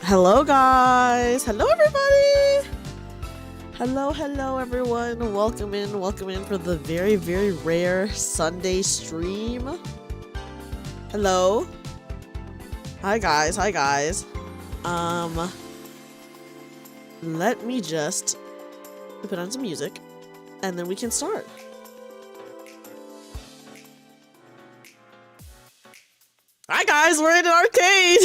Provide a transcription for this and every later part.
Hello guys! Hello everybody! Hello everyone. Welcome in for the very rare Sunday stream. Hello. Hi guys. Let me just put on some music and then we can start. Hi guys, we're in an arcade!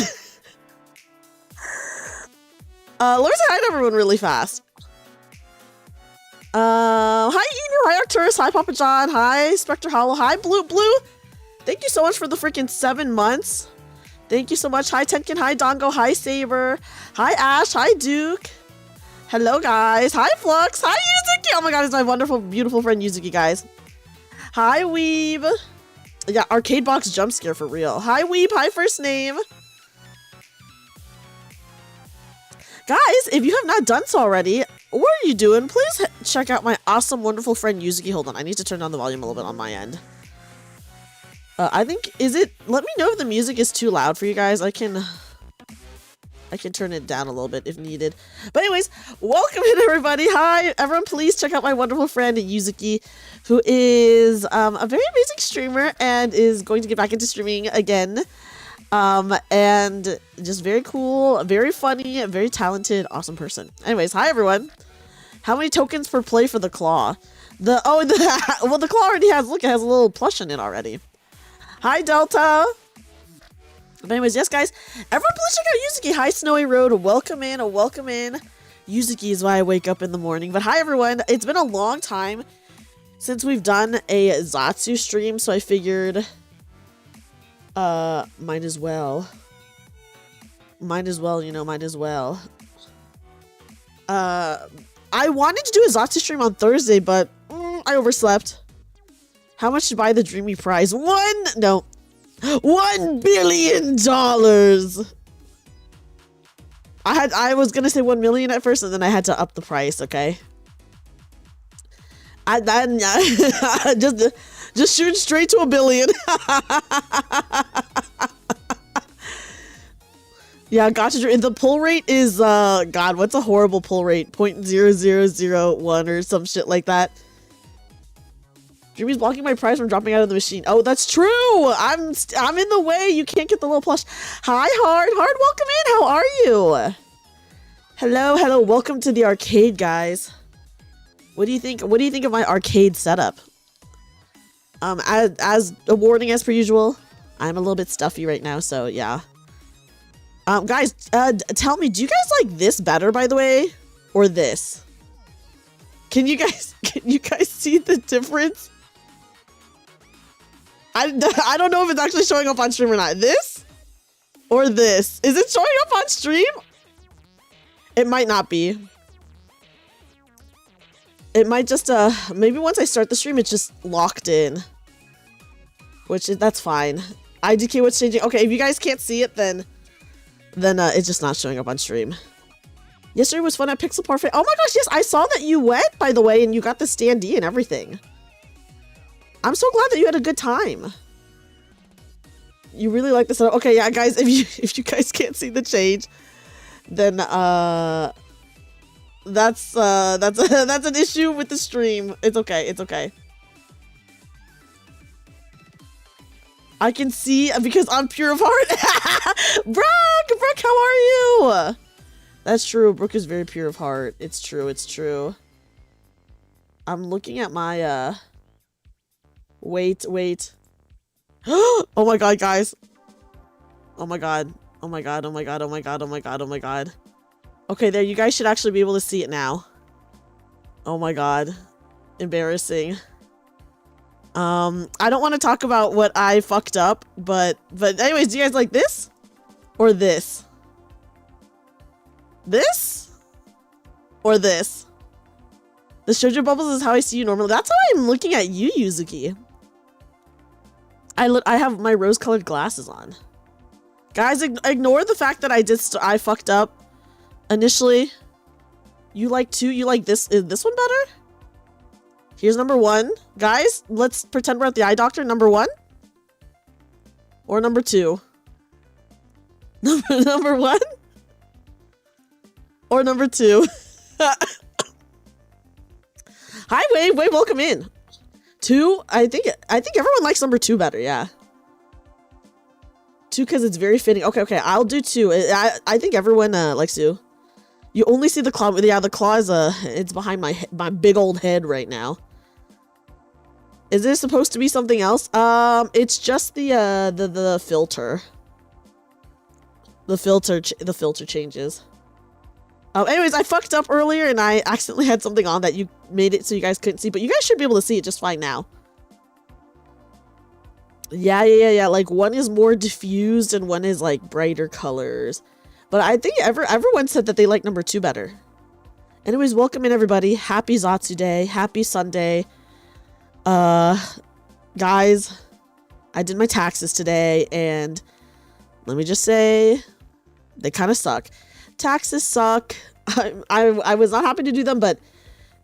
Let me say hi to everyone really fast. Hi Enu, hi Arcturus, hi Papa John, hi Spectre Hollow, hi Blue. Thank you so much for the freaking 7 months. Thank you so much. Hi Tenkin, hi Dongo, hi Saber, hi Ash, hi Duke. Hello guys, hi Flux, hi Yuzuki. Oh my god, it's my wonderful, beautiful friend Yuzuki, guys. Hi Weeb. Yeah, arcade box jump scare for real. Hi Weeb, hi First Name. Guys, if you have not done so already, what are you doing? Please check out my awesome, wonderful friend Yuzuki. Hold on, I need to turn down the volume a little bit on my end. I think, let me know if the music is too loud for you guys. I can turn it down a little bit if needed. But anyways, welcome in everybody. Hi, everyone, please check out my wonderful friend Yuzuki, who is a very amazing streamer and is going to get back into streaming again. And just very cool, very funny, very talented, awesome person. Anyways, hi everyone. How many tokens per play for the claw? Well, the claw already has, look, it has a little plush in it already. Hi Delta. But anyways, yes guys, everyone please check out Yuzuki. Hi Snowy Road, welcome in. Yuzuki is why I wake up in the morning. But hi everyone, it's been a long time since we've done a Zatsu stream, so I figured might as well. I wanted to do a Zatsu stream on Thursday, but I overslept. How much to buy the Dreamy prize? $1 billion. I was gonna say 1 million at first, and then I had to up the price. Okay. Just shoot straight to 1 billion. Yeah, gacha. The pull rate is God, what's a horrible pull rate? 0.0001 or some shit like that. Dreamy's blocking my prize from dropping out of the machine. Oh, that's true. I'm in the way. You can't get the little plush. Hi, Hard, welcome in. How are you? Hello. Welcome to the arcade, guys. What do you think? What do you think of my arcade setup? As a warning, as per usual, I'm a little bit stuffy right now, so yeah. Guys, tell me, do you guys like this better, by the way, or this? Can you guys see the difference? I don't know if it's actually showing up on stream or not. This or this? Is it showing up on stream? It might not be. It might just, maybe once I start the stream, it's just locked in. That's fine. IDK, what's changing? Okay, if you guys can't see it, then it's just not showing up on stream. Yesterday was fun at Pixel Parfait. Oh my gosh, yes, I saw that you went, by the way, and you got the standee and everything. I'm so glad that you had a good time. You really like this. Okay, yeah, guys, if you guys can't see the change, then that's an issue with the stream. It's okay. I can see because I'm pure of heart. Brooke, how are you? That's true. Brooke is very pure of heart. It's true. I'm looking at my wait. Oh my god, guys. Oh my god. Okay, there, you guys should actually be able to see it now. Oh my god. Embarrassing. I don't want to talk about what I fucked up, but anyways, do you guys like this? Or this? This? Or this? The shoujo bubbles is how I see you normally. That's how I'm looking at you, Yuzuki. I have my rose-colored glasses on. Guys, ignore the fact that I fucked up initially. You like this? Is this one better? Here's number 1. Guys, let's pretend we're at the eye doctor. Number 1? Or number 2? Number 1? Or number 2. Hi, Wave. Wave, welcome in. 2, I think everyone likes number 2 better, yeah. 2 because it's very fitting. Okay, I'll do 2. I think everyone likes 2. You only see the claw. Yeah, the claw is it's behind my big old head right now. Is this supposed to be something else? It's just the filter. The filter changes. Anyways, I fucked up earlier and I accidentally had something on that you made it so you guys couldn't see, but you guys should be able to see it just fine now. Yeah. Like one is more diffused and one is like brighter colors. But I think everyone said that they like number 2 better. Anyways, welcome in everybody. Happy Zatsu Day. Happy Sunday. Guys, I did my taxes today and let me just say they kind of suck. Taxes suck. I was not happy to do them, but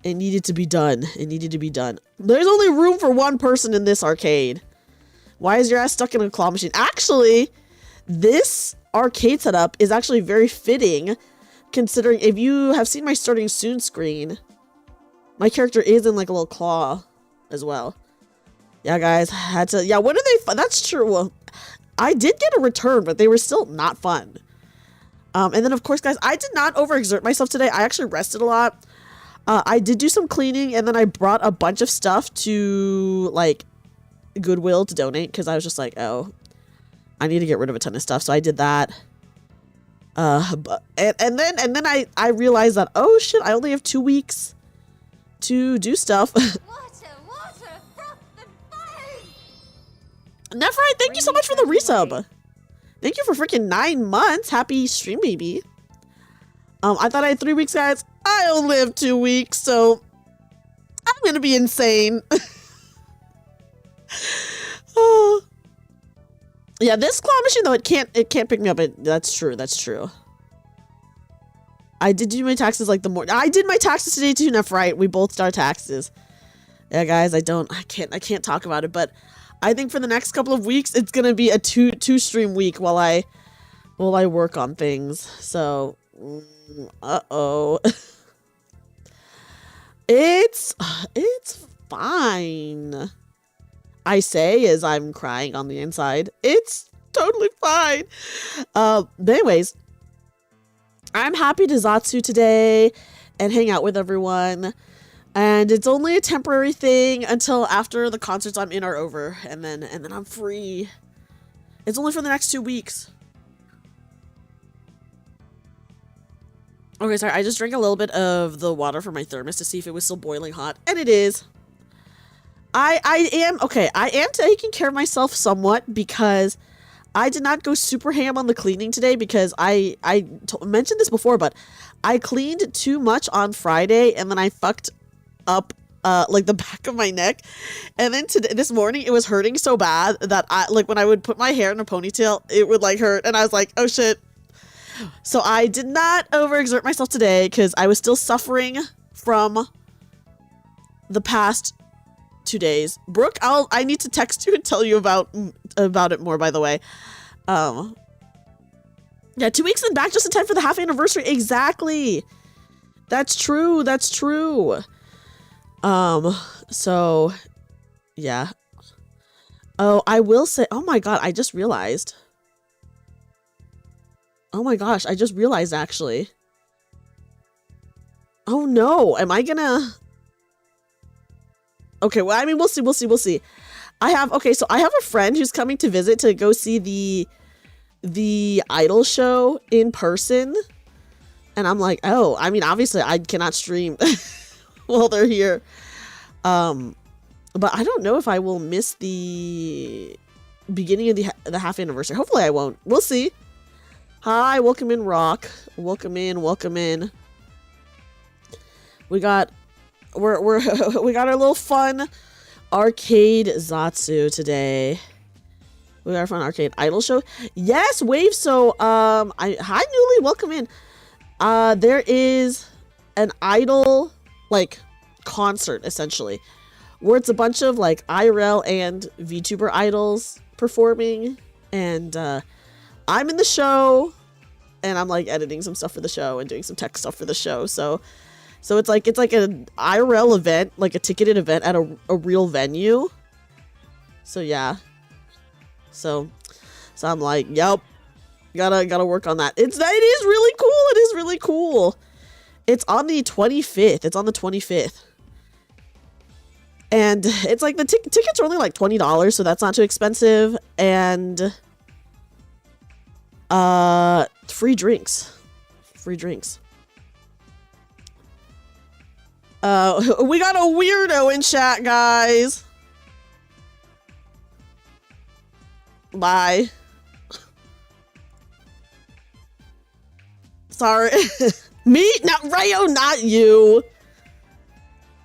it needed to be done. It needed to be done. There's only room for 1 person in this arcade. Why is your ass stuck in a claw machine? Actually, this arcade setup is actually very fitting, considering if you have seen my starting soon screen, my character is in like a little claw as well. Yeah, guys, had to. Yeah, what are they? That's true. Well, I did get a return, but they were still not fun. And then, of course, guys, I did not overexert myself today. I actually rested a lot. I did do some cleaning, and then I brought a bunch of stuff to, like, Goodwill to donate, because I was just like, oh, I need to get rid of a ton of stuff. So I did that. And then I realized that, oh, shit, I only have 2 weeks to do stuff. Water, froth and fire. Nephrite, thank you so much for the resub. Thank you for freaking 9 months. Happy stream, baby. I thought I had 3 weeks, guys. I only have 2 weeks, so I'm gonna be insane. Oh. Yeah, this claw machine though, it can't pick me up. That's true. That's true. I did do my taxes like the morning. I did my taxes today too, Nephrite. We both did our taxes. Yeah, guys, I can't talk about it, but I think for the next couple of weeks, it's gonna be a two stream week while I work on things. So, uh-oh. It's fine. I say as I'm crying on the inside. It's totally fine. But anyways, I'm happy to Zatsu today and hang out with everyone. And it's only a temporary thing until after the concerts I'm in are over, and then I'm free. It's only for the next 2 weeks. Okay, sorry, I just drank a little bit of the water from my thermos to see if it was still boiling hot, and it is. I am taking care of myself somewhat because I did not go super ham on the cleaning today because I mentioned this before, but I cleaned too much on Friday and then I fucked up like the back of my neck, and then this morning it was hurting so bad that when I would put my hair in a ponytail, it would like hurt, and I was like, oh shit. So I did not overexert myself today because I was still suffering from the past 2 days. Brooke, I need to text you and tell you about it more, by the way. Yeah, 2 weeks and back just in time for the half anniversary. Exactly. That's true. That's true. So yeah. Oh, I will say, oh my god, I just realized. Oh my gosh, I just realized actually. Oh no, am I gonna... Okay, well, I mean, we'll see. I have a friend who's coming to visit to go see the Idol show in person. And I'm like, oh, I mean, obviously I cannot stream while they're here. But I don't know if I will miss the beginning of the half anniversary. Hopefully I won't. We'll see. Hi, welcome in, Rock. Welcome in. We got we got our little fun arcade Zatsu today. We got our fun arcade idol show. Yes, Wave. So hi Newly, welcome in. There is an idol like concert essentially, where it's a bunch of like IRL and VTuber idols performing, and I'm in the show. and I'm like editing some stuff for the show and doing some tech stuff for the show. So it's like an IRL event, like a ticketed event at a real venue. So yeah. So I'm like, yep, gotta work on that. It is really cool. It is really cool. It's on the 25th. It's on the 25th. And it's like the tickets are only like $20, so that's not too expensive. And free drinks. Free drinks. We got a weirdo in chat, guys. Bye. Sorry. Me? Not Rayo, not you.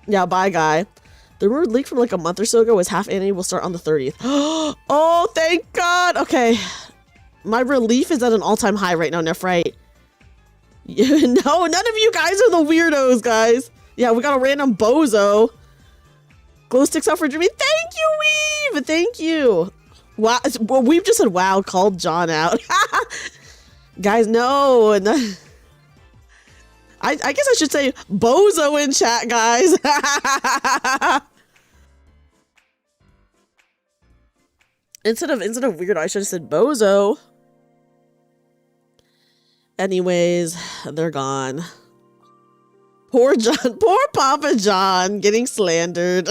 Yeah, bye, guy. The rumor leak from like a month or so ago was half anime will start on the 30th. Oh, thank God. Okay. My relief is at an all-time high right now, Neff, right? No, none of you guys are the weirdos, guys. Yeah, we got a random bozo. Glow sticks out for Dreamy. Thank you, Weave. Thank you. Wow. Well, Weave just said, wow, called John out. Guys, no. I guess I should say bozo in chat, guys. Instead of weirdo, I should have said bozo. Anyways, they're gone. Poor John, poor Papa John getting slandered.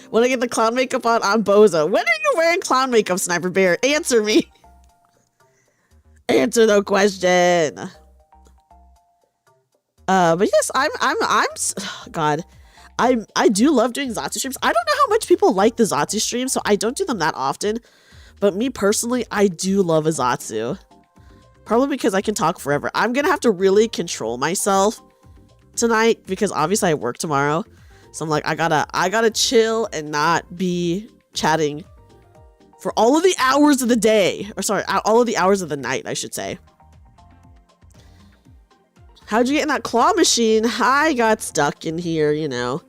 When I get the clown makeup on, I'm bozo. When are you wearing clown makeup, Sniper Bear? Answer me. Answer the question. But yes, God, I do love doing Zatsu streams. I don't know how much people like the Zatsu streams, so I don't do them that often. But me personally, I do love a Zatsu. Probably because I can talk forever. I'm gonna have to really control myself tonight because obviously I work tomorrow. So I'm like, I gotta chill and not be chatting for all of the hours of the day. Or sorry, all of the hours of the night, I should say. How'd you get in that claw machine? I got stuck in here, you know.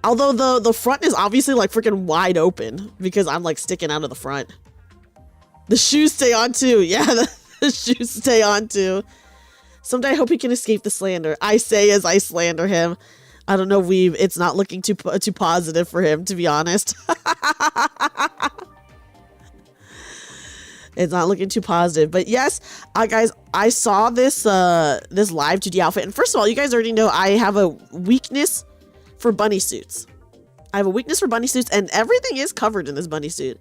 Although the front is obviously like freaking wide open because I'm like sticking out of the front. The shoes stay on too. Yeah, the shoes stay on too. Someday I hope he can escape the slander. I say as I slander him. I don't know, Weave. It's not looking too positive for him, to be honest. It's not looking too positive. But yes, guys, I saw this this live 2D outfit. And first of all, you guys already know I have a weakness for bunny suits. I have a weakness for bunny suits, and everything is covered in this bunny suit.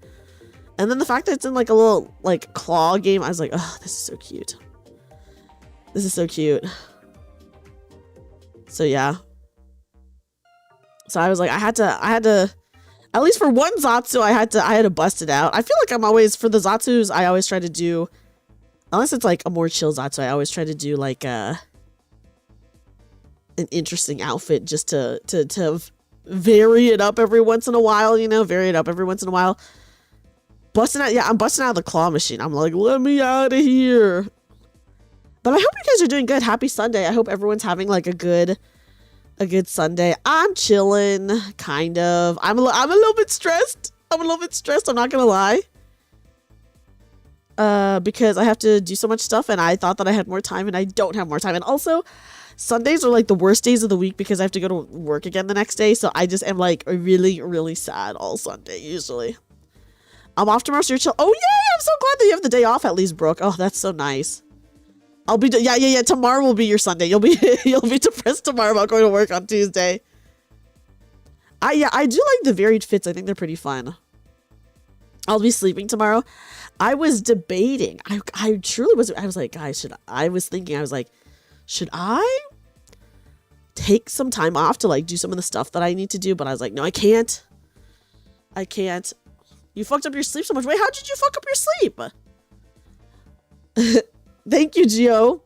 And then the fact that it's in like a little like claw game, I was like, oh, this is so cute. This is so cute. So yeah. So I was like, I had to, at least for one Zatsu, I had to bust it out. I feel like I'm always, for the Zatsus, I always try to do, unless it's like a more chill Zatsu, I always try to do like an interesting outfit just to vary it up every once in a while, you know, vary it up every once in a while. Busting out, yeah, I'm busting out of the claw machine. I'm like, let me out of here. But I hope you guys are doing good. Happy Sunday. I hope everyone's having like a good Sunday. I'm chilling, kind of. I'm a little bit stressed. I'm not gonna lie. Because I have to do so much stuff, and I thought that I had more time, and I don't have more time. And also, Sundays are like the worst days of the week because I have to go to work again the next day. So I just am like really, really sad all Sunday usually. I'm off tomorrow, so you're chill. Oh yay! I'm so glad that you have the day off at least, Brooke. Oh, that's so nice. I'll be yeah. Tomorrow will be your Sunday. You'll be depressed tomorrow about going to work on Tuesday. I do like the varied fits. I think they're pretty fun. I'll be sleeping tomorrow. I was debating. I truly was. I was like, guys, I was like, should I take some time off to like do some of the stuff that I need to do? But I was like, no, I can't. You fucked up your sleep so much. Wait, how did you fuck up your sleep? Thank you, Gio.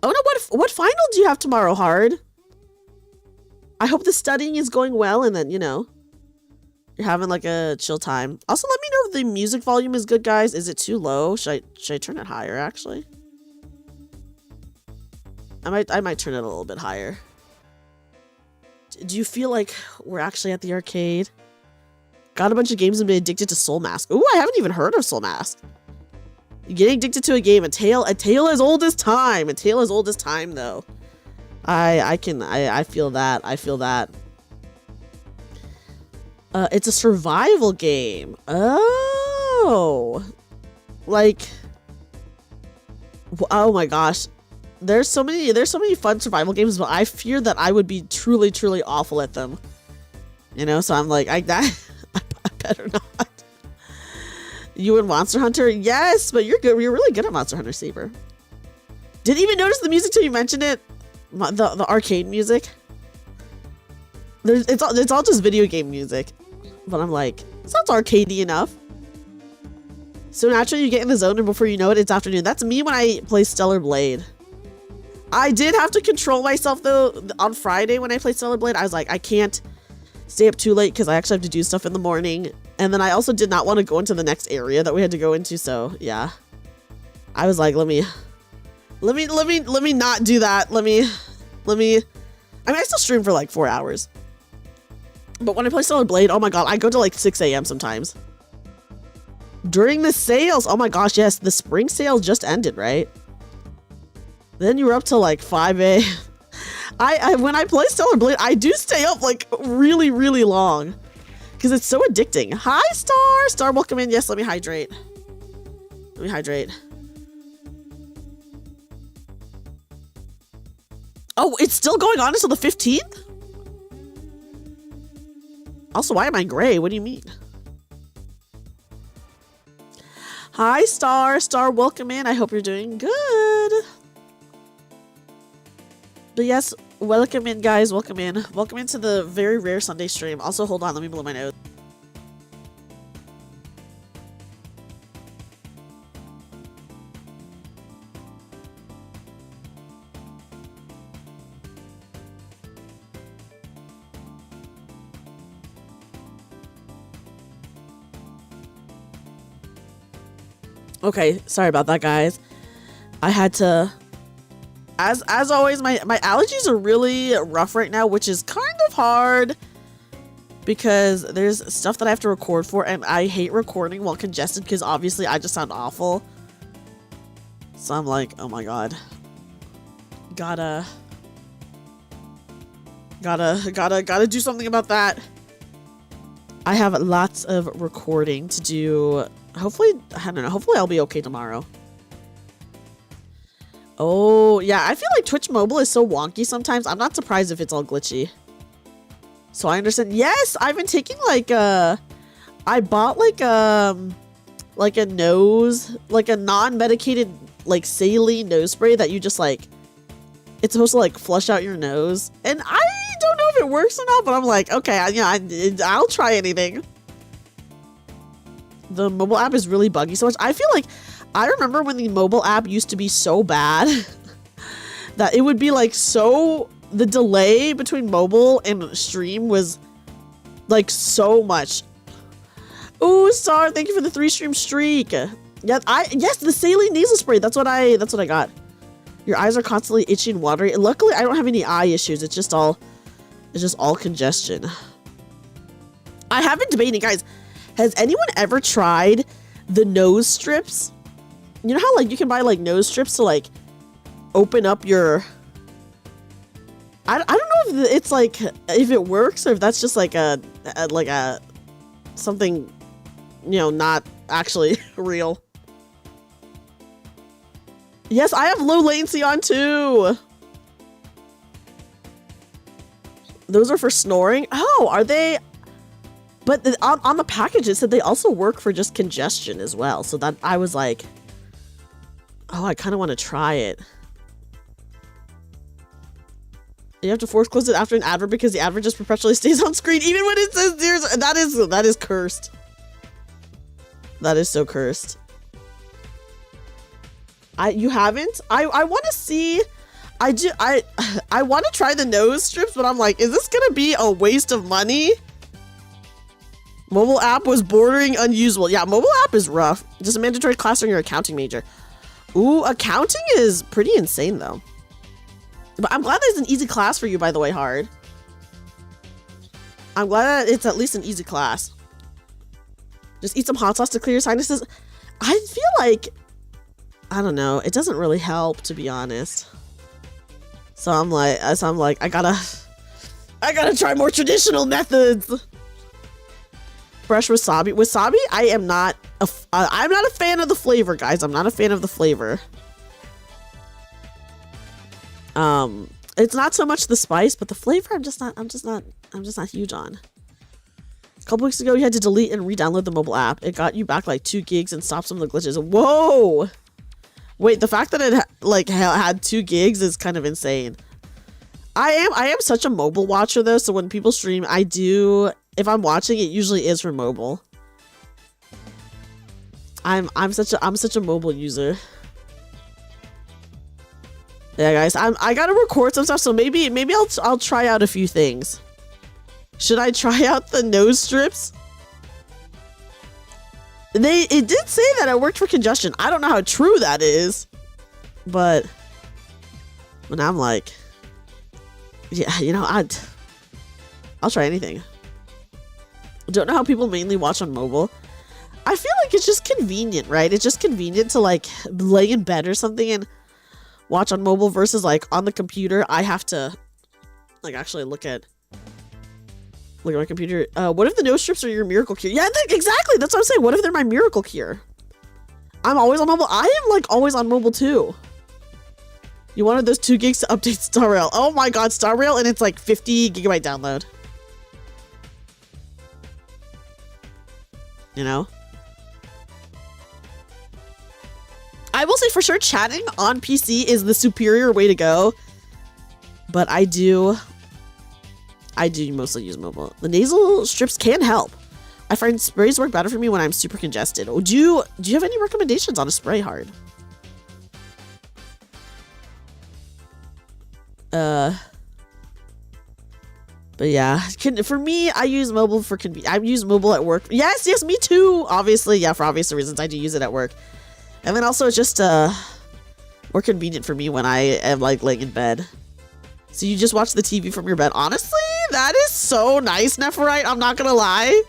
Oh no, what final do you have tomorrow, Hard? I hope the studying is going well and then, you know, you're having like a chill time. Also, let me know if the music volume is good, guys. Is it too low? Should I turn it higher, actually? I might turn it a little bit higher. Do you feel like we're actually at the arcade? Got a bunch of games and been addicted to Soul Mask. Ooh, I haven't even heard of Soul Mask. Getting addicted to a game, a tale as old as time. A tale as old as time, though. I feel that. I feel that. It's a survival game. Oh. Like, oh my gosh. There's so many fun survival games, but I fear that I would be truly, truly awful at them. You know, so I'm like, I better not. You and Monster Hunter? Yes, but you're good. You're really good at Monster Hunter, Saber. Didn't even notice the music till you mentioned it. The arcade music. It's all just video game music. But I'm like, sounds arcadey enough. So naturally you get in the zone and before you know it, it's afternoon. That's me when I play Stellar Blade. I did have to control myself though on Friday when I played Stellar Blade. I was like, I can't stay up too late because I actually have to do stuff in the morning. And then I also did not want to go into the next area that we had to go into. So yeah, I was like, let me not do that. I mean, I still stream for like 4 hours. But when I play Stellar Blade, oh my god, I go to like 6 a.m. sometimes. During the sales, oh my gosh, yes, the spring sale just ended, right? Then you were up till like 5 a.m. When I play Stellar Blade, I do stay up like really, really long. Because it's so addicting. Hi, Star! Star, welcome in. Yes, let me hydrate. Let me hydrate. Oh, it's still going on until the 15th? Also, why am I gray? What do you mean? Hi, Star. Star, welcome in. I hope you're doing good. But yes, welcome in, guys. Welcome in. Welcome into the very rare Sunday stream. Also, hold on. Let me blow my nose. Okay, sorry about that, guys. I had to... As always, my allergies are really rough right now, which is kind of hard because there's stuff that I have to record for, and I hate recording while congested because obviously I just sound awful. So I'm like, oh my god. Gotta do something about that. I have lots of recording to do. Hopefully, I don't know, hopefully I'll be okay tomorrow. Oh, yeah, I feel like Twitch Mobile is so wonky sometimes. I'm not surprised if it's all glitchy. So I understand. Yes, I've been taking like I bought like a non-medicated like saline nose spray that you just like, it's supposed to like flush out your nose. And I don't know if it works or not, but I'm like, okay, yeah, I'll try anything. The mobile app is really buggy so much. I feel like I remember when the mobile app used to be so bad that it would be like so, the delay between mobile and stream was like so much. Ooh, Star, thank you for the 3-stream streak. Yeah, yes, the saline nasal spray. That's what I got. Your eyes are constantly itchy and watery. And luckily, I don't have any eye issues. It's just all congestion. I have been debating, guys. Has anyone ever tried the nose strips? You know how like you can buy like nose strips to like open up your... I don't know if it's like, if it works or if that's just like a something, you know, not actually real. Yes, I have low latency on too. Those are for snoring. Oh, are they? But on the package, it said they also work for just congestion as well. So that I was like, oh, I kind of want to try it. You have to force close it after an advert because the advert just perpetually stays on screen even when it says there's... That is cursed. That is so cursed. You haven't? I want to see... I want to try the nose strips, but I'm like, is this going to be a waste of money? Mobile app was bordering unusable. Yeah, mobile app is rough. Just a mandatory class on your accounting major. Ooh, accounting is pretty insane, though. But I'm glad there's an easy class for you, by the way, Hard. I'm glad that it's at least an easy class. Just eat some hot sauce to clear your sinuses. I feel like, I don't know, it doesn't really help, to be honest. So I'm like, I gotta try more traditional methods. Fresh wasabi. Wasabi, I'm not a fan of the flavor, guys. I'm not a fan of the flavor. It's not so much the spice, but the flavor I'm just not huge on. A couple weeks ago, you had to delete and re-download the mobile app. It got you back like 2 gigs and stopped some of the glitches. Whoa! Wait, the fact that it had 2 gigs is kind of insane. I am such a mobile watcher though, so when people stream, if I'm watching, it usually is for mobile. I'm such a mobile user. Yeah, guys, I gotta record some stuff, so maybe I'll try out a few things. Should I try out the nose strips? It did say that it worked for congestion. I don't know how true that is, but when I'm like, yeah, you know, I'll try anything. Don't know how people mainly watch on mobile. I feel like it's just convenient, right? It's just convenient to like lay in bed or something and watch on mobile versus like on the computer. I have to like actually look at my computer. What if the nose strips are your miracle cure? Yeah, exactly. That's what I'm saying. What if they're my miracle cure? I'm always on mobile. I am like always on mobile too. You wanted those 2 gigs to update Star Rail. Oh my god, Star Rail, and it's like 50 gigabyte download. You know? I will say for sure chatting on PC is the superior way to go. But I do mostly use mobile. The nasal strips can help. I find sprays work better for me when I'm super congested. Do you have any recommendations on a spray hard? But yeah, for me, I use mobile for I use mobile at work. Yes, me too. Obviously, yeah, for obvious reasons, I do use it at work. And then also it's just more convenient for me when I am like laying in bed. So you just watch the TV from your bed. Honestly, that is so nice, Nephorite. I'm not gonna lie.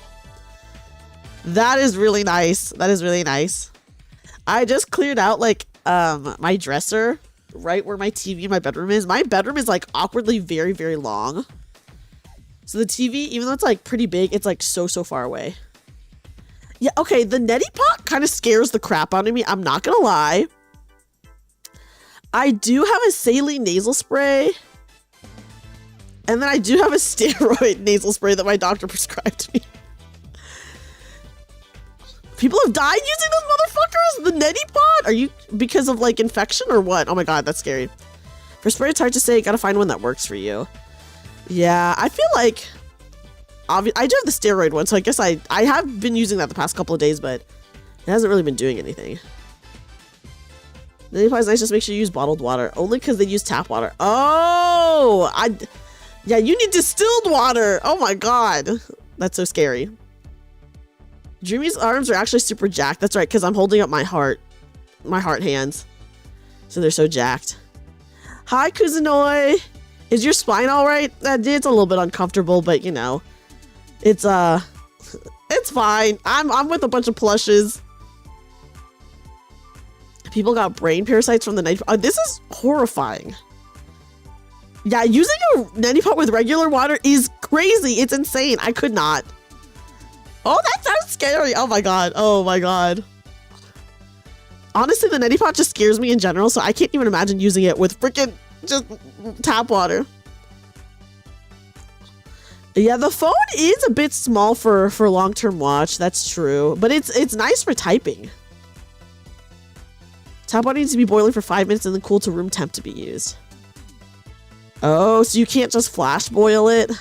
That is really nice. That is really nice. I just cleared out like my dresser right where my TV in my bedroom is. My bedroom is like awkwardly very, very long. So the TV, even though it's like pretty big, it's like so far away. Yeah, okay, the neti pot kind of scares the crap out of me. I'm not gonna lie. I do have a saline nasal spray. And then I do have a steroid nasal spray that my doctor prescribed me. People have died using those motherfuckers? The neti pot? Are you because of like infection or what? Oh my god, that's scary. For spray, it's hard to say. Gotta find one that works for you. Yeah, I feel like I do have the steroid one, so I guess I have been using that the past couple of days, but it hasn't really been doing anything. Neti pot is nice, just make sure you use bottled water. Only because they use tap water. Oh! Yeah, you need distilled water! Oh my god. That's so scary. Dreamy's arms are actually super jacked. That's right, because I'm holding up my heart hands. So they're so jacked. Hi, Kuzunoi! Is your spine alright? It's a little bit uncomfortable, but you know. It's fine. I'm with a bunch of plushes. People got brain parasites from the night. This is horrifying. Yeah, using a neti pot with regular water is crazy. It's insane. I could not. Oh, that sounds scary. Oh my god. Oh my god. Honestly, the neti pot just scares me in general, so I can't even imagine using it with freaking just tap water. Yeah, the phone is a bit small for long-term watch. That's true, but it's nice for typing. Tap water needs to be boiling for 5 minutes and then cool to room temp to be used. Oh, so you can't just flash boil it?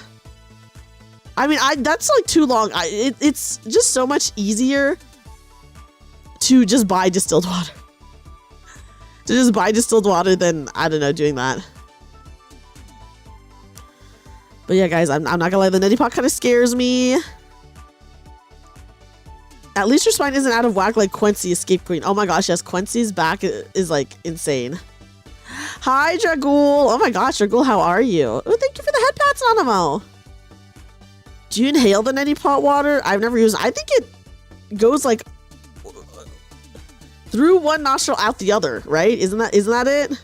I mean, that's like too long. It's just so much easier to just buy distilled water. To just buy distilled water than, I don't know, doing that. But yeah, guys, I'm not gonna lie, the neti pot kind of scares me. At least your spine isn't out of whack like Quincy, Escape Queen. Oh my gosh, yes, Quincy's back is like insane. Hi, Dragul. Oh my gosh, Dragul, how are you? Oh, thank you for the head pats, Animo. Do you inhale the neti pot water? I've never used it. I think goes like through one nostril out the other, right? Isn't that it?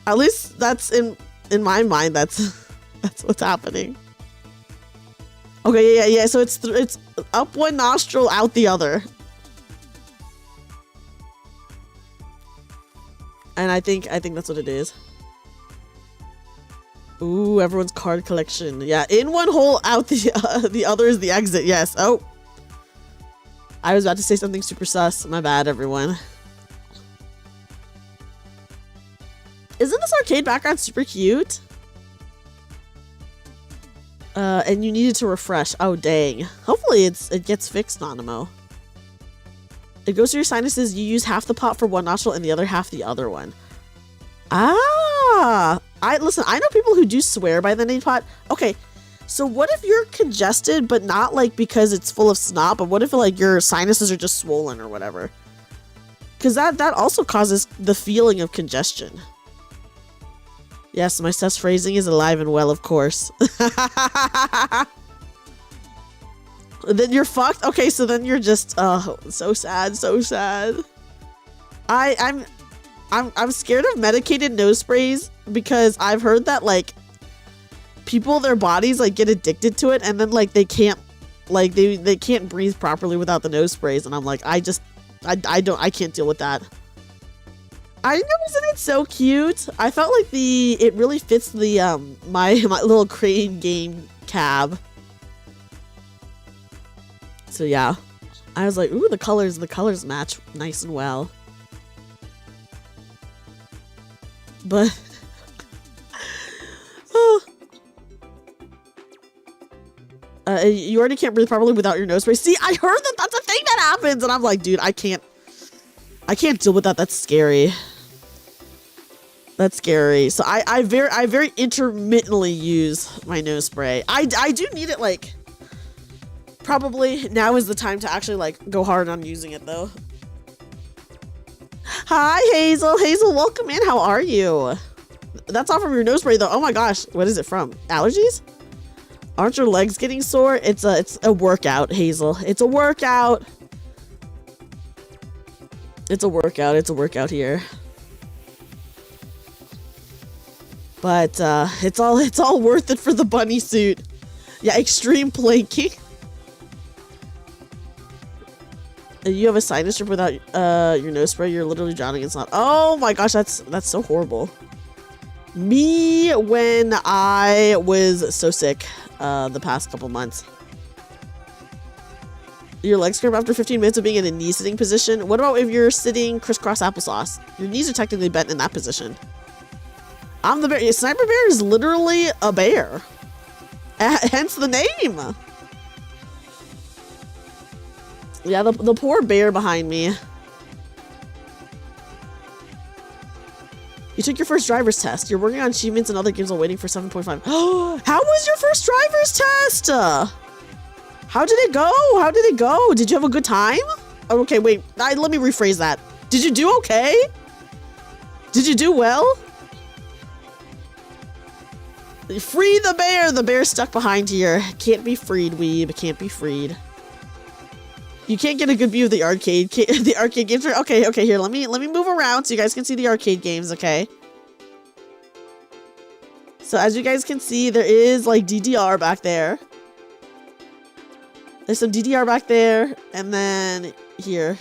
At least that's in my mind. That's what's happening. Okay, yeah. So it's up one nostril, out the other. And I think that's what it is. Ooh, everyone's card collection. Yeah, in one hole, out the other is the exit. Yes. Oh, I was about to say something super sus. My bad, everyone. Isn't this arcade background super cute? And you needed to refresh. Oh, dang. Hopefully it gets fixed, Nanamo. It goes through your sinuses. You use half the pot for one nostril and the other half the other one. Ah! Listen, I know people who do swear by the name pot. Okay, so what if you're congested, but not like because it's full of snot, but what if like your sinuses are just swollen or whatever? Because that also causes the feeling of congestion. Yes, my sus phrasing is alive and well, of course. Then you're fucked? Okay, so then you're just, so sad, so sad. I'm scared of medicated nose sprays because I've heard that, like, people, their bodies, like, get addicted to it and then, like, they can't, like, they can't breathe properly without the nose sprays. And I'm like, I can't deal with that. I know, isn't it so cute? I felt like it really fits the, my little crane game cab. So yeah, I was like, ooh, the colors match nice and well. But, oh. You already can't breathe properly without your nose spray. See, I heard that that's a thing that happens, and I'm like, dude, I can't deal with that. That's scary. That's scary. So I very intermittently use my nose spray. I do need it, like, probably now is the time to actually, like, go hard on using it, though. Hi, Hazel. Hazel, welcome in. How are you? That's all from your nose spray, though. Oh my gosh. What is it from? Allergies? Aren't your legs getting sore? It's a workout, Hazel. It's a workout. It's a workout. It's a workout here. But it's all worth it for the bunny suit. Yeah, extreme planking. You have a sinus drip without your nose spray. You're literally drowning in snot. Oh my gosh, that's so horrible. Me when I was so sick the past couple months. Your legs cramp after 15 minutes of being in a knee sitting position. What about if you're sitting crisscross applesauce? Your knees are technically bent in that position. I'm the bear. Yeah, Sniper Bear is literally a bear. Hence the name. Yeah, the poor bear behind me. You took your first driver's test. You're working on achievements and other games while waiting for 7.5. How was your first driver's test? How did it go? How did it go? Did you have a good time? Oh, okay, wait. Let me rephrase that. Did you do okay? Did you do well? Free the bear! The bear's stuck behind here. Can't be freed, weeb. Can't be freed. You can't get a good view of the arcade. The arcade games are okay. Here, let me move around so you guys can see the arcade games. Okay. So as you guys can see, there is like DDR back there. There's some DDR back there, and then here.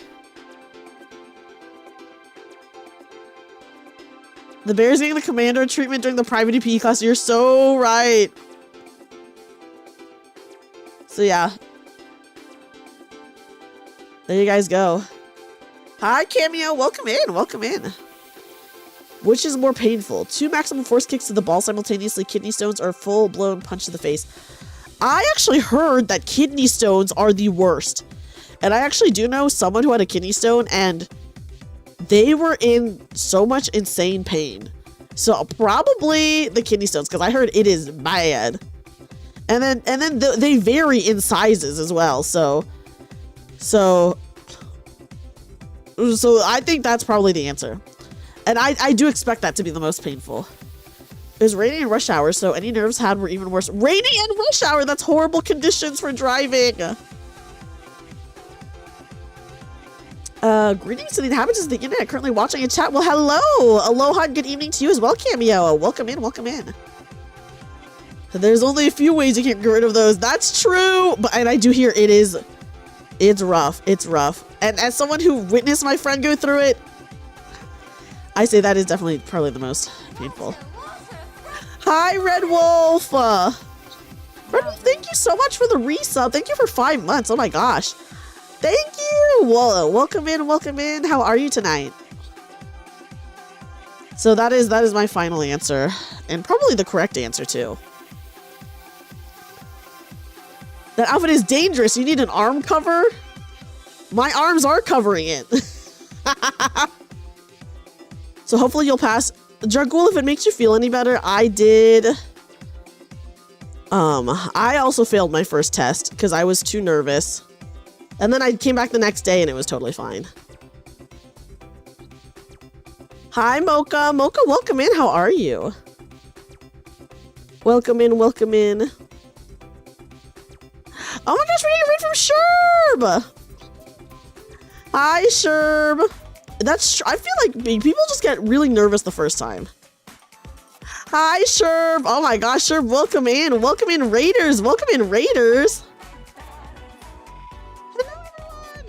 The bear's getting the commander treatment during the private EP class. You're so right. So yeah. There you guys go. Hi, Cameo. Welcome in. Welcome in. Which is more painful? 2 maximum force kicks to the ball simultaneously, kidney stones, or full-blown punch to the face? I actually heard that kidney stones are the worst. And I actually do know someone who had a kidney stone, and they were in so much insane pain. So probably the kidney stones, because I heard it is bad. And then they vary in sizes as well. So I think that's probably the answer. And I do expect that to be the most painful. It was raining in rush hour, so any nerves had were even worse. Raining and rush hour! That's horrible conditions for driving! Greetings to the inhabitants of the internet currently watching a chat. Well, hello! Aloha and good evening to you as well, Cameo. Welcome in, welcome in. There's only a few ways you can get rid of those. That's true! And I do hear it's rough. It's rough. And as someone who witnessed my friend go through it, I say that is definitely probably the most painful. Hi, Red Wolf! Red Wolf, thank you so much for the resub. Thank you for 5 months. Oh my gosh. Thank you! Well, welcome in. How are you tonight? So that is my final answer. And probably the correct answer too. That outfit is dangerous. You need an arm cover? My arms are covering it. So hopefully you'll pass. Dragul, if it makes you feel any better, I did. I also failed my first test because I was too nervous. And then I came back the next day and it was totally fine. Hi, Mocha. Mocha, welcome in. How are you? Welcome in, welcome in. Oh my gosh, we're getting a read from Sherb! Hi, Sherb. I feel like people just get really nervous the first time. Hi, Sherb. Oh my gosh, Sherb, welcome in. Welcome in, Raiders. Welcome in, Raiders.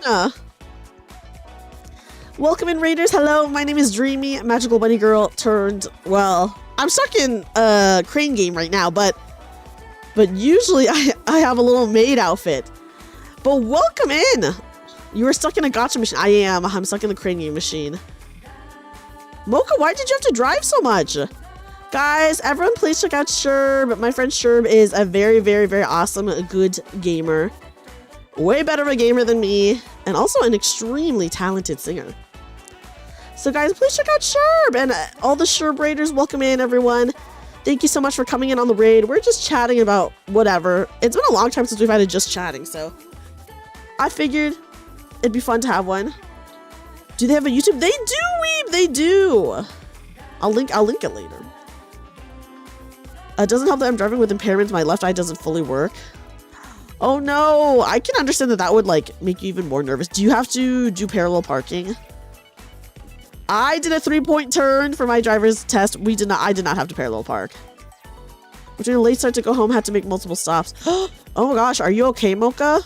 Hello, welcome in, Raiders. Hello, my name is Dreamy, magical bunny girl turned, well, I'm stuck in crane game right now, but usually I have a little maid outfit. But welcome in. You were stuck in a gacha machine. I'm stuck in the crane game machine. Mocha, why did you have to drive so much? Guys, everyone please check out Sherb. My friend Sherb is a very, very, very awesome, good gamer. Way better of a gamer than me. And also an extremely talented singer. So guys, please check out Sherb. And all the Sherb Raiders, welcome in, everyone. Thank you so much for coming in on the raid. We're just chatting about whatever. It's been a long time since we've had a just chatting, so I figured it'd be fun to have one. Do they have a YouTube? They do, Weeb! They do! I'll link it later. It doesn't help that I'm driving with impairments. My left eye doesn't fully work. Oh no! I can understand that would like make you even more nervous. Do you have to do parallel parking? I did a 3-point turn for my driver's test. I did not have to parallel park. Between a late start to go home, had to make multiple stops. Oh my gosh, are you okay, Mocha?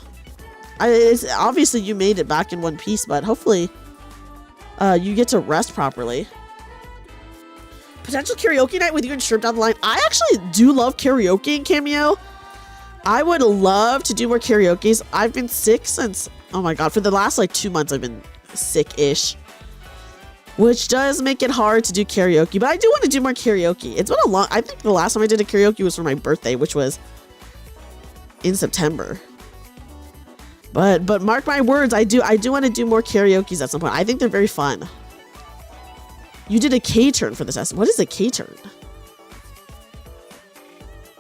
Obviously you made it back in one piece, but hopefully you get to rest properly. Potential karaoke night with you and Sherb down the line. I actually do love karaoke in Cameo. I would love to do more karaoke's. I've been sick since, oh my god, for the last like 2 months I've been sick-ish. Which does make it hard to do karaoke, but I do want to do more karaoke. It's been I think the last time I did a karaoke was for my birthday, which was in September. But mark my words, I do want to do more karaoke's at some point. I think they're very fun. You did a K-turn for the test. What is a K-turn?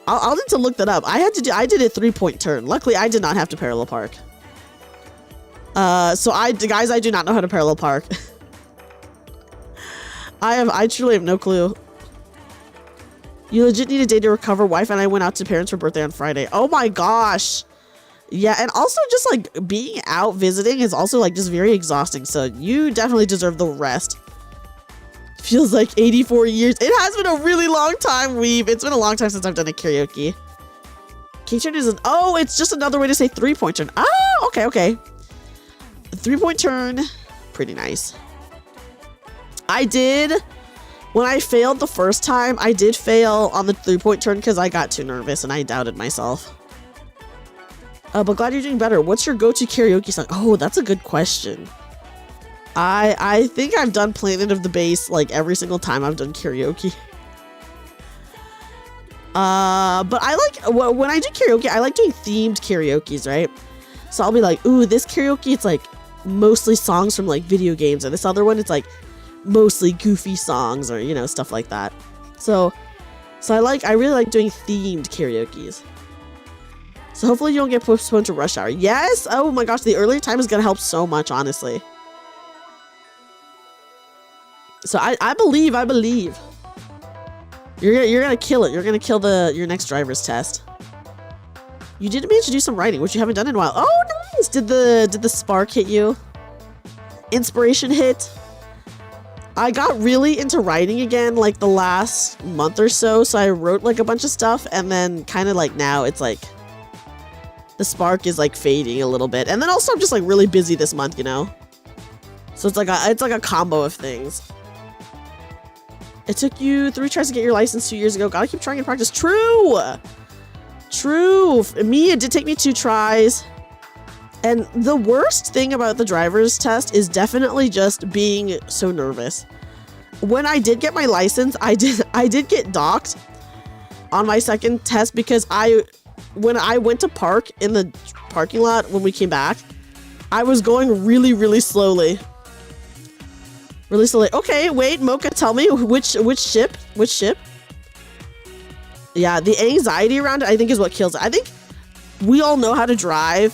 I'll need to look that up. I did a 3-point turn. Luckily, I did not have to parallel park. Guys, I do not know how to parallel park. I truly have no clue. You legit need a day to recover. Wife and I went out to parents for birthday on Friday. Oh my gosh. Yeah, and also just like being out visiting is also like just very exhausting. So you definitely deserve the rest. Feels like 84 years. It has been a really long time, Weeb. It's been a long time since I've done a karaoke. K-turn is it's just another way to say 3-point turn. Oh, okay. 3-point turn. Pretty nice. When I failed the first time, I did fail on the 3-point turn because I got too nervous and I doubted myself. But glad you're doing better. What's your go-to karaoke song? Oh, that's a good question. I think I've done Planet of the Bass like every single time I've done karaoke. But I like, when I do karaoke, I like doing themed karaoke's, right? So I'll be like, ooh, this karaoke, it's like mostly songs from like video games. And this other one, it's like mostly goofy songs or, you know, stuff like that. So I really like doing themed karaoke's. So hopefully you don't get postponed to rush hour. Yes! Oh my gosh, the earlier time is going to help so much, honestly. So I believe. You're gonna kill it. You're gonna kill your next driver's test. You did manage to do some writing, which you haven't done in a while. Oh, nice! Did the spark hit you? Inspiration hit? I got really into writing again like the last month or so, so I wrote like a bunch of stuff, and then kind of like now it's like the spark is like fading a little bit, and then also I'm just like really busy this month, you know. So it's like a combo of things. It took you 3 tries to get your license 2 years ago. Gotta keep trying and practice. True. True. Me, it did take me 2 tries. And the worst thing about the driver's test is definitely just being so nervous. When I did get my license, I did get docked on my second test because when I went to park in the parking lot when we came back, I was going really, really slowly. Really slowly. Okay, wait, Mocha, tell me which ship? Which ship? Yeah, the anxiety around it, I think, is what kills it. I think we all know how to drive,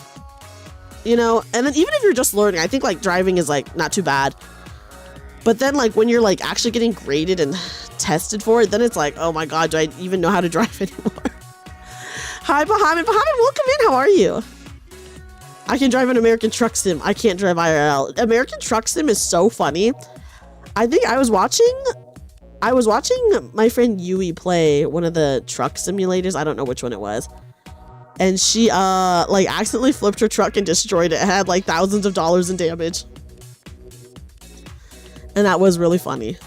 you know, and then even if you're just learning, I think like driving is like not too bad. But then like when you're like actually getting graded and tested for it, then it's like, oh my God, do I even know how to drive anymore? Hi, Bahamid. Bahamid, welcome in. How are you? I can drive an American Truck Sim. I can't drive IRL. American Truck Sim is so funny. I think I was watching my friend Yui play one of the truck simulators. I don't know which one it was. And she like accidentally flipped her truck and destroyed it. It had like thousands of dollars in damage. And that was really funny.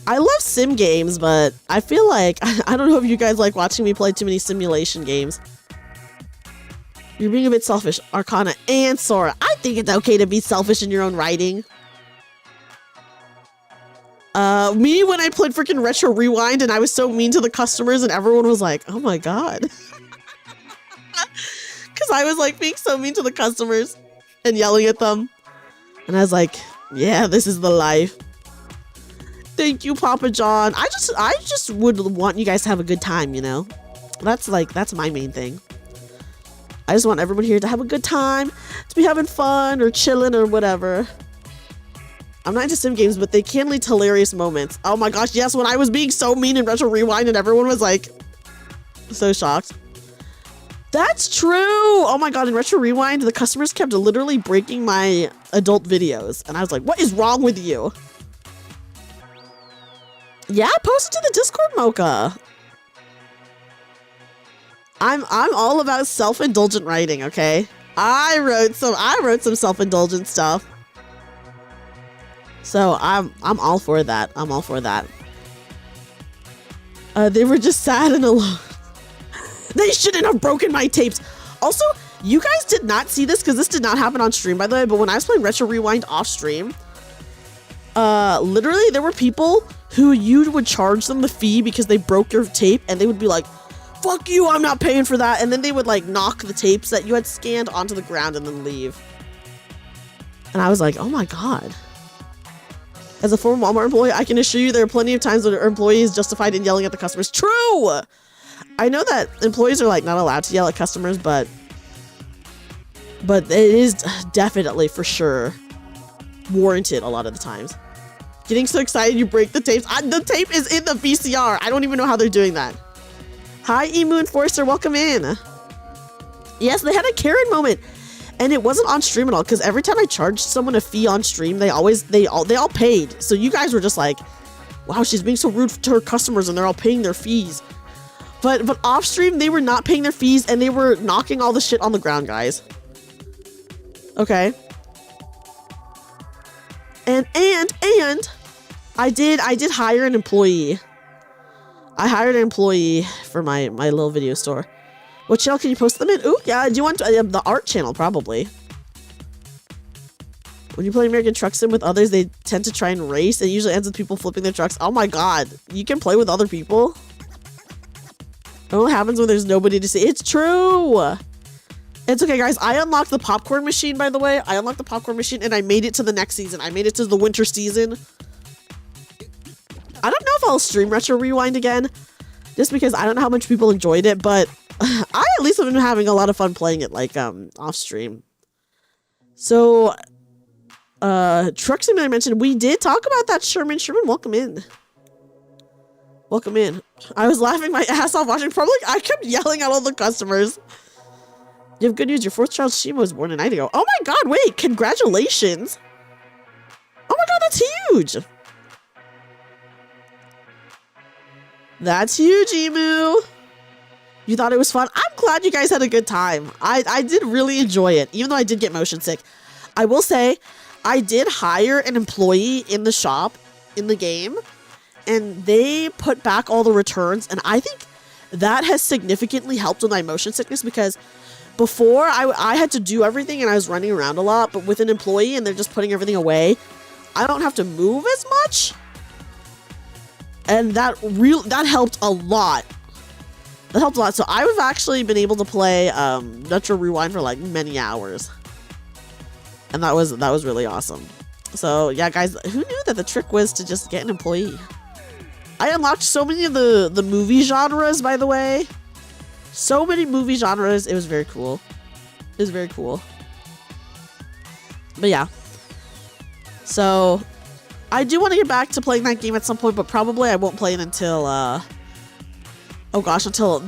I love sim games, but I feel like I don't know if you guys like watching me play too many simulation games. You're being a bit selfish, Arcana and Sora. I think it's okay to be selfish in your own writing. Me when I played freaking Retro Rewind and I was so mean to the customers and everyone was like, oh my God. Because I was like being so mean to the customers and yelling at them. And I was like, yeah, this is the life. Thank you, Papa John. I just would want you guys to have a good time, you know? That's my main thing. I just want everyone here to have a good time, to be having fun or chilling or whatever. I'm not into sim games, but they can lead to hilarious moments. Oh my gosh, yes, when I was being so mean in Retro Rewind and everyone was like, so shocked. That's true! Oh my God, in Retro Rewind, the customers kept literally breaking my adult videos. And I was like, what is wrong with you? Yeah, post it to the Discord, Mocha. I'm all about self-indulgent writing, okay? I wrote some self-indulgent stuff. So I'm all for that. I'm all for that. They were just sad and alone. They shouldn't have broken my tapes. Also, you guys did not see this because this did not happen on stream, by the way, but when I was playing Retro Rewind off stream, literally there were people who you would charge them the fee because they broke your tape and they would be like, fuck you, I'm not paying for that. And then they would like knock the tapes that you had scanned onto the ground and then leave. And I was like, oh my God. As a former Walmart employee, I can assure you there are plenty of times when an employee is justified in yelling at the customers. True! I know that employees are like not allowed to yell at customers, but it is definitely for sure warranted a lot of the times. Getting so excited you break the tapes. The tape is in the VCR. I don't even know how they're doing that. Hi, Emu Enforcer. Welcome in. Yes, they had a Karen moment. And it wasn't on stream at all, because every time I charged someone a fee on stream, they all paid. So you guys were just like, wow, she's being so rude to her customers and they're all paying their fees. But off stream, they were not paying their fees and they were knocking all the shit on the ground, guys. Okay. And I did hire an employee. I hired an employee for my little video store. What channel can you post them in? Ooh, yeah, do you want the art channel, probably. When you play American Truck Sim with others, they tend to try and race. It usually ends with people flipping their trucks. Oh my God, you can play with other people? It only happens when there's nobody to see. It's true! It's okay, guys. I unlocked the popcorn machine, by the way. I unlocked the popcorn machine, and I made it to the next season. I made it to the winter season. I don't know if I'll stream Retro Rewind again, just because I don't know how much people enjoyed it, but I at least have been having a lot of fun playing it, like, off stream. So, Truck Sim I mentioned, we did talk about that, Sherman. Sherman, welcome in. Welcome in. I was laughing my ass off watching probably I kept yelling at all the customers. You have good news. Your fourth child Shima was born a night ago. Oh my god, wait, congratulations. Oh my god, that's huge. That's huge, Emu. You thought it was fun? I'm glad you guys had a good time. I did really enjoy it, even though I did get motion sick. I will say, I did hire an employee in the shop, in the game, and they put back all the returns, and I think that has significantly helped with my motion sickness, because before I had to do everything and I was running around a lot, but with an employee and they're just putting everything away, I don't have to move as much. And that helped a lot. That helped a lot. So I've actually been able to play Retro Rewind for like many hours. And that was really awesome. So yeah, guys, who knew that the trick was to just get an employee? I unlocked so many of the movie genres, by the way. So many movie genres. It was very cool. It was very cool. But yeah. So I do want to get back to playing that game at some point, but probably I won't play it until oh gosh, until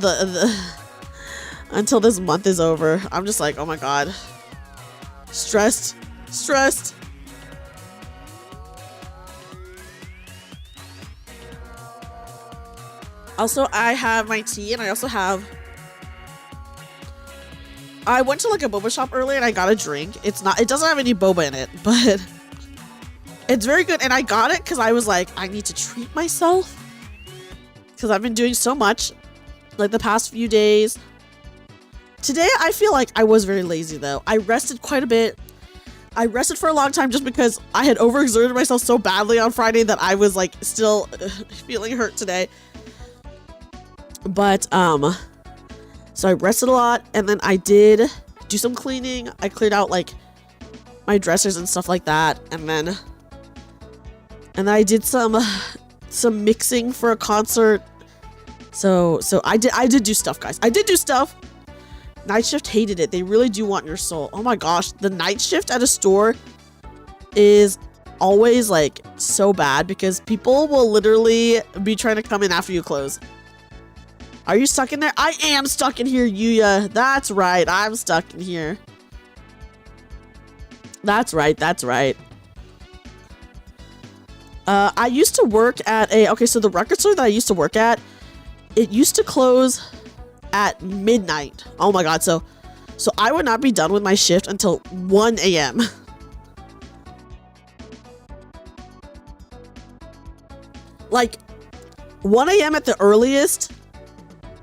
until this month is over. I'm just like, oh my god. Stressed. Also, I have my tea, and I also have... I went to like a boba shop earlier and I got a drink. It doesn't have any boba in it, but it's very good. And I got it because I was like, I need to treat myself. Because I've been doing so much like the past few days. Today, I feel like I was very lazy though. I rested quite a bit. I rested for a long time just because I had overexerted myself so badly on Friday that I was like still feeling hurt today. But, so I rested a lot, and then I did do some cleaning. I cleared out like my dressers and stuff like that, and then I did some mixing for a concert. So I did do stuff, guys. I did do stuff. Night shift hated it. They really do want your soul. Oh my gosh, the night shift at a store is always like so bad because people will literally be trying to come in after you close. Are you stuck in there? I am stuck in here, Yuya. That's right. I'm stuck in here. That's right. I used to work at so the record store that I used to work at, it used to close at midnight. Oh my god. So I would not be done with my shift until 1 a.m. Like 1 a.m. at the earliest.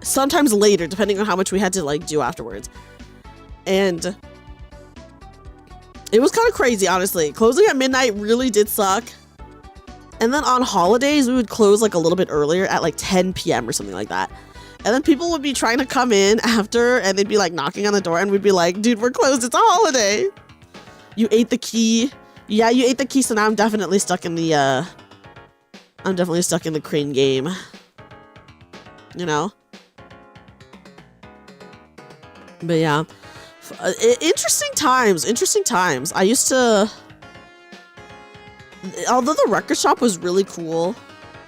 Sometimes later, depending on how much we had to like do afterwards. And it was kind of crazy, honestly. Closing at midnight really did suck. And then on holidays, we would close like a little bit earlier at like 10 p.m. or something like that. And then people would be trying to come in after and they'd be like knocking on the door and we'd be like, dude, we're closed. It's a holiday. You ate the key. Yeah, you ate the key. So now I'm definitely stuck in the, crane game. You know? But yeah, interesting times. I used to, although the record shop was really cool,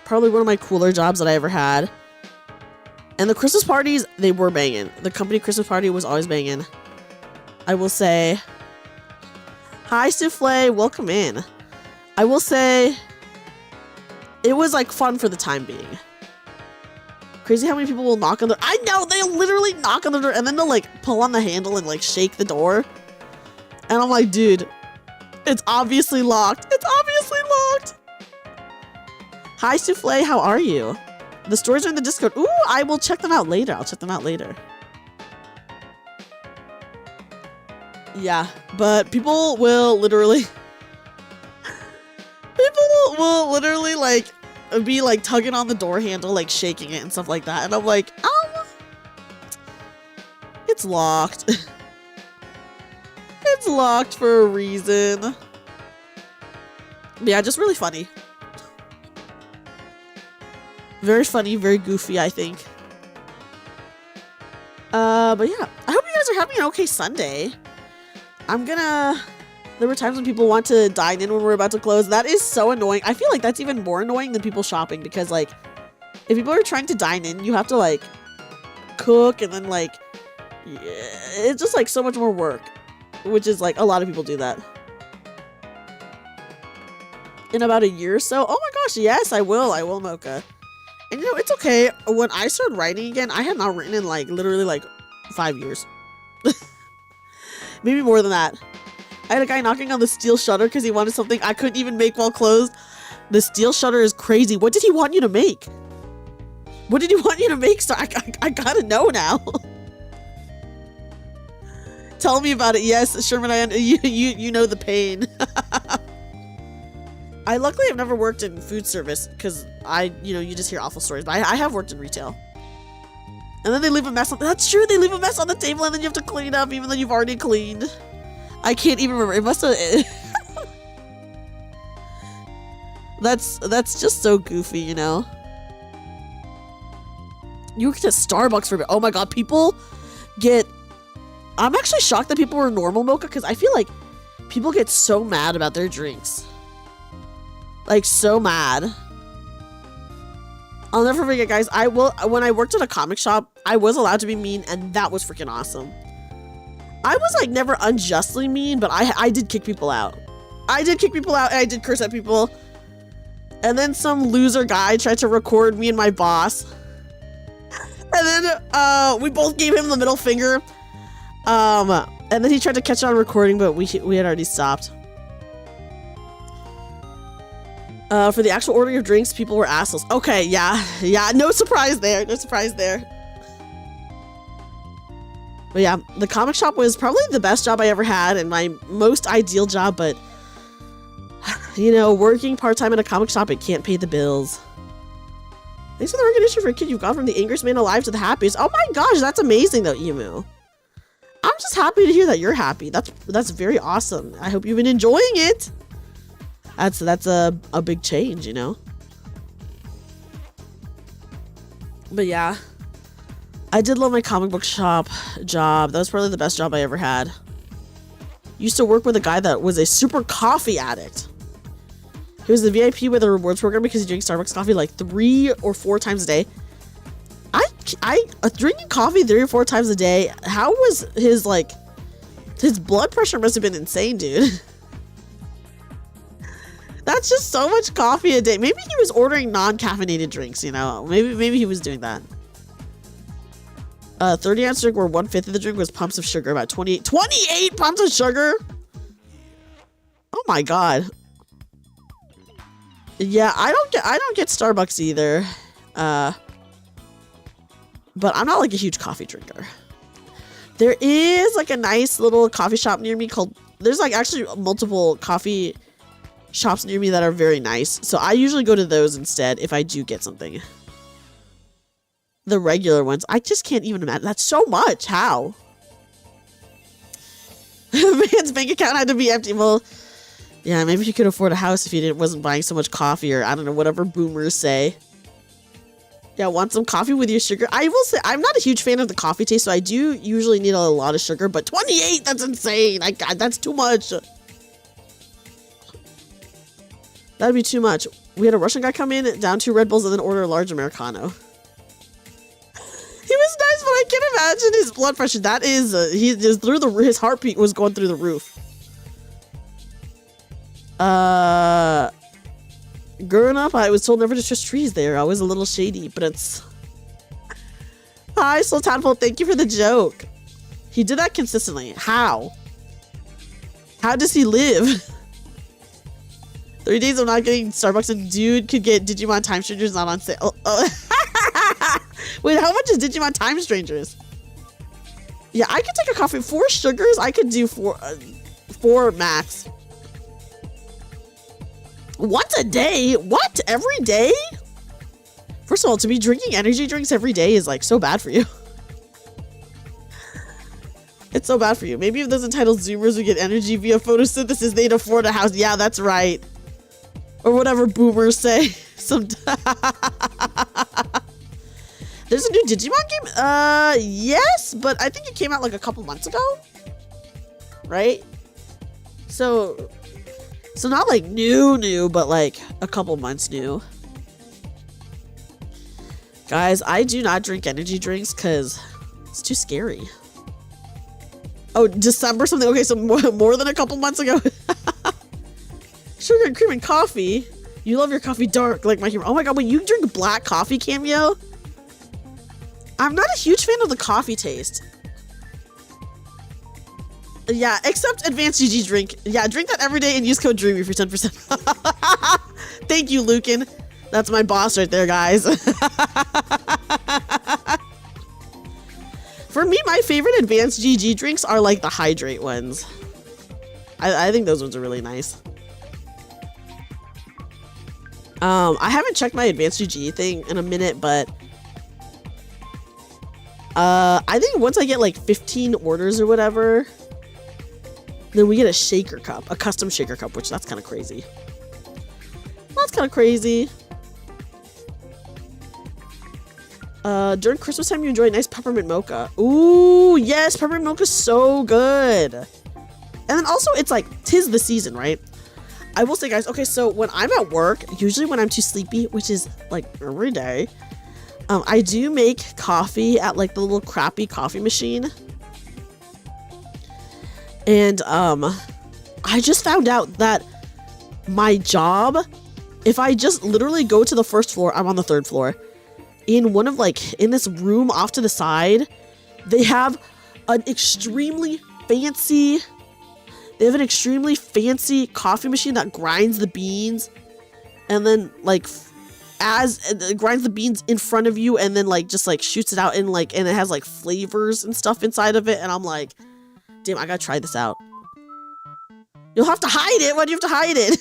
probably one of my cooler jobs that I ever had. And the Christmas parties, they were banging. The company Christmas party was always banging. I will say, hi Souffle, welcome in. I will say, it was like fun for the time being. Crazy how many people will knock on the door. I know, they'll literally knock on the door and then they'll like pull on the handle and like shake the door. And I'm like, dude, it's obviously locked. It's obviously locked. Hi, Souffle, how are you? The stores are in the Discord. Ooh, I will check them out later. I'll check them out later. Yeah, but people will literally... people will literally like... be like tugging on the door handle, like shaking it and stuff like that. And I'm like, it's locked. It's locked for a reason. But yeah, just really funny. Very funny, very goofy, I think. But yeah, I hope you guys are having an okay Sunday. There were times when people want to dine in when we're about to close. That is so annoying. I feel like that's even more annoying than people shopping because like If people are trying to dine in, you have to like cook and then like, yeah, it's just like so much more work, which is like a lot of people do that. In about a year or so. Oh my gosh, yes, I will, Mocha. And you know, it's okay. When I started writing again, I had not written in like literally like 5 years. Maybe more than that. I had a guy knocking on the steel shutter because he wanted something I couldn't even make while closed. The steel shutter is crazy. What did he want you to make? What did he want you to make? So I gotta know now. Tell me about it. Yes, Sherman, you know the pain. I luckily have never worked in food service because you just hear awful stories, but I have worked in retail. And then they leave a mess on, that's true, they leave a mess on the table and then you have to clean up even though you've already cleaned. I can't even remember, it must have, that's just so goofy, you know? You worked at Starbucks for a bit. Oh my god, people get, I'm actually shocked that people were normal Mocha because I feel like people get so mad about their drinks. Like, so mad. I'll never forget, guys. When I worked at a comic shop, I was allowed to be mean, and that was freaking awesome. I was, like, never unjustly mean, but I did kick people out. I did kick people out, and I did curse at people. And then some loser guy tried to record me and my boss. And then, we both gave him the middle finger. And then he tried to catch on recording, but we had already stopped. For the actual ordering of drinks, people were assholes. Okay, yeah, no surprise there, no surprise there. But yeah, the comic shop was probably the best job I ever had and my most ideal job, but you know, working part-time in a comic shop, it can't pay the bills. Thanks for the recognition for a kid. You've gone from the angriest man alive to the happiest. Oh my gosh, that's amazing though, Emu. I'm just happy to hear that you're happy. That's very awesome. I hope you've been enjoying it. That's a big change, you know? But yeah, I did love my comic book shop job. That was probably the best job I ever had. Used to work with a guy that was a super coffee addict. He was the VIP with a rewards program because he drinks Starbucks coffee like 3 or 4 times a day. Drinking coffee 3 or 4 times a day, how was his blood pressure must have been insane, dude. That's just so much coffee a day. Maybe he was ordering non-caffeinated drinks, you know? Maybe he was doing that. 30 ounce drink where 1/5 of the drink was pumps of sugar, about 28 pumps of sugar? Oh my god. Yeah, I don't get Starbucks either. But I'm not like a huge coffee drinker. There is like a nice little coffee shop near me called, there's like actually multiple coffee shops near me that are very nice. So I usually go to those instead if I do get something. The regular ones, I just can't even imagine. That's so much. How? Man's bank account had to be empty. Well, yeah, maybe he could afford a house if he wasn't buying so much coffee, or I don't know, whatever boomers say. Yeah, want some coffee with your sugar? I will say, I'm not a huge fan of the coffee taste, so I do usually need a lot of sugar, but 28, that's insane. That's too much. That'd be too much. We had a Russian guy come in, down 2 Red Bulls, and then order a large Americano. He was nice, but I can't imagine his blood pressure. That is, he just his heartbeat was going through the roof. Growing up, I was told never to trust trees there. I was a little shady, but it's... Hi, Sultanful, thank you for the joke. He did that consistently. How? How does he live? 3 days of not getting Starbucks, and dude could get Digimon Time Strangers not on sale. Oh. Wait, how much is Digimon Time Strangers? Yeah, I could take a coffee. 4 sugars? I could do 4 max. Once a day? What? Every day? First of all, to be drinking energy drinks every day is like so bad for you. It's so bad for you. Maybe if those entitled Zoomers would get energy via photosynthesis, they'd afford a house. Yeah, that's right. Or whatever boomers say. There's a new Digimon game? Yes, but I think it came out like a couple months ago. Right? So not like new, but like a couple months new. Guys, I do not drink energy drinks because it's too scary. Oh, December something? Okay, so more than a couple months ago. Sugar and cream and coffee. You love your coffee dark, like my humor. Oh my god, wait, you drink black coffee, Cameo? I'm not a huge fan of the coffee taste. Yeah, except Advanced GG drink. Yeah, drink that every day and use code DREAMY for 10%. Thank you, Lucan. That's my boss right there, guys. For me, my favorite Advanced GG drinks are like the hydrate ones. I think those ones are really nice. I haven't checked my Advanced GG thing in a minute, but I think once I get like 15 orders or whatever, then we get a shaker cup, a custom shaker cup, which that's kind of crazy. That's kind of crazy. During Christmas time, you enjoy a nice peppermint mocha. Ooh, yes, peppermint mocha's so good. And then also, it's like, 'tis the season, right? I will say, guys, okay, so when I'm at work, usually when I'm too sleepy, which is like every day, I do make coffee at like the little crappy coffee machine. And I just found out that my job, if I just literally go to the first floor, I'm on the third floor, in one of like, in this room off to the side, they have an extremely fancy coffee machine that grinds the beans, and then like it grinds the beans in front of you, and then like just like shoots it out in like, and it has like flavors and stuff inside of it, and I'm like, damn, I gotta try this out. You'll have to hide it. Why do you have to hide it?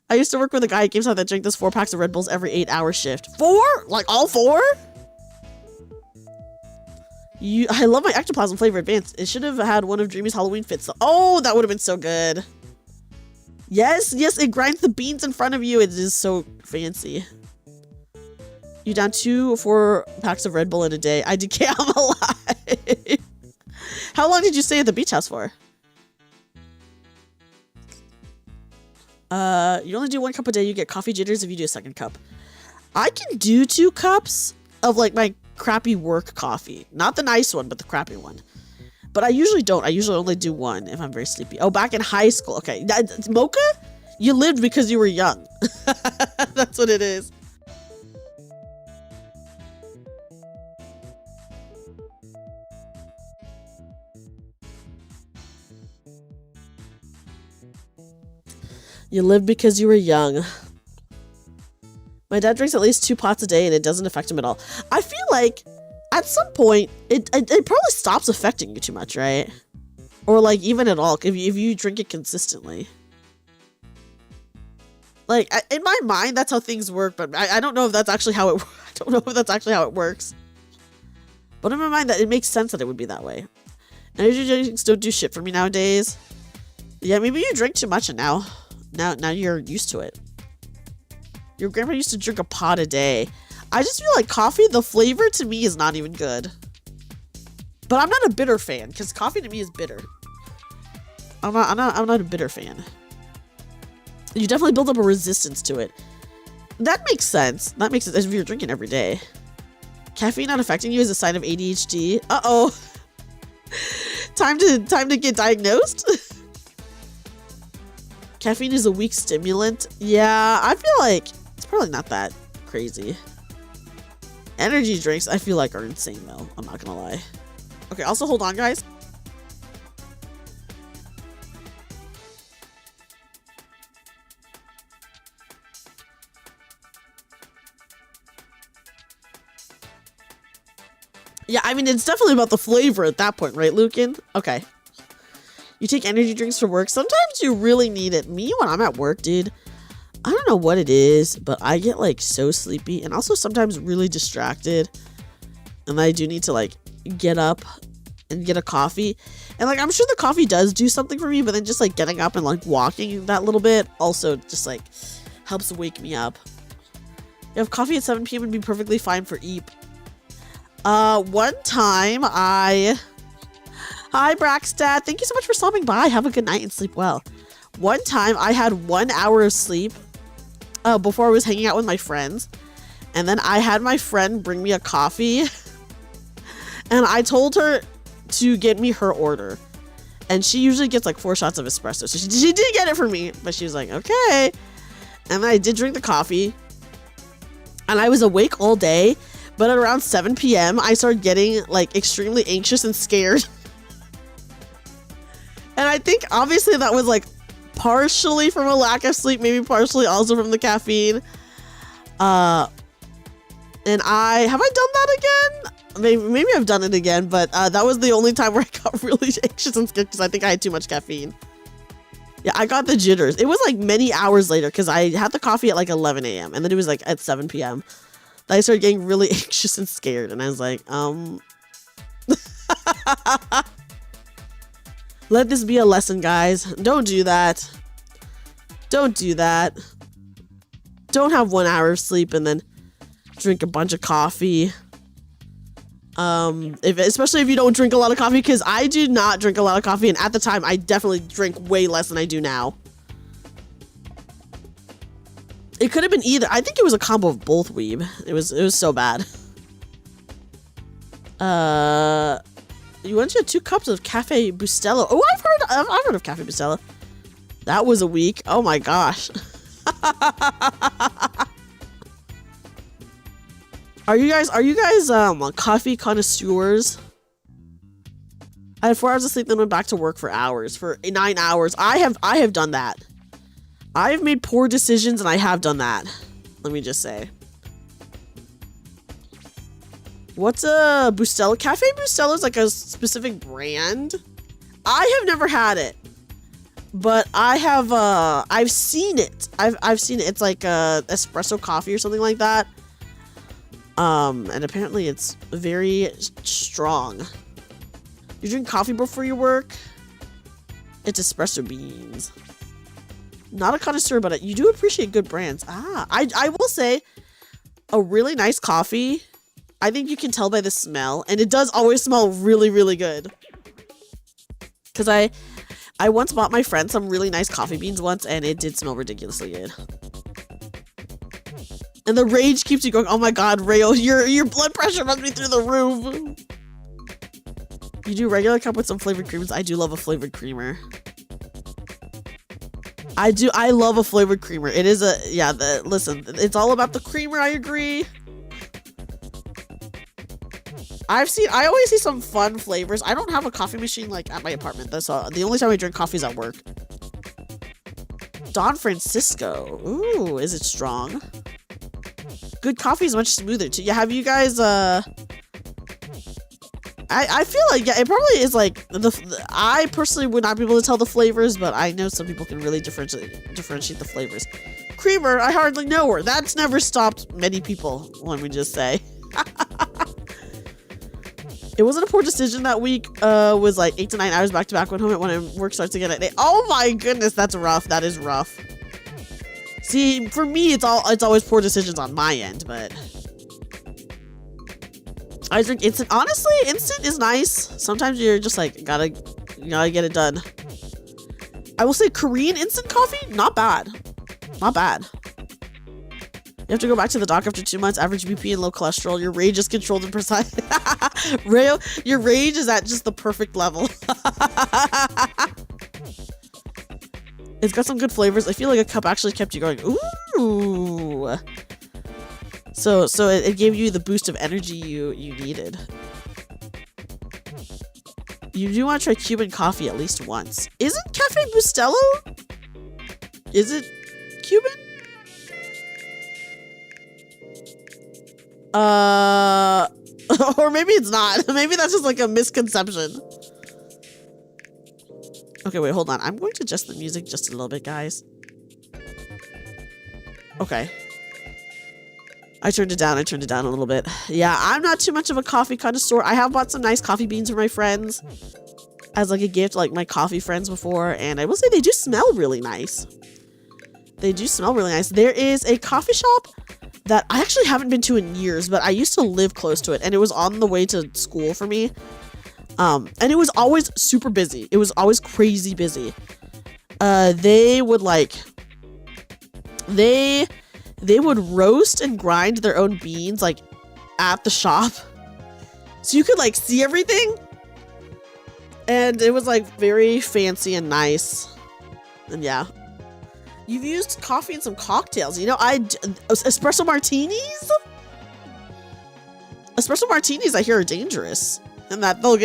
I used to work with a guy at GameStop that drank this 4 packs of Red Bulls every 8-hour shift. 4? Like all 4? I love my ectoplasm flavor advanced. It should have had one of Dreamy's Halloween fits. Oh, that would have been so good. Yes, it grinds the beans in front of you. It is so fancy. You down 2 4 packs of Red Bull in a day. I decay, I'm alive. How long did you stay at the beach house for? You only do 1 cup a day. You get coffee jitters if you do a second cup. I can do 2 cups of like my crappy work coffee. Not the nice one, but the crappy one. But I usually don't. I usually only do 1 if I'm very sleepy. Oh, back in high school. Okay. Mocha? You lived because you were young. That's what it is. You lived because you were young. My dad drinks at least 2 pots a day and it doesn't affect him at all. I feel like at some point it probably stops affecting you too much, right? Or like even at all if you drink it consistently. Like in my mind that's how things work, but I don't know if that's actually how it works. But in my mind that it makes sense that it would be that way. Energy drinks don't do shit for me nowadays. Yeah, maybe you drink too much and now you're used to it. Your grandpa used to drink a pot a day. I just feel like coffee, the flavor to me is not even good. But I'm not a bitter fan, because coffee to me is bitter. I'm not a bitter fan. You definitely build up a resistance to it. That makes sense. That makes sense if you're drinking every day. Caffeine not affecting you is a sign of ADHD. Uh-oh. Time to get diagnosed? Caffeine is a weak stimulant. Yeah, I feel like it's probably not that crazy. Energy drinks, I feel like, are insane, though. I'm not gonna lie. Okay, also hold on, guys. Yeah, I mean, it's definitely about the flavor at that point, right, Lucan? Okay. You take energy drinks for work. Sometimes you really need it. Me, when I'm at work, dude, I don't know what it is, but I get like so sleepy and also sometimes really distracted. And I do need to like get up and get a coffee. And like, I'm sure the coffee does do something for me, but then just like getting up and like walking that little bit also just like helps wake me up. You have coffee at 7 p.m. would be perfectly fine for Eep. One time Hi, Braxtad. Thank you so much for stopping by. Have a good night and sleep well. One time, I had 1 hour of sleep before I was hanging out with my friends. And then I had my friend bring me a coffee. And I told her to get me her order. And she usually gets like 4 shots of espresso. So she did get it for me. But she was like, okay. And then I did drink the coffee. And I was awake all day. But at around 7 p.m., I started getting like extremely anxious and scared. And I think obviously that was like partially from a lack of sleep, maybe partially also from the caffeine. And have I done that again? Maybe I've done it again, but that was the only time where I got really anxious and scared because I think I had too much caffeine. Yeah, I got the jitters. It was like many hours later because I had the coffee at like 11 a.m. and then it was like at 7 p.m. I started getting really anxious and scared, and I was like, let this be a lesson, guys. Don't do that. Don't do that. Don't have 1 hour of sleep and then drink a bunch of coffee. Especially if you don't drink a lot of coffee, because I do not drink a lot of coffee, and at the time I definitely drink way less than I do now. It could have been either. I think it was a combo of both, weeb. It was so bad. You want to get 2 cups of Cafe Bustelo. Oh, I've heard of Cafe Bustelo. That was a week. Oh my gosh. Are you guys coffee connoisseurs? I had 4 hours of sleep, then went back to work for 9 hours. I have done that. I have made poor decisions, and I have done that. Let me just say. What's a Bustelo? Cafe Bustelo is like a specific brand. I have never had it, but I have. I've seen it. I've seen it. It's like espresso coffee or something like that. And apparently it's very strong. You drink coffee before you work? It's espresso beans. Not a connoisseur, but you do appreciate good brands. I will say, a really nice coffee, I think you can tell by the smell, and it does always smell really, really good. Because I once bought my friend some really nice coffee beans once, and it did smell ridiculously good. And the rage keeps you going, oh my god, Rayo, your blood pressure must be through the roof. You do regular cup with some flavored creamers. I do love a flavored creamer. I love a flavored creamer. It is listen, it's all about the creamer, I agree. I always see some fun flavors. I don't have a coffee machine like at my apartment. That's all. The only time I drink coffee is at work. Don Francisco. Ooh, is it strong? Good coffee is much smoother too. Yeah, have you guys I feel like, yeah, it probably is like I personally would not be able to tell the flavors, but I know some people can really differentiate the flavors. Creamer, I hardly know her. That's never stopped many people, let me just say. It wasn't a poor decision that week. Was like 8 to 9 hours back to back when work starts again at 8. Oh my goodness, that's rough. That is rough. See, for me, it's always poor decisions on my end, but I drink instant. Honestly, instant is nice. Sometimes you're just like, you gotta get it done. I will say Korean instant coffee, not bad. Not bad. You have to go back to the doc after 2 months, average BP and low cholesterol. Your rage is controlled and precise. Rayo, your rage is at just the perfect level. It's got some good flavors. I feel like a cup actually kept you going. Ooh. So it gave you the boost of energy you needed. You do want to try Cuban coffee at least once. Isn't Cafe Bustelo? Is it Cuban? Or maybe it's not. Maybe that's just like a misconception. Okay, wait, hold on. I'm going to adjust the music just a little bit, guys. Okay. I turned it down a little bit. Yeah, I'm not too much of a coffee connoisseur. I have bought some nice coffee beans for my friends as like a gift, like my coffee friends before, and I will say they do smell really nice. They do smell really nice. There is a coffee shop that I actually haven't been to in years, but I used to live close to it, and it was on the way to school for me. And it was always super busy. It was always crazy busy. They they would roast and grind their own beans like at the shop. So you could like see everything. And it was like very fancy and nice. And yeah. You've used coffee in some cocktails. You know, espresso martinis? Espresso martinis I hear are dangerous. And that they'll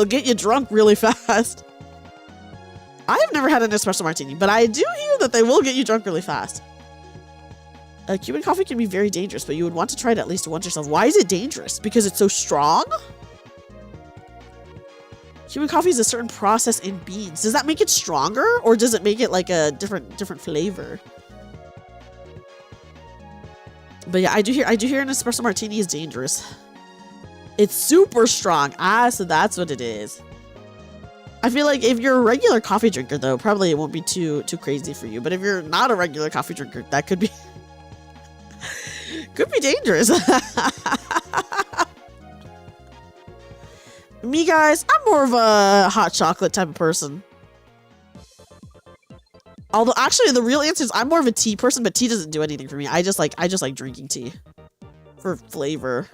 get you drunk really fast. I have never had an espresso martini, but I do hear that they will get you drunk really fast. Cuban coffee can be very dangerous, but you would want to try it at least once yourself. Why is it dangerous? Because it's so strong? Cuban coffee is a certain process in beans. Does that make it stronger, or does it make it like a different flavor? But yeah, I do hear an espresso martini is dangerous. It's super strong. Ah, so that's what it is. I feel like if you're a regular coffee drinker, though, probably it won't be too crazy for you. But if you're not a regular coffee drinker, that could be could be dangerous. Me, guys, I'm more of a hot chocolate type of person. Although, actually, the real answer is I'm more of a tea person, but tea doesn't do anything for me. I just like drinking tea for flavor.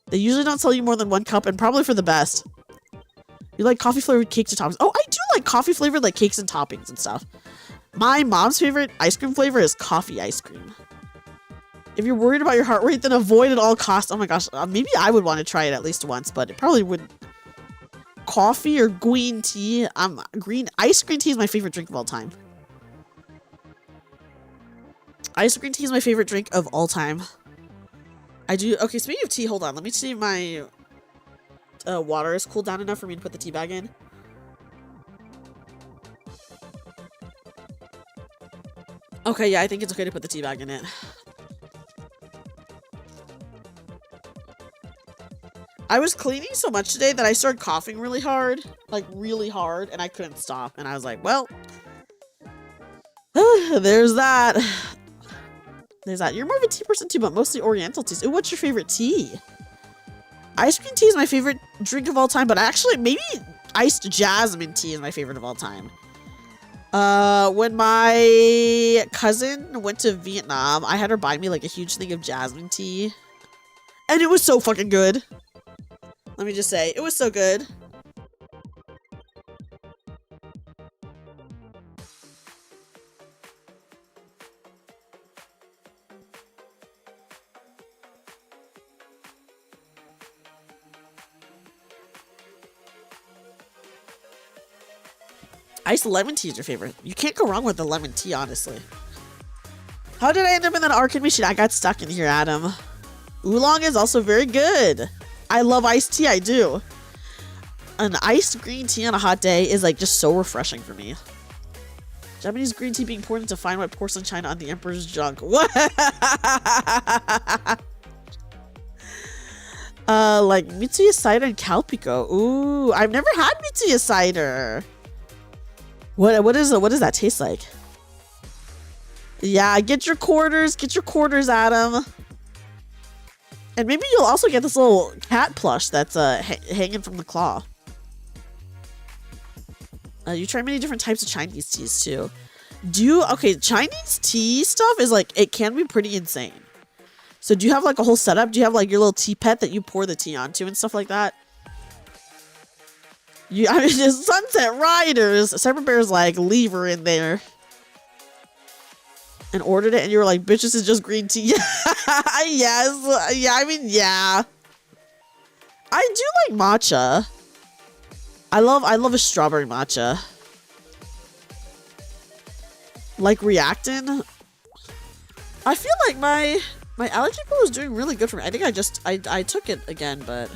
They usually don't sell you more than one cup, and probably for the best. You like coffee flavored cakes and toppings? Oh, I do like coffee flavored like cakes and toppings and stuff. My mom's favorite ice cream flavor is coffee ice cream. If you're worried about your heart rate, then avoid at all costs. Oh my gosh, maybe I would want to try it at least once, but it probably wouldn't. Coffee or green tea? Ice green tea is my favorite drink of all time. Ice green tea is my favorite drink of all time. Okay, speaking of tea, hold on. Let me see if my water is cooled down enough for me to put the tea bag in. Okay, yeah, I think it's okay to put the tea bag in it. I was cleaning so much today that I started coughing really hard. Like, really hard, and I couldn't stop. And I was like, well, there's that. There's that. You're more of a tea person too, but mostly oriental teas. Ooh, what's your favorite tea? Ice cream tea is my favorite drink of all time, but actually, maybe iced jasmine tea is my favorite of all time. When my cousin went to Vietnam, I had her buy me like a huge thing of jasmine tea. And it was so fucking good. Let me just say, it was so good. Iced lemon tea is your favorite. You can't go wrong with the lemon tea, honestly. How did I end up in that arcade machine? I got stuck in here, Adam. Oolong is also very good. I love iced tea, I do. An iced green tea on a hot day is like just so refreshing for me. Japanese green tea being poured into fine white porcelain china on the emperor's junk. What? Like Mitsuya cider and Calpico. Ooh, I've never had Mitsuya cider. What does that taste like? Yeah, get your quarters, Adam. And maybe you'll also get this little cat plush that's hanging from the claw. You try many different types of Chinese teas too. Okay, Chinese tea stuff is like, it can be pretty insane. So do you have like a whole setup? Do you have like your little tea pet that you pour the tea onto and stuff like that? I mean, just Sunset Riders. Cyber Bear's like, leave her in there. And ordered it, and you were like, bitch, this is just green tea. Yes. Yeah, I mean, yeah. I do like matcha. I love a strawberry matcha. Like Reactin. I feel like my allergy pill is doing really good for me. I think I took it again, but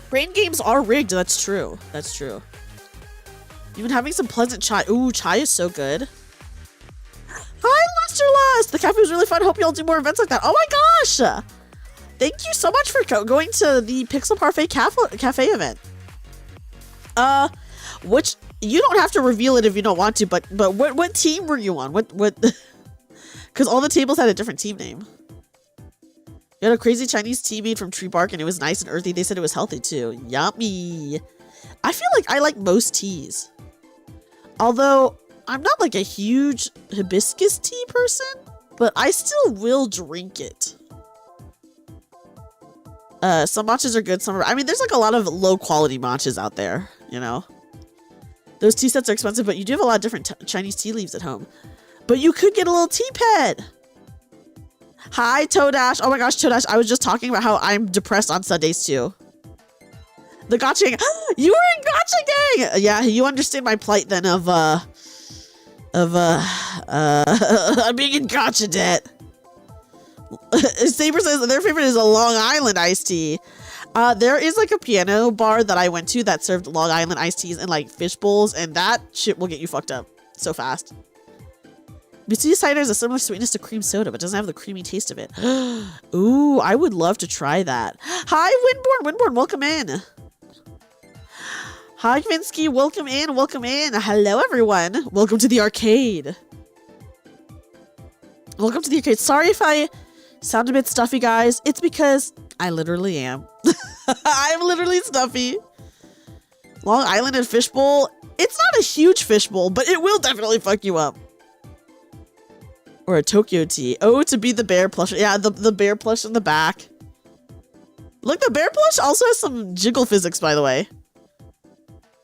brain games are rigged. That's true. That's true. You've been having some pleasant chai. Ooh, chai is so good. Hi, Lusterlust! The cafe was really fun. Hope you all do more events like that. Oh my gosh! Thank you so much for going to the Pixel Parfait Cafe event. Which, you don't have to reveal it if you don't want to, but what team were you on? What? Because all the tables had a different team name. You had a crazy Chinese tea made from tree bark, and it was nice and earthy. They said it was healthy too. Yummy. I feel like I like most teas. Although, I'm not like a huge hibiscus tea person, but I still will drink it. Some matchas are good, some are... I mean, there's like a lot of low-quality matchas out there, you know? Those tea sets are expensive, but you do have a lot of different Chinese tea leaves at home. But you could get a little tea pet! Hi, Toadash. Oh my gosh, Toadash, I was just talking about how I'm depressed on Sundays too. The gacha gang. You were in gacha gang! Yeah, you understand my plight then of being in gacha debt. Saber says their favorite is a Long Island iced tea. There is like a piano bar that I went to that served Long Island iced teas in like fish bowls, and that shit will get you fucked up so fast. Mitsuya cider has a similar sweetness to cream soda, but doesn't have the creamy taste of it. Ooh, I would love to try that. Hi, Winborn. Winborn, welcome in. Hi, Vinsky. Welcome in. Welcome in. Hello, everyone. Welcome to the arcade. Welcome to the arcade. Sorry if I sound a bit stuffy, guys. It's because I literally am. I'm literally stuffy. Long Island and fishbowl. It's not a huge fishbowl, but it will definitely fuck you up. Or a Tokyo tea. Oh, to be the bear plush. Yeah, the bear plush in the back. Look, the bear plush also has some jiggle physics, by the way.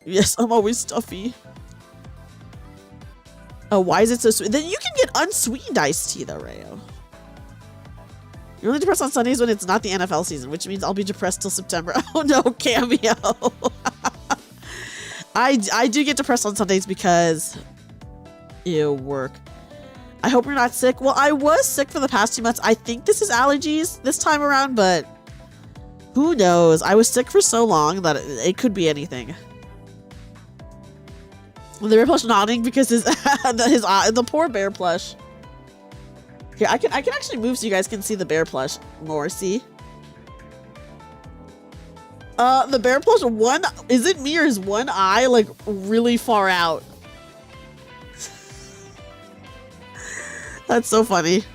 Yes, I'm always stuffy. Oh, why is it so sweet? Then you can get unsweetened iced tea, though, Rayo. You're only depressed on Sundays when it's not the NFL season, which means I'll be depressed till September. Oh no, Cameo. I do get depressed on Sundays because... Ew, work. I hope you're not sick. Well, I was sick for the past 2 months. I think this is allergies this time around, but who knows? I was sick for so long that it could be anything. The bear plush nodding because the poor bear plush. Here, I can actually move so you guys can see the bear plush more. See? The bear plush is it me or is one eye like really far out? That's so funny.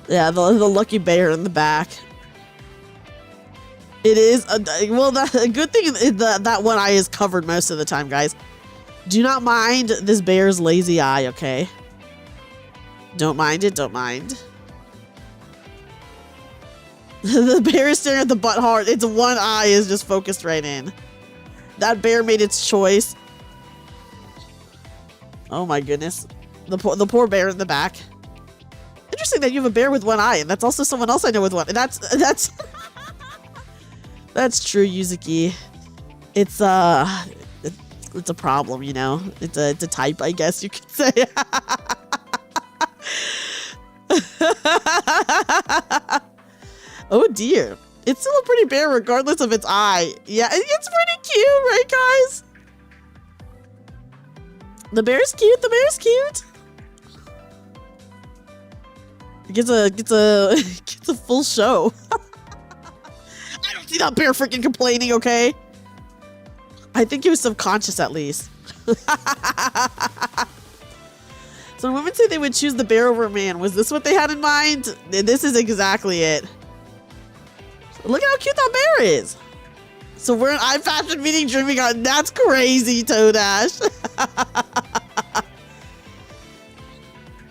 Yeah, the lucky bear in the back. It is well. The good thing is that one eye is covered most of the time, guys. Do not mind this bear's lazy eye, okay? Don't mind it. Don't mind. The bear is staring at the butt hard. Its one eye is just focused right in. That bear made its choice. Oh my goodness. The poor bear in the back. Interesting that you have a bear with one eye, and that's also someone else I know with one. That's that's true, Yuzuki. It's a problem, you know. It's a type, I guess you could say. Oh dear. It's still a pretty bear regardless of its eye. Yeah, it's pretty cute, right, guys? The bear's cute. The bear's cute. It gets a full show. I don't see that bear freaking complaining, okay? I think he was subconscious at least. So when women say they would choose the bear over a man, was this what they had in mind? This is exactly it. Look at how cute that bear is. So we're in I'm Fashion meeting Dreamy and I'm. That's crazy, Toadash.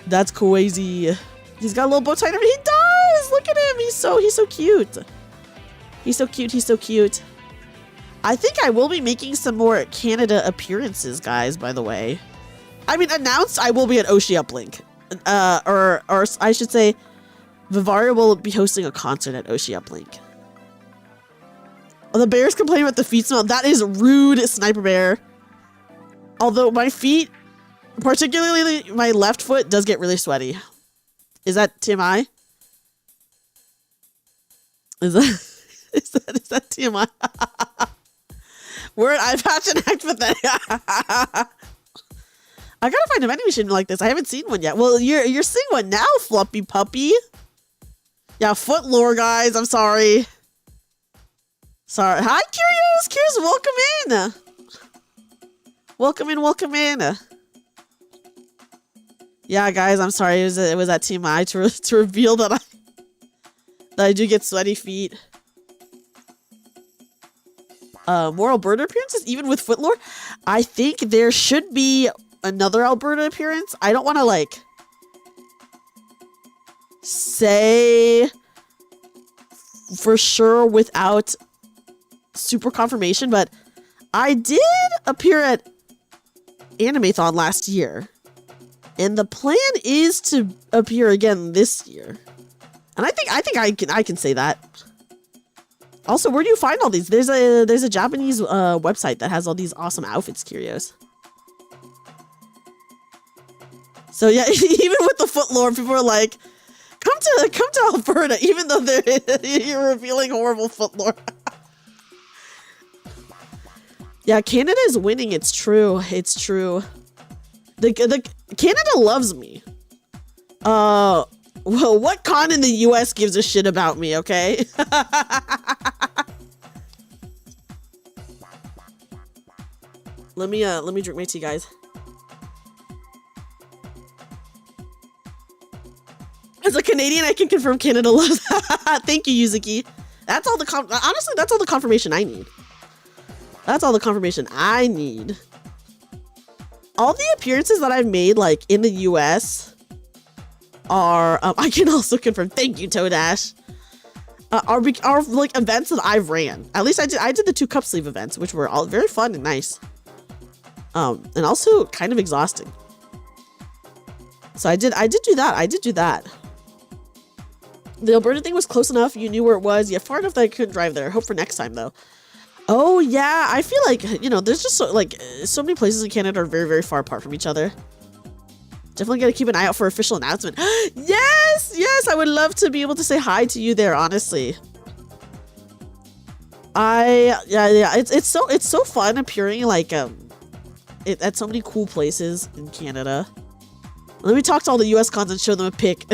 That's crazy. He's got a little bow tie. He does. Look at him. He's so cute. He's so cute. He's so cute. I think I will be making some more Canada appearances, guys, by the way. I mean, announced I will be at Oshi Uplink. Or I should say, Vivaria will be hosting a concert at Oshi Uplink. Oh, the bear's complaining about the feet smell. That is rude, Sniper Bear. Although my feet, particularly my left foot, does get really sweaty. Is that TMI? Is that TMI? We're an eye patch and act pathetic. I gotta find a vending machine like this. I haven't seen one yet. Well, you're seeing one now, Fluffy Puppy. Yeah, foot lore, guys. I'm sorry. Sorry. Hi, Curious. Curious, welcome in. Welcome in. Welcome in. Yeah, guys, I'm sorry. It was at TMI to reveal that I do get sweaty feet. more Alberta appearances, even with Footlore. I think there should be another Alberta appearance. I don't want to like say for sure without super confirmation, but I did appear at Animathon last year, and the plan is to appear again this year. And I think I can say that. Also, where do you find all these? There's a Japanese website that has all these awesome outfits, curios. So yeah, even with the Footlore, people are like, come to Alberta, even though you're revealing horrible Footlore. Yeah, Canada is winning. It's true. It's true. The Canada loves me. Well, what con in the US gives a shit about me, okay? Let me drink my tea, guys. As a Canadian, I can confirm Canada loves. Thank you, Yuzuki. That's all honestly, that's all the confirmation I need. That's all the confirmation I need. All the appearances that I've made, like in the US, are I can also confirm. Thank you, Toadash. Are like events that I've ran. At least I did the 2 cup sleeve events, which were all very fun and nice. And also kind of exhausting. So I did do that. I did do that. The Alberta thing was close enough. You knew where it was. Yeah, far enough that I couldn't drive there. Hope for next time though. Oh yeah, I feel like, you know, there's just so many places in Canada are very, very far apart from each other. Definitely gotta keep an eye out for official announcement. Yes, I would love to be able to say hi to you there, honestly. Yeah, it's so fun appearing like at so many cool places in Canada. Let me talk to all the US cons and show them a pic.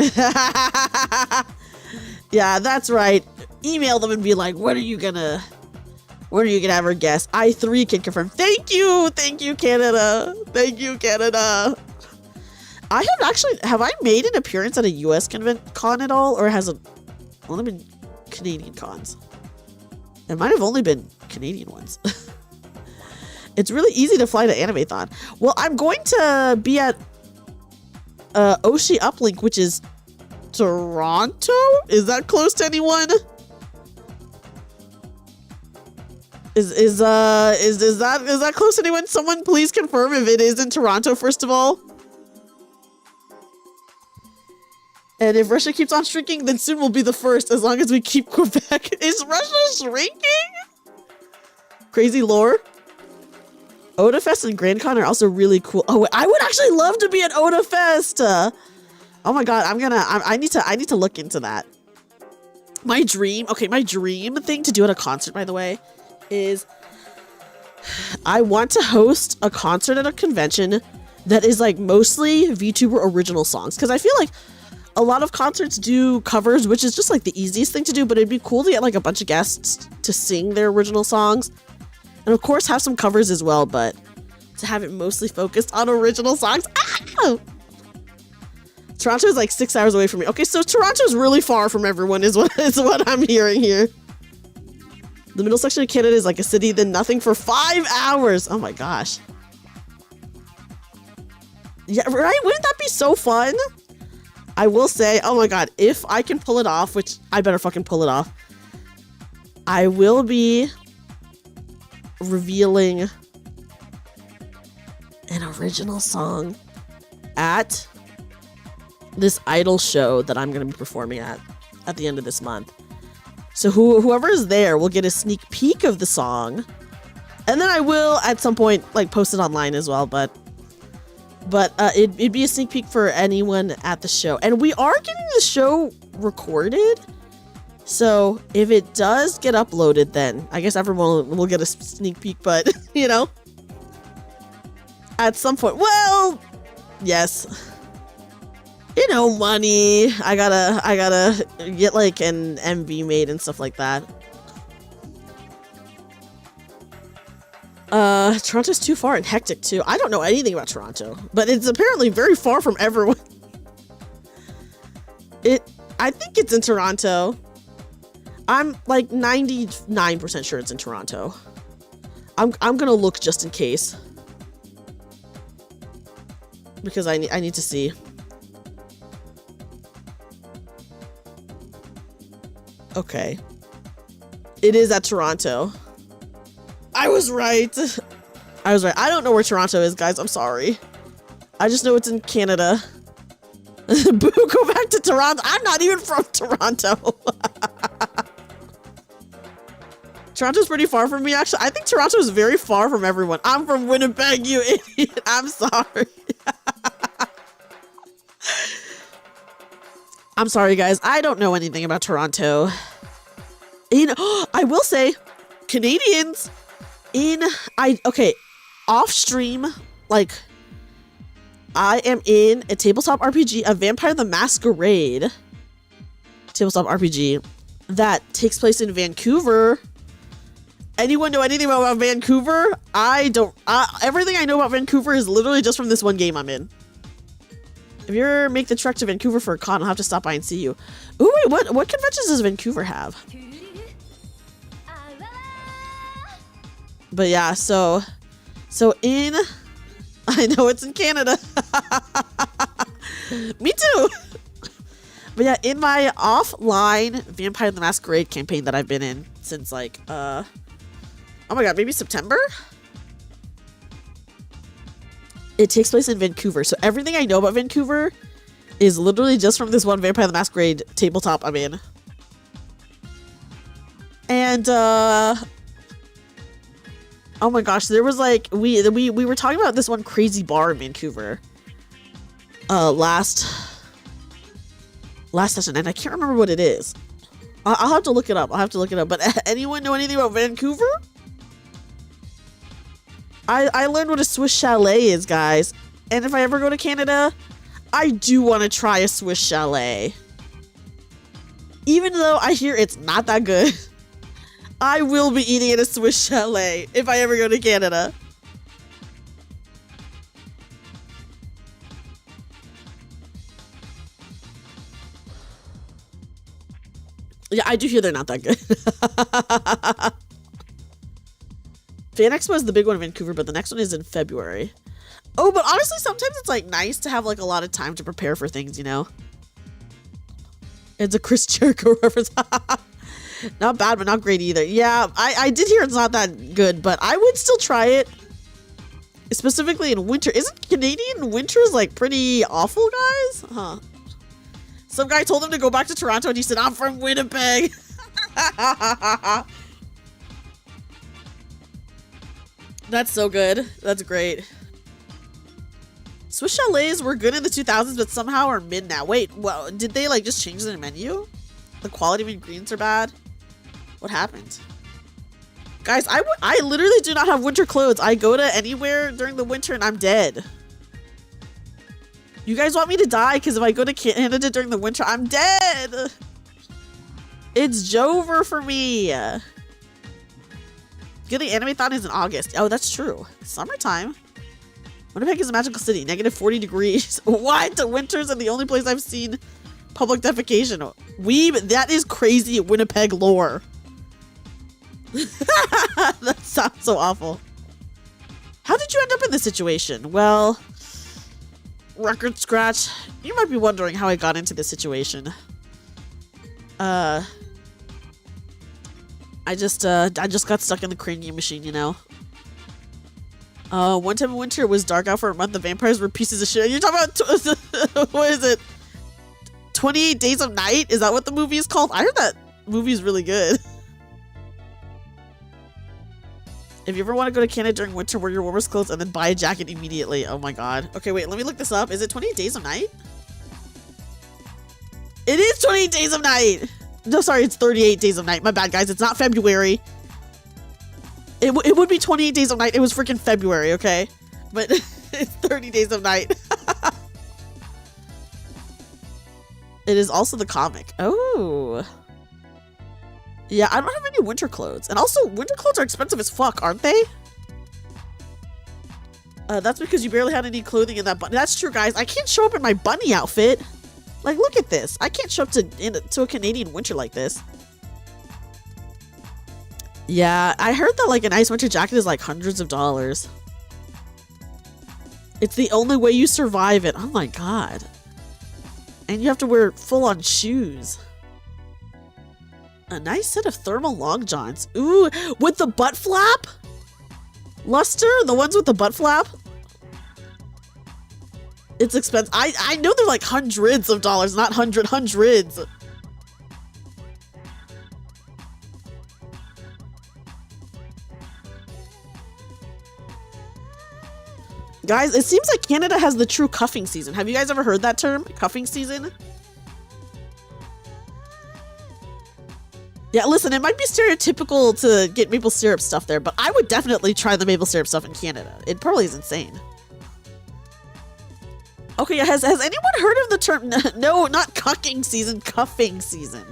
Yeah, that's right. Email them and be like, when are you gonna have her guest? I3 can confirm. Thank you, Canada. Thank you, Canada. Have I made an appearance at a US con at all, or has it only been Canadian cons? It might have only been Canadian ones. It's really easy to fly to Animathon. Well, I'm going to be at Oshi Uplink, which is Toronto? Is that close to anyone? Is that close to anyone? Someone please confirm if it is in Toronto, first of all. And if Russia keeps on shrinking, then soon we'll be the first, as long as we keep Quebec. Is Russia shrinking? Crazy lore. OdaFest and GrandCon are also really cool. Oh, I would actually love to be at OdaFest. Oh my god, I need to look into that. My dream thing to do at a concert, by the way, is I want to host a concert at a convention that is like mostly VTuber original songs, because I feel like a lot of concerts do covers, which is just like the easiest thing to do, but it'd be cool to get like a bunch of guests to sing their original songs. And of course have some covers as well, but to have it mostly focused on original songs. Ah! Toronto is like 6 hours away from me. Okay, so Toronto is really far from everyone is what I'm hearing here. The middle section of Canada is like a city, then nothing for 5 hours. Oh my gosh. Yeah, right? Wouldn't that be so fun? I will say, oh my god, if I can pull it off, which I better fucking pull it off, I will be revealing an original song at this idol show that I'm going to be performing at the end of this month. So whoever is there will get a sneak peek of the song, and then I will at some point like post it online as well, but it'd be a sneak peek for anyone at the show. And we are getting the show recorded, so if it does get uploaded, then I guess everyone will get a sneak peek, but you know, at some point, well, yes, you know, money, I gotta get like an MV made and stuff like that. Toronto's too far and hectic too. I don't know anything about Toronto, but it's apparently very far from everyone. I think it's in Toronto. I'm like 99% sure it's in Toronto. I'm gonna look just in case. Because I need to see. Okay. It is at Toronto. I was right. I was right. I don't know where Toronto is, guys. I'm sorry. I just know it's in Canada. Boo, go back to Toronto. I'm not even from Toronto. Toronto's pretty far from me, actually. I think Toronto is very far from everyone. I'm from Winnipeg, you idiot. I'm sorry. I'm sorry, guys. I don't know anything about Toronto. I will say, Canadians okay, off stream, like, I am in a tabletop RPG, a Vampire the Masquerade tabletop RPG that takes place in Vancouver. Anyone know anything about Vancouver? I don't. Everything I know about Vancouver is literally just from this one game I'm in. If you ever make the trek to Vancouver for a con, I'll have to stop by and see you. Ooh, wait, what conventions does Vancouver have? But yeah, so in, I know it's in Canada. Me too. But yeah, in my offline Vampire the Masquerade campaign that I've been in since like, oh my god, maybe September? It takes place in Vancouver. So everything I know about Vancouver is literally just from this one Vampire the Masquerade tabletop I'm in. And, oh my gosh, there was like, we were talking about this one crazy bar in Vancouver. Last session, and I can't remember what it is. I'll have to look it up. But anyone know anything about Vancouver? I learned what a Swiss chalet is, guys. And if I ever go to Canada, I do want to try a Swiss chalet. Even though I hear it's not that good, I will be eating at a Swiss chalet if I ever go to Canada. Yeah, I do hear they're not that good. Fan Expo is the big one in Vancouver, but the next one is in February. Oh, but honestly, sometimes it's like nice to have like a lot of time to prepare for things, you know? It's a Chris Jericho reference. Not bad, but not great either. Yeah, I did hear it's not that good, but I would still try it. Specifically in winter. Isn't Canadian winters like pretty awful, guys? Huh. Some guy told him to go back to Toronto and he said, I'm from Winnipeg. That's so good. That's great. Swiss chalets were good in the 2000s, but somehow are mid now. Wait, well, did they like just change the menu? The quality of ingredients are bad? What happened? Guys, I literally do not have winter clothes. I go to anywhere during the winter and I'm dead. You guys want me to die? Because if I go to Canada during the winter, I'm dead. It's Jover for me. Getting Anime-thon is in August. Oh, that's true. Summertime. Winnipeg is a magical city. Negative 40 degrees. What? Winters are the only place I've seen public defecation. Weeb, that is crazy Winnipeg lore. That sounds so awful. How did you end up in this situation? Well, record scratch. You might be wondering how I got into this situation. I just got stuck in the crane machine, you know. One time in winter it was dark out for a month. The vampires were pieces of shit. You're talking about what is it? 28 Days of Night? Is that what the movie is called? I heard that movie is really good. If you ever want to go to Canada during winter, wear your warmest clothes and then buy a jacket immediately. Oh my god. Okay, wait, let me look this up. Is it 28 Days of Night? It is 28 Days of Night! No, sorry, it's 38 Days of Night. My bad, guys. It's not February. It would be 28 Days of Night. It was freaking February, okay? But it's 30 Days of Night. It is also the comic. Oh. Yeah, I don't have any winter clothes. And also, winter clothes are expensive as fuck, aren't they? That's because you barely had any clothing in that bunny. That's true, guys. I can't show up in my bunny outfit. Like, look at this. I can't show up to a Canadian winter like this. Yeah, I heard that like an ice winter jacket is like hundreds of dollars. It's the only way you survive it. Oh my god. And you have to wear full-on shoes. A nice set of thermal long johns. Ooh, with the butt flap? Luster, the ones with the butt flap? It's expensive. I know they're like hundreds of dollars, not hundreds. Guys, it seems like Canada has the true cuffing season. Have you guys ever heard that term? Cuffing season? Yeah, listen, it might be stereotypical to get maple syrup stuff there, but I would definitely try the maple syrup stuff in Canada. It probably is insane. Okay, has anyone heard of the term? No, not cucking season, cuffing season.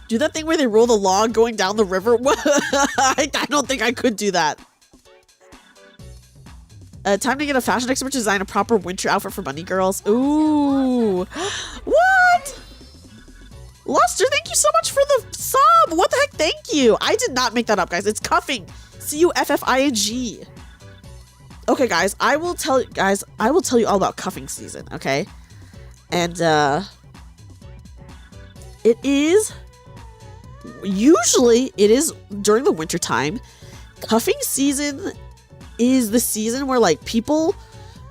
Do that thing where they roll the log going down the river? I don't think I could do that. Time to get a fashion expert to design a proper winter outfit for bunny girls. Ooh. What? Luster, thank you so much for the sub. What the heck? Thank you. I did not make that up, guys. It's cuffing. C-U-F-F-I-N-G. Okay, guys. I will tell you all about cuffing season, okay? And it is usually during the winter time. Cuffing season is the season where like people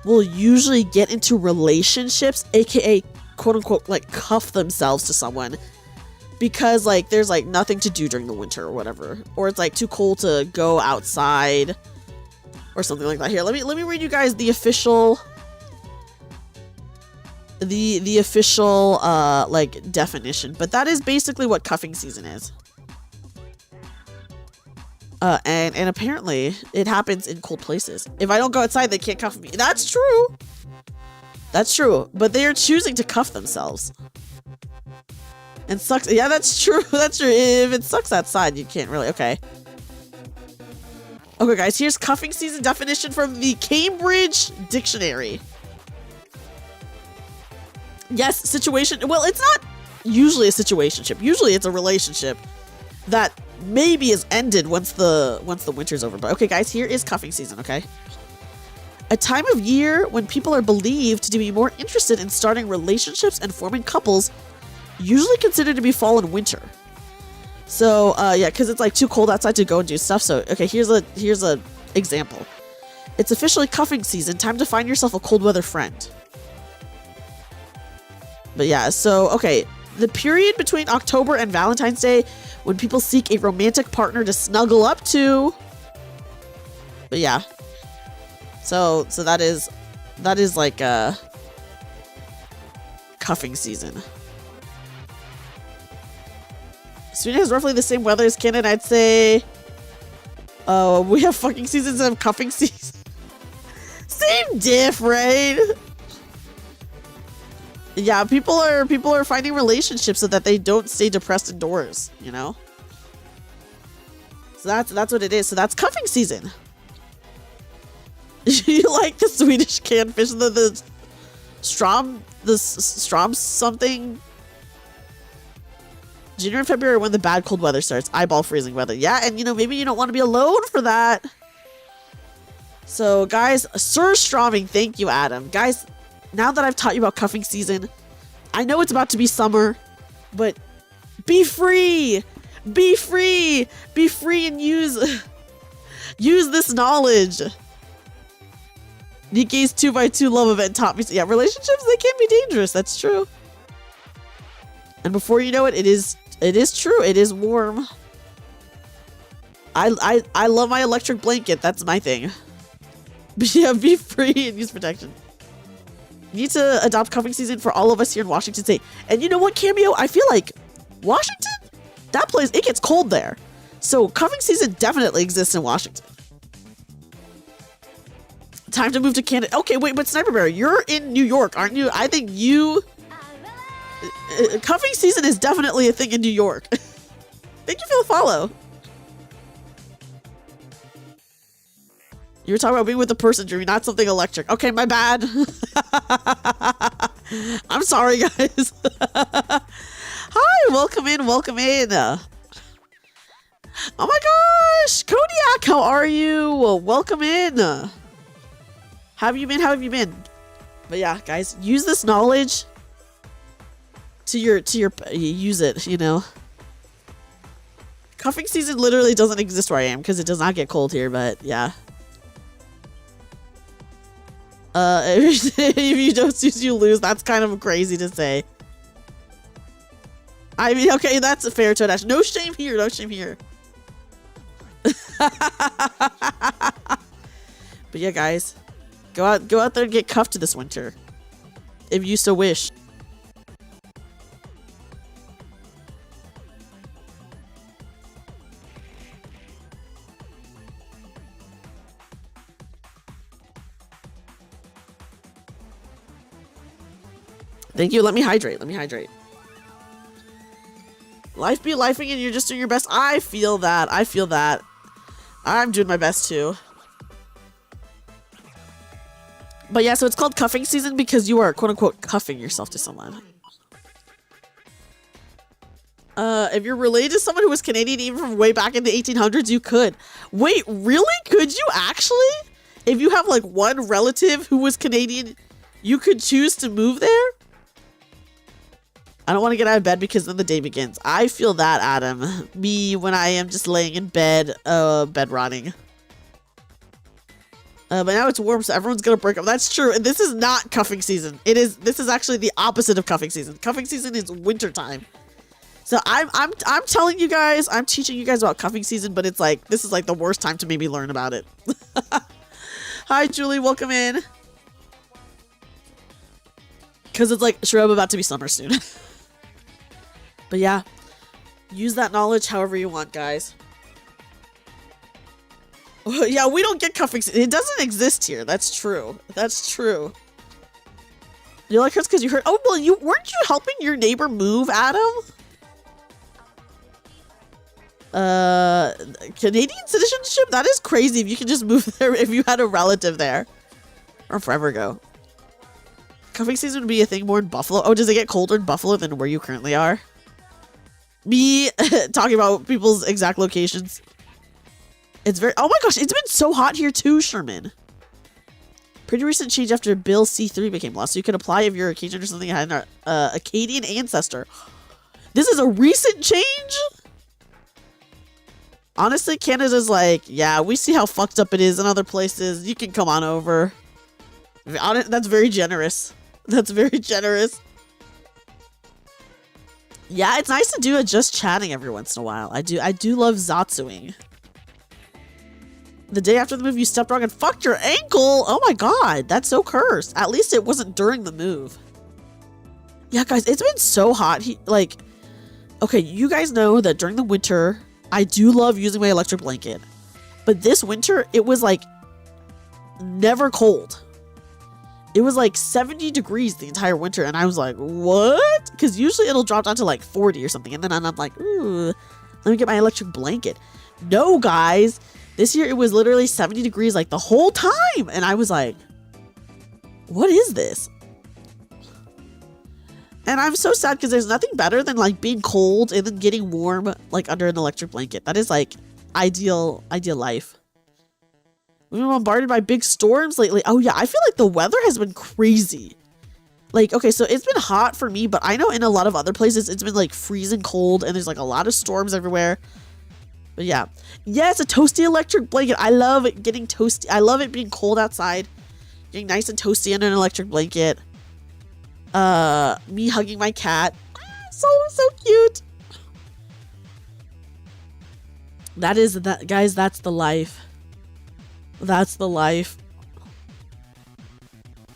will usually get into relationships, aka quote unquote like cuff themselves to someone because like there's like nothing to do during the winter or whatever, or it's like too cold to go outside or something like that. Here, let me read you guys the official like definition, but that is basically what cuffing season is. And apparently it happens in cold places. If I don't go outside, they can't cuff me. That's true. That's true. But they are choosing to cuff themselves. And sucks. Yeah, that's true. That's true. If it sucks outside, you can't really. Okay. Okay, guys. Here's cuffing season definition from the Cambridge Dictionary. Yes, situation. Well, it's not usually a situationship. Usually it's a relationship that maybe is ended once the winter's over. But okay, guys, here is cuffing season, okay? A time of year when people are believed to be more interested in starting relationships and forming couples, usually considered to be fall and winter. So, yeah, because it's like too cold outside to go and do stuff. So, okay, here's a example. It's officially cuffing season. Time to find yourself a cold weather friend. But yeah, so, okay. The period between October and Valentine's Day when people seek a romantic partner to snuggle up to. But yeah. So that is like cuffing season. Sweden has roughly the same weather as Canada, I'd say. We have fucking seasons and cuffing season. Same diff, right? Yeah, people are finding relationships so that they don't stay depressed indoors, you know? So that's what it is. So that's cuffing season. You like the Swedish canned fish, the Strom something? January and February when the bad cold weather starts. Eyeball freezing weather. Yeah, and you know, maybe you don't want to be alone for that. So guys, Sir Stroming, thank you, Adam. Guys, now that I've taught you about cuffing season, I know it's about to be summer, but be free! Be free! Be free and use this knowledge. Nikkei's 2x2 love event taught me. Yeah, relationships, they can be dangerous. That's true. And before you know it, it is true. It is warm. I love my electric blanket. That's my thing. But yeah, be free and use protection. You need to adopt cuffing season for all of us here in Washington State. And you know what, Cameo? I feel like Washington, that place, it gets cold there. So cuffing season definitely exists in Washington. Time to move to Canada. Okay, wait, but Sniper Bear, you're in New York, aren't you? I think you... cuffing season is definitely a thing in New York. Thank you for the follow. You were talking about being with a person, Dreamy, not something electric. Okay, my bad. I'm sorry, guys. Hi, welcome in, welcome in. Oh my gosh, Kodiak, how are you? Welcome in. How have you been? How have you been? But yeah, guys, use this knowledge to your use it, you know. Cuffing season literally doesn't exist where I am because it does not get cold here, but yeah. If you don't choose, you lose. That's kind of crazy to say. I mean, okay, that's a fair Toadash. No shame here, no shame here. But yeah, guys, go out there and get cuffed this winter, if you so wish. Thank you. Let me hydrate. Let me hydrate. Life be lifing and you're just doing your best. I feel that. I feel that. I'm doing my best too. But yeah, so it's called cuffing season because you are quote unquote cuffing yourself to someone. If you're related to someone who was Canadian even from way back in the 1800s, you could. Wait, really? Could you actually? If you have like one relative who was Canadian, you could choose to move there? I don't want to get out of bed because then the day begins. I feel that, Adam. Me when I am just laying in bed, bed rotting. But now it's warm, so everyone's gonna break up. That's true. And this is not cuffing season. This is actually the opposite of cuffing season. Cuffing season is winter time. So I'm telling you guys, I'm teaching you guys about cuffing season, but it's like this is like the worst time to maybe learn about it. Hi Julie, welcome in. Cause it's like sure I'm about to be summer soon. But yeah, use that knowledge however you want, guys. Yeah, we don't get cuffing. It doesn't exist here. That's true. That's true. You like hers because you heard. Oh well, weren't you helping your neighbor move, Adam? Canadian citizenship? That is crazy. If you could just move there if you had a relative there, or forever ago. Cuffing season would be a thing more in Buffalo. Oh, does it get colder in Buffalo than where you currently are? Me talking about people's exact locations. It's very. Oh my gosh, it's been so hot here too, Sherman. Pretty recent change after Bill C3 became law, so you can apply if you're a Cajun or something had an Acadian ancestor. This is a recent change. Honestly, Canada's like, yeah, we see how fucked up it is in other places. You can come on over. That's very generous. That's very generous. Yeah, it's nice to do a just chatting every once in a while. I do love Zatsuing. The day after the move, you stepped wrong and fucked your ankle. Oh my god, that's so cursed. At least it wasn't during the move. Yeah, guys, it's been so hot. Okay, you guys know that during the winter, I do love using my electric blanket. But this winter, it was like never cold. It was like 70 degrees the entire winter, and I was like, what? Because usually it'll drop down to like 40 or something, and then I'm like, ooh, let me get my electric blanket. No, guys. This year it was literally 70 degrees like the whole time, and I was like, what is this? And I'm so sad because there's nothing better than like being cold and then getting warm like under an electric blanket. That is like ideal life. We've been bombarded by big storms lately. Oh yeah, I feel like the weather has been crazy. Like, okay, so it's been hot for me, but I know in a lot of other places it's been like freezing cold and there's like a lot of storms everywhere. But yeah. Yes, a toasty electric blanket. I love it getting toasty. I love it being cold outside. Getting nice and toasty under an electric blanket. Me hugging my cat. So cute. That is that, guys, that's the life. That's the life.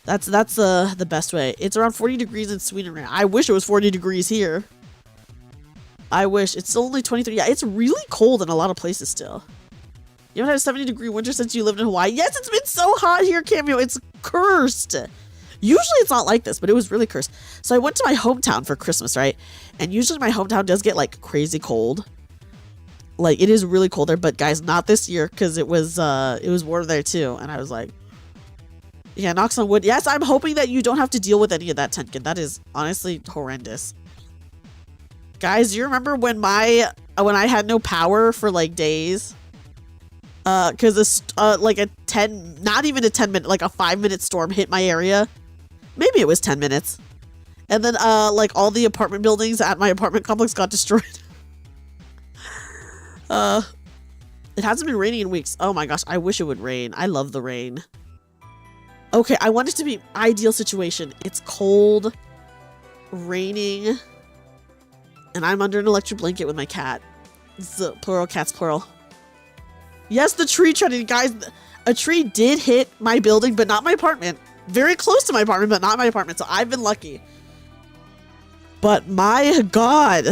That's the best way. It's around 40 degrees in Sweden right now. I wish it was 40 degrees here. I wish. It's still only 23. Yeah, it's really cold in a lot of places still. You haven't had a 70-degree winter since you lived in Hawaii? Yes, it's been so hot here, Cameo. It's cursed. Usually it's not like this, but it was really cursed. So I went to my hometown for Christmas, right? And usually my hometown does get like crazy cold. Like, it is really cold there, but guys, not this year because it was warm there too. And I was like, Yeah, knocks on wood. Yes, I'm hoping that you don't have to deal with any of that, Tenkin. That is honestly horrendous. Guys, do you remember when when I had no power for like days? Cause this like not even a 10-minute, like a 5-minute storm hit my area. Maybe it was 10 minutes. And then like all the apartment buildings at my apartment complex got destroyed. It hasn't been raining in weeks. Oh my gosh, I wish it would rain. I love the rain. Okay, I want it to be ideal situation. It's cold, raining, and I'm under an electric blanket with my cat. It's the plural, cats plural. Yes, the tree treading, guys. A tree did hit my building, but not my apartment. Very close to my apartment, but not my apartment. So I've been lucky. But my God,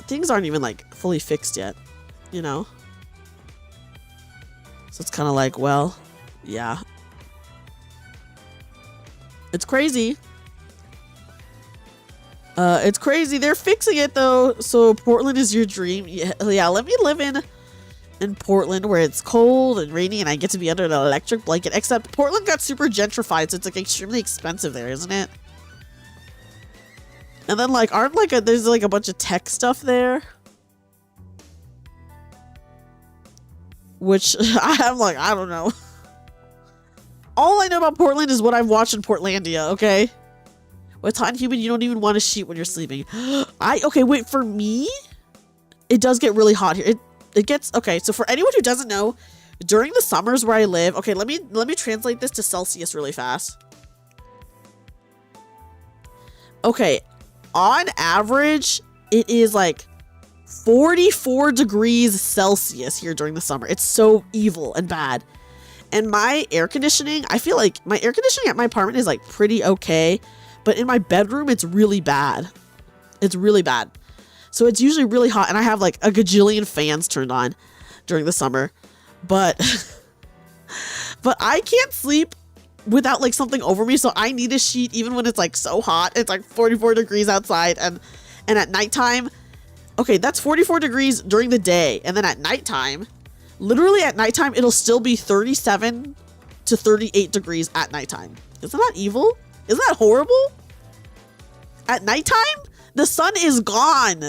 things aren't even like fully fixed yet, you know? So it's kind of like, well, yeah. It's crazy. It's crazy. They're fixing it though. So Portland is your dream. Yeah, let me live in Portland where it's cold and rainy and I get to be under an electric blanket. Except Portland got super gentrified, so it's like extremely expensive there, isn't it? And then like there's like a bunch of tech stuff there. Which I'm like, I don't know. All I know about Portland is what I've watched in Portlandia, okay? With hot and humid, you don't even want to sheet when you're sleeping. Okay, wait, for me, it does get really hot here. It gets, okay, so for anyone who doesn't know, during the summers where I live, okay, let me translate this to Celsius really fast. Okay, on average, it is like 44 degrees Celsius here during the summer. It's so evil and bad. And my air conditioning, I feel like my air conditioning at my apartment is like pretty okay. But in my bedroom, it's really bad. It's really bad. So it's usually really hot. And I have like a gajillion fans turned on during the summer. But, but I can't sleep without like something over me. So I need a sheet even when it's like so hot. It's like 44 degrees outside. And at nighttime, okay, that's 44 degrees during the day. And then at nighttime, literally at nighttime, it'll still be 37 to 38 degrees at nighttime. Isn't that evil? Isn't that horrible? At nighttime, the sun is gone.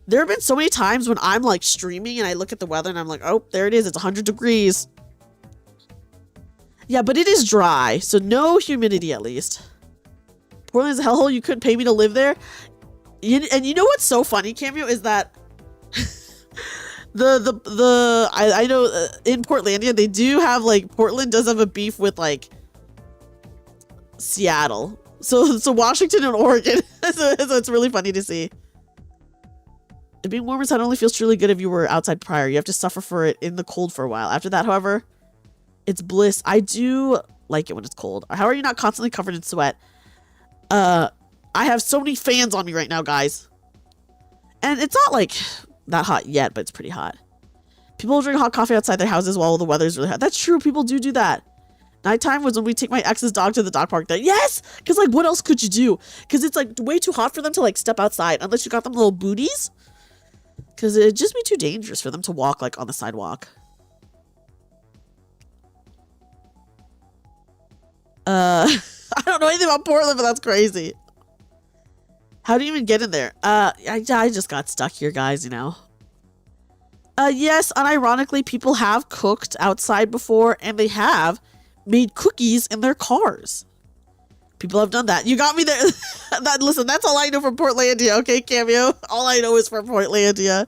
There have been so many times when I'm like streaming and I look at the weather and I'm like, oh, there it is. It's 100 degrees. Yeah, but it is dry, so no humidity at least. Portland's a hellhole. You couldn't pay me to live there. And you know what's so funny, Cameo, is that I know in Portlandia they do have like Portland does have a beef with like Seattle. So Washington and Oregon. so it's really funny to see. It being warm inside only feels truly good if you were outside prior. You have to suffer for it in the cold for a while. After that, however, it's bliss. I do like it when it's cold. How are you not constantly covered in sweat? I have so many fans on me right now, guys. And it's not like that hot yet, but it's pretty hot. People drink hot coffee outside their houses while the weather's really hot. That's true. People do that. Nighttime was when we take my ex's dog to the dog park there. Yes! Because, like, what else could you do? Because it's, like, way too hot for them to, like, step outside. Unless you got them little booties. Because it'd just be too dangerous for them to walk, like, on the sidewalk. I don't know anything about Portland, but that's crazy. How do you even get in there? I just got stuck here, guys, you know. Yes, unironically, people have cooked outside before, and they have made cookies in their cars. People have done that. You got me there. Listen, that's all I know from Portlandia, okay, Cameo? All I know is from Portlandia.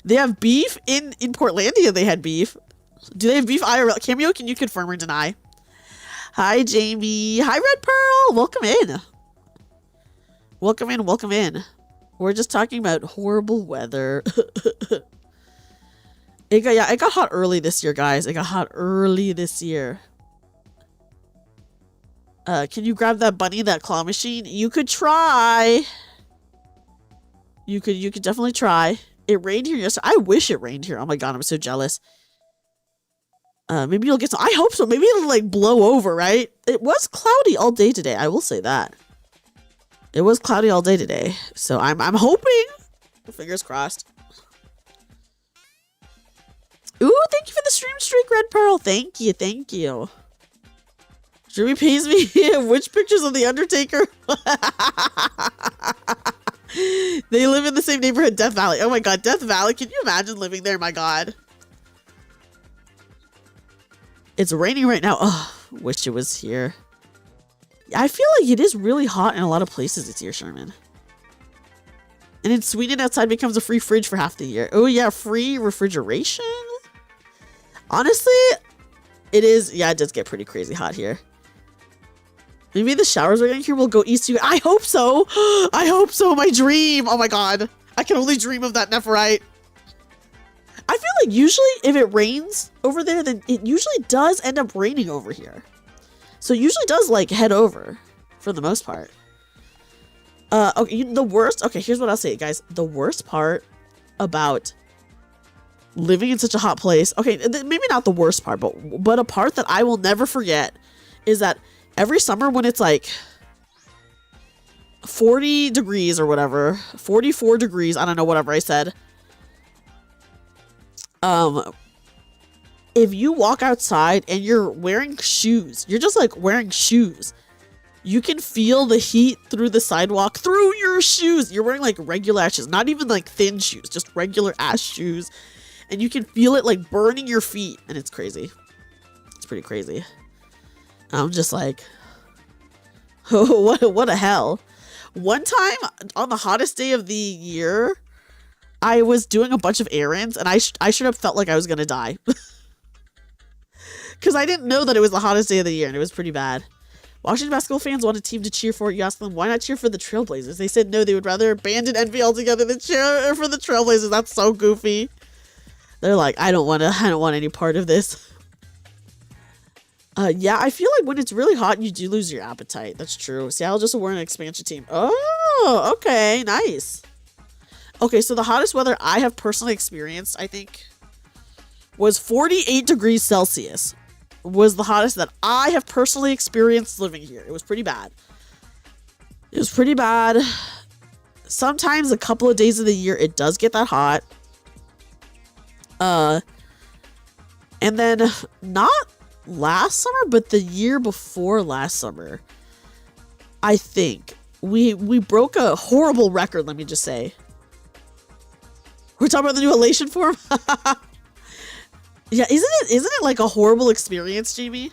They have beef in Portlandia. They had beef. Do they have beef IRL? Cameo, can you confirm or deny? Hi, Jamie. Hi, Red Pearl. Welcome in. Welcome in. Welcome in. We're just talking about horrible weather. It got hot early this year, guys. It got hot early this year. Can you grab that bunny, that claw machine? You could try. You could definitely try. It rained here yesterday. I wish it rained here. Oh my god, I'm so jealous. Maybe you'll get some. I hope so. Maybe it'll like blow over, right? It was cloudy all day today. I will say that. It was cloudy all day today. So I'm hoping. Fingers crossed. Ooh, thank you for the stream streak, Red Pearl. Thank you, thank you. Dreamy pays me which pictures of the Undertaker? They live in the same neighborhood, Death Valley. Oh my god, Death Valley. Can you imagine living there? My god. It's raining right now. Oh, wish it was here. I feel like it is really hot in a lot of places this year, Sherman. And in Sweden, outside becomes a free fridge for half the year. Oh yeah, free refrigeration? Honestly, it is. Yeah, it does get pretty crazy hot here. Maybe the showers we're getting here will go east to you. I hope so. I hope so. My dream. Oh my god. I can only dream of that, Nephorite. I feel like usually if it rains over there, then it usually does end up raining over here. So it usually does like head over for the most part. Okay, the worst. Okay, here's what I'll say, guys. The worst part about living in such a hot place. Okay, maybe not the worst part, but a part that I will never forget is that every summer when it's like 40 degrees or whatever, 44 degrees, I don't know, whatever I said. If you walk outside and you're wearing shoes, you're just like wearing shoes. You can feel the heat through the sidewalk, through your shoes. You're wearing like regular ass shoes, not even like thin shoes, just regular ass shoes. And you can feel it like burning your feet. And it's crazy. It's pretty crazy. I'm just like, oh, what a hell. One time on the hottest day of the year, I was doing a bunch of errands and I should have felt like I was going to die. Because I didn't know that it was the hottest day of the year and it was pretty bad. Washington basketball fans want a team to cheer for. You asked them, why not cheer for the Trailblazers? They said no, they would rather abandon envy altogether than cheer for the Trailblazers. That's so goofy. They're like, I don't want any part of this. Yeah, I feel like when it's really hot, you do lose your appetite. That's true. Seattle just wore an expansion team. Oh, okay, nice. Okay, so the hottest weather I have personally experienced, I think, was 48 degrees Celsius. Was the hottest that I have personally experienced living here. It was pretty bad. It was pretty bad. Sometimes a couple of days of the year, it does get that hot. And then not last summer, but the year before last summer, I think we broke a horrible record. Let me just say, we're talking about the new elation form. Yeah, isn't it like a horrible experience, Jamie?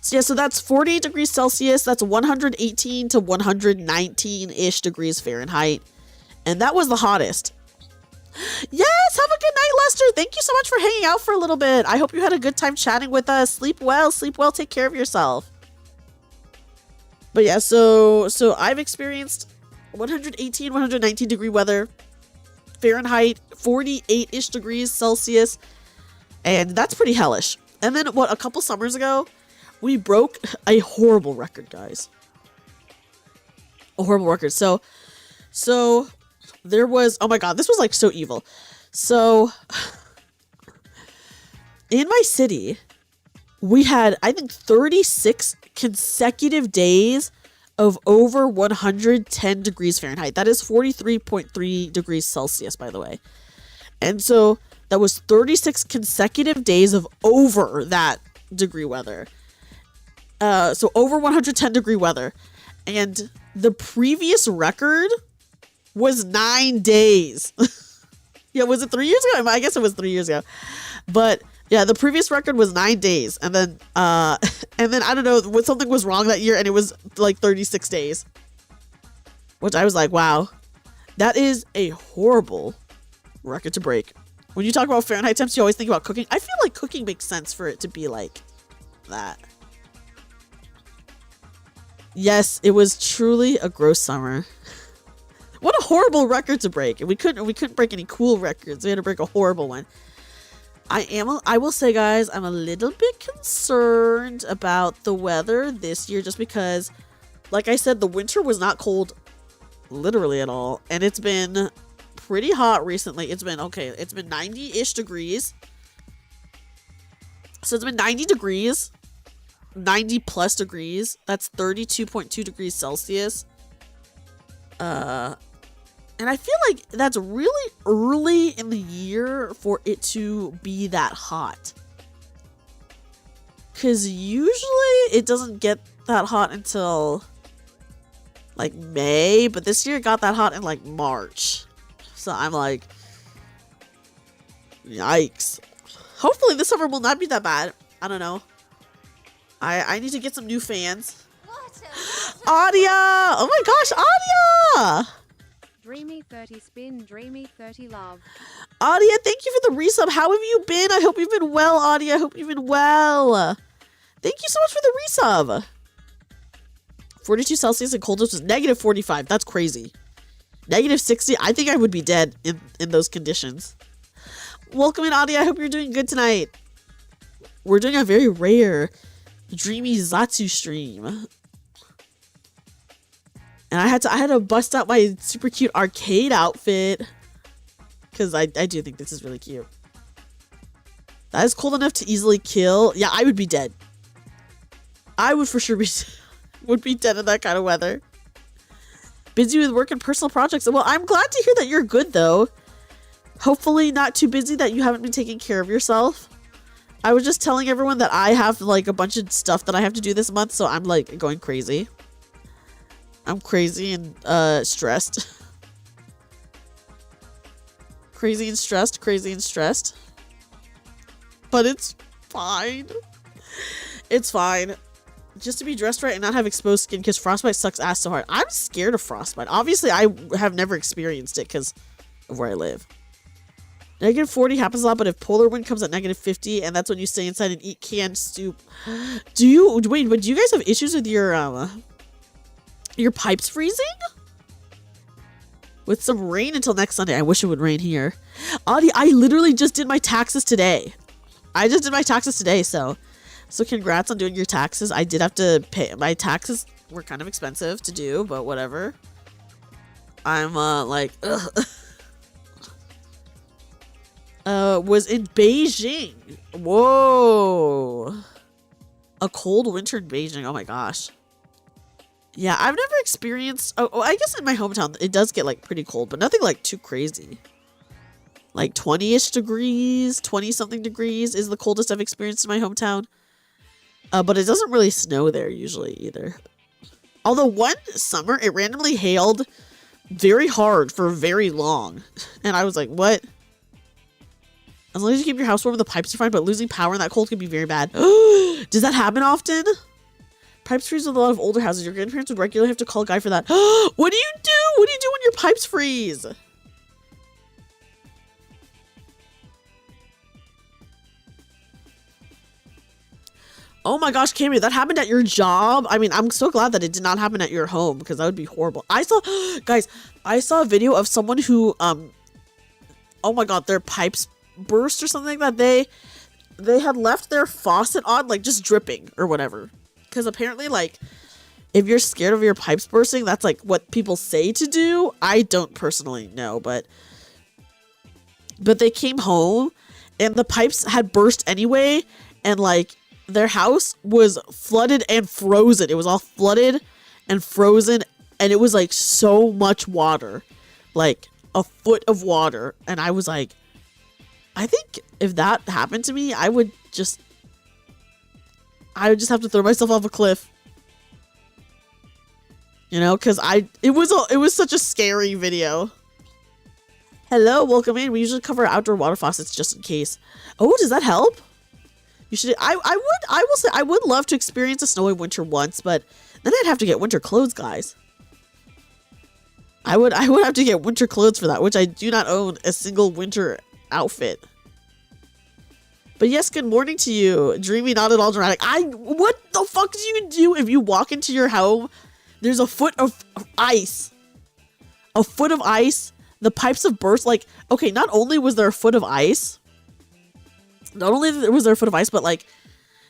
So yeah, so that's 48 degrees Celsius. That's 118 to 119-ish degrees Fahrenheit. And that was the hottest. Yes, have a good night, Lester. Thank you so much for hanging out for a little bit. I hope you had a good time chatting with us. Sleep well, take care of yourself. But yeah, so I've experienced 118, 119 degree weather, Fahrenheit, 48-ish degrees Celsius, and that's pretty hellish. And then a couple summers ago, we broke a horrible record, guys. A horrible record. So there was, oh my god, this was like so evil. So in my city, we had, I think, 36 consecutive days of over 110 degrees Fahrenheit. That is 43.3 degrees Celsius, by the way. And so that was 36 consecutive days of over that degree weather. So over 110 degree weather. And the previous record was 9 days. Yeah, was it 3 years ago? I guess it was 3 years ago. But yeah, the previous record was 9 days. And then I don't know, when something was wrong that year and it was like 36 days. Which I was like, wow, that is a horrible record to break. When you talk about Fahrenheit temps, you always think about cooking. I feel like cooking makes sense for it to be like that. Yes, it was truly a gross summer. What a horrible record to break. We couldn't break any cool records. We had to break a horrible one. I will say, guys, I'm a little bit concerned about the weather this year just because, like I said, the winter was not cold literally at all. And it's been pretty hot recently. It's been 90-ish degrees. So it's been 90 degrees. 90 plus degrees. That's 32.2 degrees Celsius. And I feel like that's really early in the year for it to be that hot. Because usually it doesn't get that hot until like May, but this year it got that hot in like March. So I'm like, yikes. Hopefully this summer will not be that bad. I don't know. I need to get some new fans. Water, Adia! Oh my gosh, Adia! Dreamy 30 spin, Dreamy 30 love. Adia, thank you for the resub. How have you been? I hope you've been well, Adia. I hope you've been well. Thank you so much for the resub. 42 Celsius and coldest was negative 45. That's crazy. Negative 60. I think I would be dead in those conditions. Welcome in, Adia. I hope you're doing good tonight. We're doing a very rare Dreamy Zatsu stream. And I had to bust out my super cute arcade outfit. Because I do think this is really cute. That is cold enough to easily kill. Yeah, I would be dead. I would for sure would be dead in that kind of weather. Busy with work and personal projects. Well, I'm glad to hear that you're good, though. Hopefully not too busy that you haven't been taking care of yourself. I was just telling everyone that I have, like, a bunch of stuff that I have to do this month, so I'm, like, going crazy. I'm crazy and, stressed. Crazy and stressed, crazy and stressed. But it's fine. It's fine. Just to be dressed right and not have exposed skin because frostbite sucks ass so hard. I'm scared of frostbite. Obviously, I have never experienced it because of where I live. Negative 40 happens a lot, but if polar wind comes at negative 50, and that's when you stay inside and eat canned soup. Wait, but do you guys have issues with your pipes freezing? With some rain until next Sunday. I wish it would rain here. Audie, I literally just did my taxes today. I just did my taxes today, so congrats on doing your taxes. I did have to pay. My taxes were kind of expensive to do, but whatever. I'm, like, ugh. Was in Beijing. Whoa. A cold winter in Beijing. Oh my gosh. Yeah, I've never experienced... Oh, I guess in my hometown, it does get, like, pretty cold, but nothing, like, too crazy. Like, 20-ish degrees, 20-something degrees is the coldest I've experienced in my hometown. But it doesn't really snow there usually either. Although one summer, it randomly hailed very hard for very long. And I was like, what? As long as you keep your house warm, the pipes are fine, but losing power in that cold can be very bad. Does that happen often? Pipes freeze with a lot of older houses. Your grandparents would regularly have to call a guy for that. What do you do? What do you do when your pipes freeze? Oh my gosh, Cammy, that happened at your job? I mean, I'm so glad that it did not happen at your home because that would be horrible. Guys, I saw a video of someone who, oh my god, their pipes burst or something like that. They had left their faucet on, like, just dripping or whatever. Because apparently, like, if you're scared of your pipes bursting, that's, like, what people say to do. I don't personally know, but they came home and the pipes had burst anyway, and, like, their house was flooded and frozen. It was all flooded and frozen, and it was, like, so much water. Like, a foot of water. And I was like, I think if that happened to me, I would just have to throw myself off a cliff. You know, because it was such a scary video. Hello, welcome in. We usually cover outdoor water faucets just in case. Oh, does that help? You should. I will say I would love to experience a snowy winter once, but then I'd have to get winter clothes, guys. I would have to get winter clothes for that, which I do not own a single winter outfit. But yes, good morning to you. Dreamy, not at all dramatic. What the fuck do you do if you walk into your home? There's a foot of ice. A foot of ice. The pipes have burst. Like, okay, not only was there a foot of ice, but like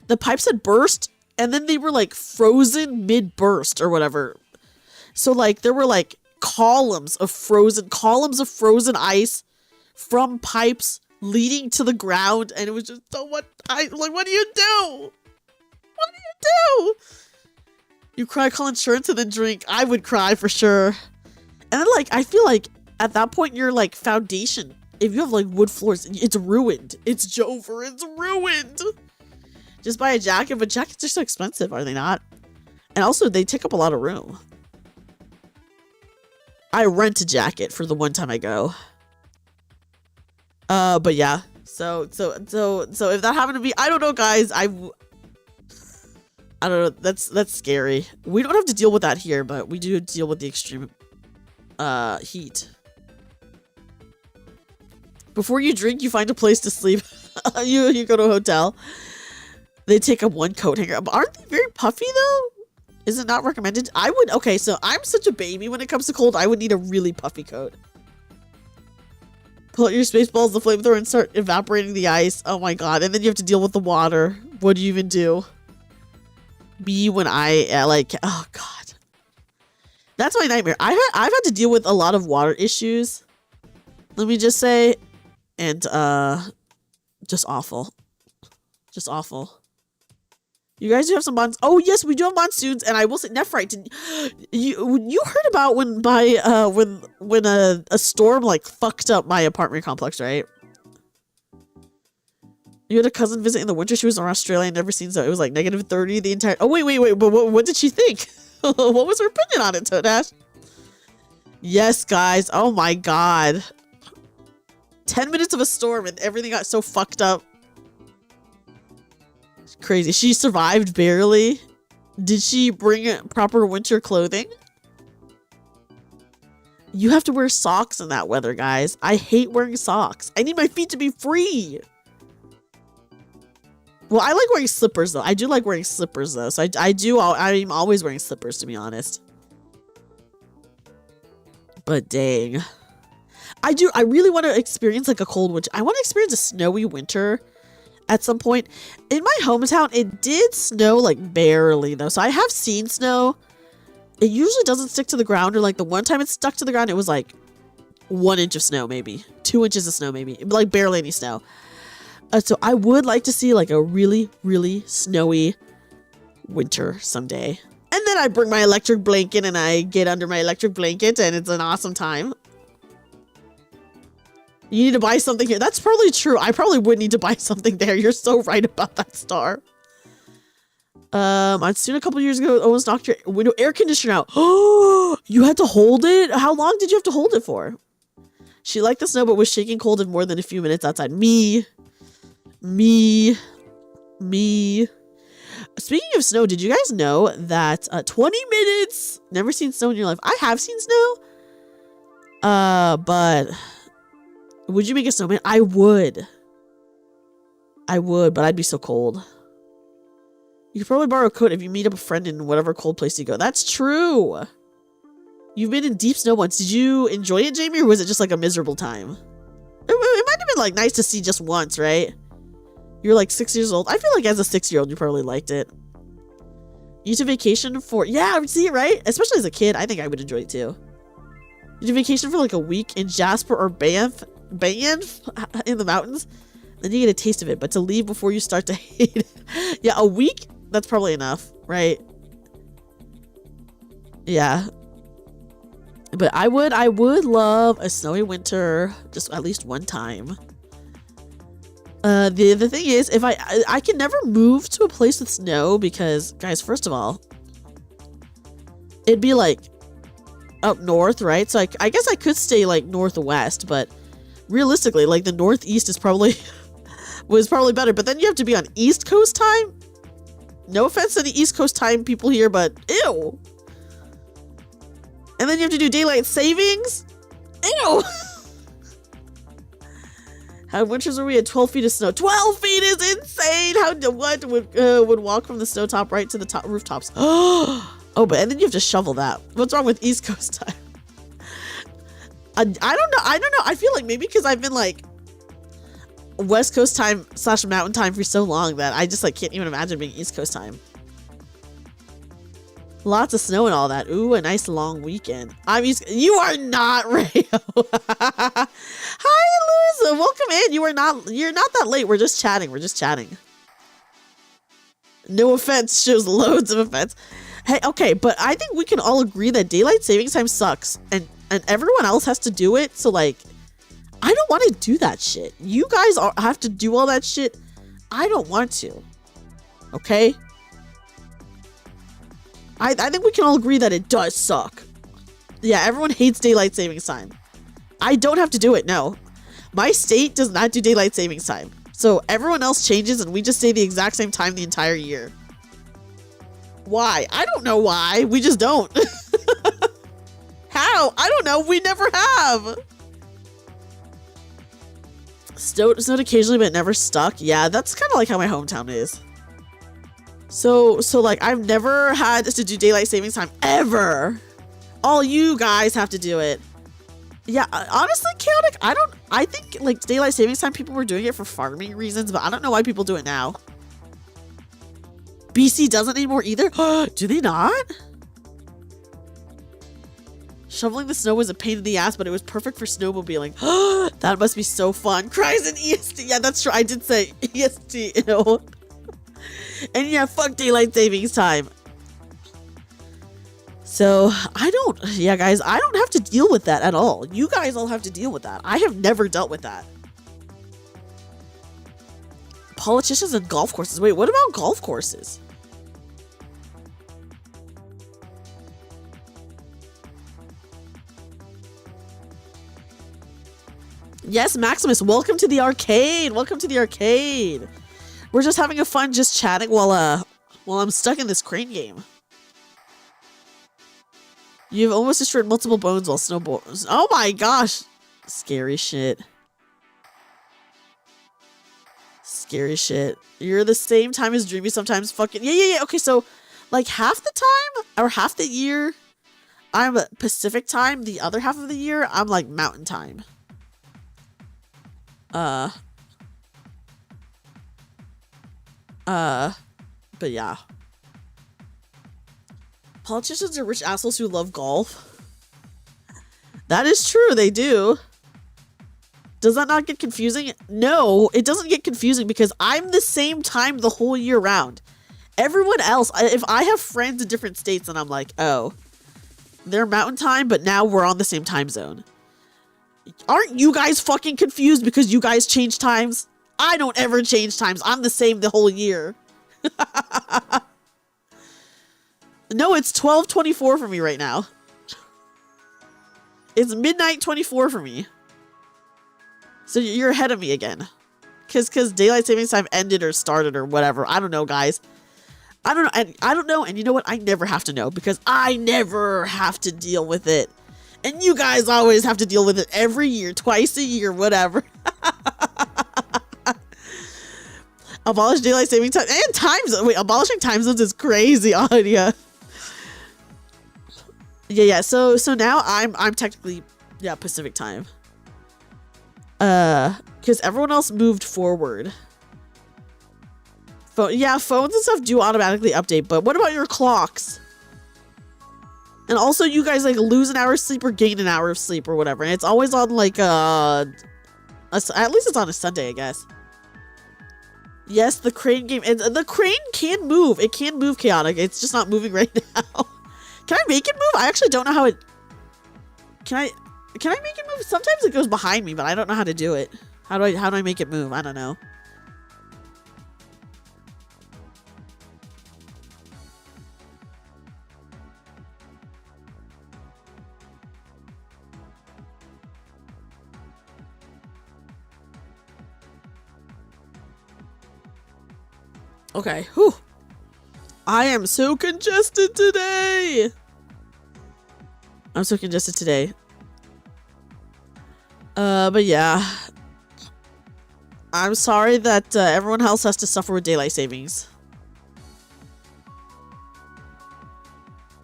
the pipes had burst and then they were like frozen mid-burst or whatever. So like there were like columns of frozen ice from pipes leading to the ground, and it was just so much ice. Like, what do you do? What do you do? You cry, call insurance, and then drink. I would cry for sure. And then like, I feel like at that point, your like foundation, if you have like wood floors, it's ruined. It's Jover, it's ruined. Just buy a jacket, but jackets are so expensive, are they not? And also they take up a lot of room. I rent a jacket for the one time I go. But yeah. So if that happened to be, I don't know, guys. I don't know. That's scary. We don't have to deal with that here, but we do deal with the extreme heat. Before you drink, you find a place to sleep. you go to a hotel. They take up one coat hanger. Aren't they very puffy though? Is it not recommended? I would. Okay, so I'm such a baby when it comes to cold. I would need a really puffy coat. Pull out your Spaceballs, the flamethrower, and start evaporating the ice. Oh my god. And then you have to deal with the water. What do you even do? Me when I like, oh god. That's my nightmare. I've had to deal with a lot of water issues. Let me just say. And just awful. Just awful. You guys do have some monsoons. Oh yes, we do have monsoons, and I will say, Nephrite, you heard about when my when a storm like fucked up my apartment complex, right? You had a cousin visit in the winter. She was in Australia and never seen, so it was like -30 the entire. Oh wait, but what did she think? What was her opinion on it, Toadash? Yes, guys. Oh my god. 10 minutes of a storm and everything got so fucked up. Crazy. She survived barely. Did she bring proper winter clothing? You have to wear socks in that weather, guys. I hate wearing socks. I need my feet to be free. Well, I like wearing slippers though. I do like wearing slippers though. So I'm always wearing slippers, to be honest. But dang. I really want to experience like a cold winter. I want to experience a snowy winter at some point. In my hometown, it did snow like barely though. So I have seen snow. It usually doesn't stick to the ground, or like the one time it stuck to the ground, it was like 1 inch of snow, maybe 2 inches of snow, maybe like barely any snow. So I would like to see like a really, really snowy winter someday. And then I bring my electric blanket and I get under my electric blanket and it's an awesome time. You need to buy something here. That's probably true. I probably would need to buy something there. You're so right about that, Star. I'd seen a couple years ago, almost knocked your window air conditioner out. Oh, you had to hold it? How long did you have to hold it for? She liked the snow, but was shaking cold in more than a few minutes outside. Me. Speaking of snow, did you guys know that 20 minutes? Never seen snow in your life. I have seen snow. But would you make a snowman? I would, but I'd be so cold. You could probably borrow a coat if you meet up a friend in whatever cold place you go. That's true. You've been in deep snow once. Did you enjoy it, Jamie, or was it just like a miserable time? It might have been like nice to see just once, right? You're like 6 years old. I feel like as a 6-year-old, you probably liked it. You took vacation for, yeah, see, right? Especially as a kid, I think I would enjoy it too. You took vacation for like a week in Jasper or Banff in the mountains. Then you get a taste of it, but to leave before you start to hate it. Yeah, a week? That's probably enough, right? Yeah. But I would love a snowy winter just at least one time. The thing is, if I can never move to a place with snow because, guys, first of all, it'd be like up north, right? So I guess I could stay like northwest, but realistically, like the northeast is probably was probably better. But then you have to be on East Coast time. No offense to the East Coast time people here, but ew. And then you have to do daylight savings. Ew. How winters were we at 12 feet of snow? 12 feet is insane. What would walk from the snow top right to the top rooftops? Oh, but and then you have to shovel that. What's wrong with East Coast time? I don't know. I feel like maybe because I've been like West Coast time / mountain time for so long that I just like can't even imagine being East Coast time. Lots of snow and all that. Ooh, a nice long weekend. You are not Rayo. Hi, Louisa. Welcome in. You're not that late. We're just chatting. No offense shows loads of offense. Hey, okay, but I think we can all agree that daylight savings time sucks. And and everyone else has to do it. So like, I don't want to do that shit. You guys have to do all that shit. I don't want to. Okay? I think we can all agree that it does suck. Yeah, everyone hates daylight savings time. I don't have to do it, no. My state does not do daylight savings time. So everyone else changes and we just stay the exact same time the entire year. Why? I don't know why. We just don't. How? I don't know. We never have. Snowed occasionally, but never stuck. Yeah, that's kind of like how my hometown is. So like I've never had to do daylight savings time ever. All you guys have to do it. Yeah, honestly, chaotic. I think like daylight savings time people were doing it for farming reasons, but I don't know why people do it now. BC doesn't anymore either. Do they not? Shoveling the snow was a pain in the ass, but it was perfect for snowmobiling. That must be so fun. Cries in EST. Yeah, that's true. I did say EST. Ew. And yeah, fuck daylight savings time. So yeah, guys, I don't have to deal with that at all. You guys all have to deal with that. I have never dealt with that. Politicians and golf courses. Wait, what about golf courses? Yes, Maximus, welcome to the arcade. Welcome to the arcade. We're just having a fun just chatting while I'm stuck in this crane game. You've almost destroyed multiple bones while snowboarding. Oh my gosh. Scary shit. Scary shit. You're the same time as Dreamy sometimes. Fucking yeah. Okay, so like half the time or half the year I'm Pacific time. The other half of the year I'm like Mountain time. But yeah. Politicians are rich assholes who love golf. That is true, they do. Does that not get confusing? No, it doesn't get confusing because I'm the same time the whole year round. Everyone else, if I have friends in different states and I'm like, oh, they're Mountain time, but now we're on the same time zone. Aren't you guys fucking confused because you guys change times? I don't ever change times. I'm the same the whole year. No, it's 12:24 for me right now. It's midnight 24 for me. So you're ahead of me again. Cause daylight savings time ended or started or whatever. I don't know, guys. I don't know. I don't know. And you know what? I never have to know because I never have to deal with it. And you guys always have to deal with it every year, twice a year, whatever. Abolish daylight saving time and time zone. Wait, abolishing time zones is crazy, Audia. Yeah. So now I'm technically Pacific time. Because everyone else moved forward. Phones and stuff do automatically update, but what about your clocks? And also, you guys like lose an hour of sleep or gain an hour of sleep or whatever, and it's always on like at least it's on a Sunday, I guess. Yes, the crane game, and the crane can move. It can move, chaotic. It's just not moving right now. Can I make it move? I actually don't know how it. Can I make it move? Sometimes it goes behind me, but I don't know how to do it. How do I make it move? I don't know. Okay, whew. I am so congested today. But yeah. I'm sorry that everyone else has to suffer with daylight savings.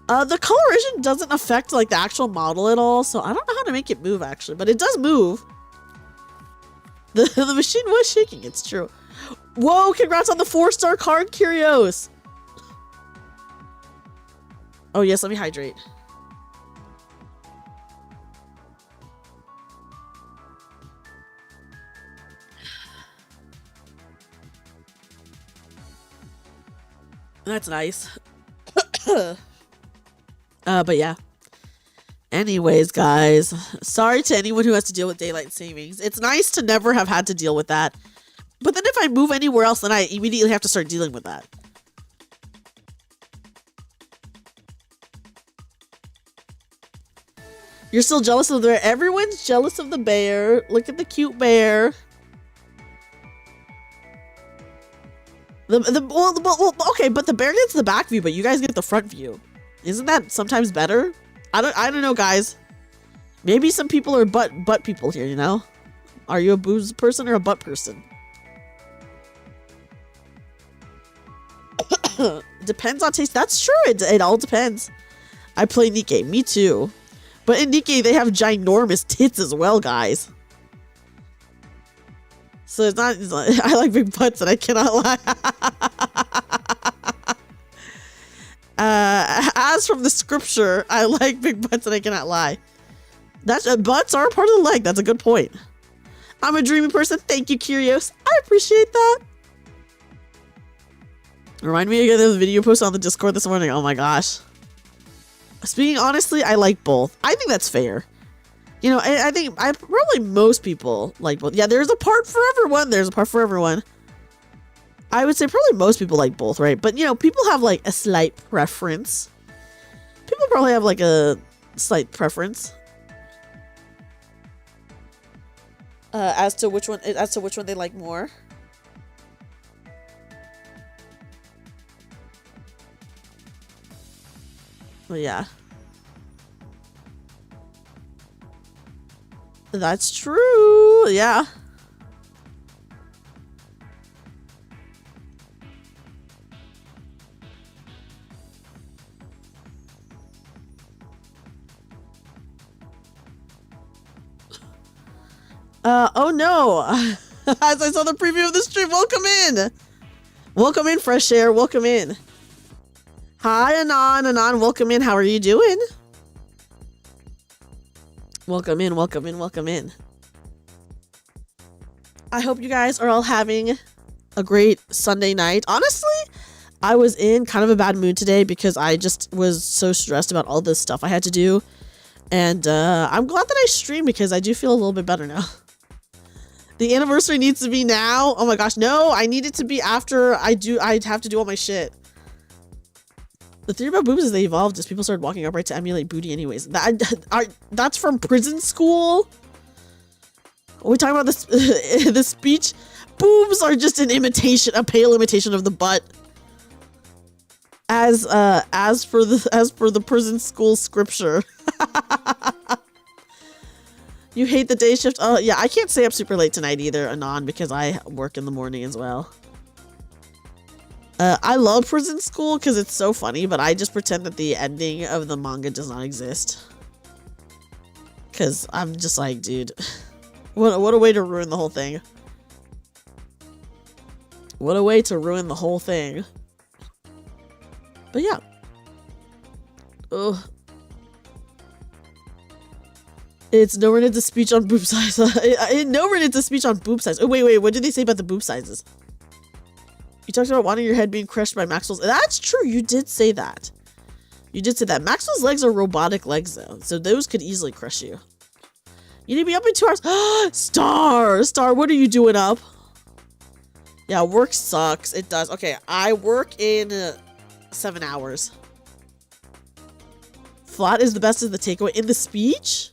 The coloration doesn't affect like the actual model at all, so I don't know how to make it move actually, but it does move. The machine was shaking, it's true. Whoa, congrats on the 4-star card, Curios. Oh yes, let me hydrate. That's nice. But yeah. Anyways, guys, sorry to anyone who has to deal with daylight savings. It's nice to never have had to deal with that. But then if I move anywhere else, then I immediately have to start dealing with that. You're still jealous of the bear. Everyone's jealous of the bear. Look at the cute bear. Well, okay, but the bear gets the back view, but you guys get the front view. Isn't that sometimes better? I don't know, guys. Maybe some people are butt people here, you know? Are you a boobs person or a butt person? Depends on taste. That's true. It all depends. I play Nikkei. Me too. But in Nikkei, they have ginormous tits as well, guys. So it's not I like big butts and I cannot lie. As from the scripture, I like big butts and I cannot lie. Butts are part of the leg. That's a good point. I'm a dreamy person. Thank you, Curios. I appreciate that. Remind me again of the video post on the Discord this morning. Oh my gosh. Speaking honestly, I like both. I think that's fair. You know, I think probably most people like both. Yeah, there's a part for everyone. There's a part for everyone. I would say probably most people like both, right? But, you know, people have like a slight preference. People probably have like a slight preference. As to which one they like more. Well, yeah. That's true. Yeah. Oh no. As I saw the preview of the stream, welcome in. Welcome in, fresh air. Welcome in. Hi, Anon. Anon, welcome in. How are you doing? Welcome in, welcome in, welcome in. I hope you guys are all having a great Sunday night. Honestly, I was in kind of a bad mood today because I just was so stressed about all this stuff I had to do. And I'm glad that I streamed because I do feel a little bit better now. The anniversary needs to be now. Oh my gosh, no, I need it to be after I'd have to do all my shit. The theory about boobs is they evolved as people started walking upright to emulate booty anyways. That's from prison school? Are we talking about this the speech? Boobs are just an imitation, a pale imitation of the butt. As for the prison school scripture. You hate the day shift? Oh yeah, I can't stay up super late tonight either, Anon, because I work in the morning as well. I love prison school because it's so funny, but I just pretend that the ending of the manga does not exist. Because I'm just like, dude, what a way to ruin the whole thing. What a way to ruin the whole thing. But yeah. Ugh. It's nowhere near the speech on boob size. Nowhere near the speech on boob size. Oh, wait, what did they say about the boob sizes? You talked about wanting your head being crushed by Maxwell's. That's true. You did say that. You did say that. Maxwell's legs are robotic legs, though. So those could easily crush you. You need to be up in 2 hours. Star, what are you doing up? Yeah, work sucks. It does. Okay, I work in 7 hours. Flat is the best is the takeaway. In the speech?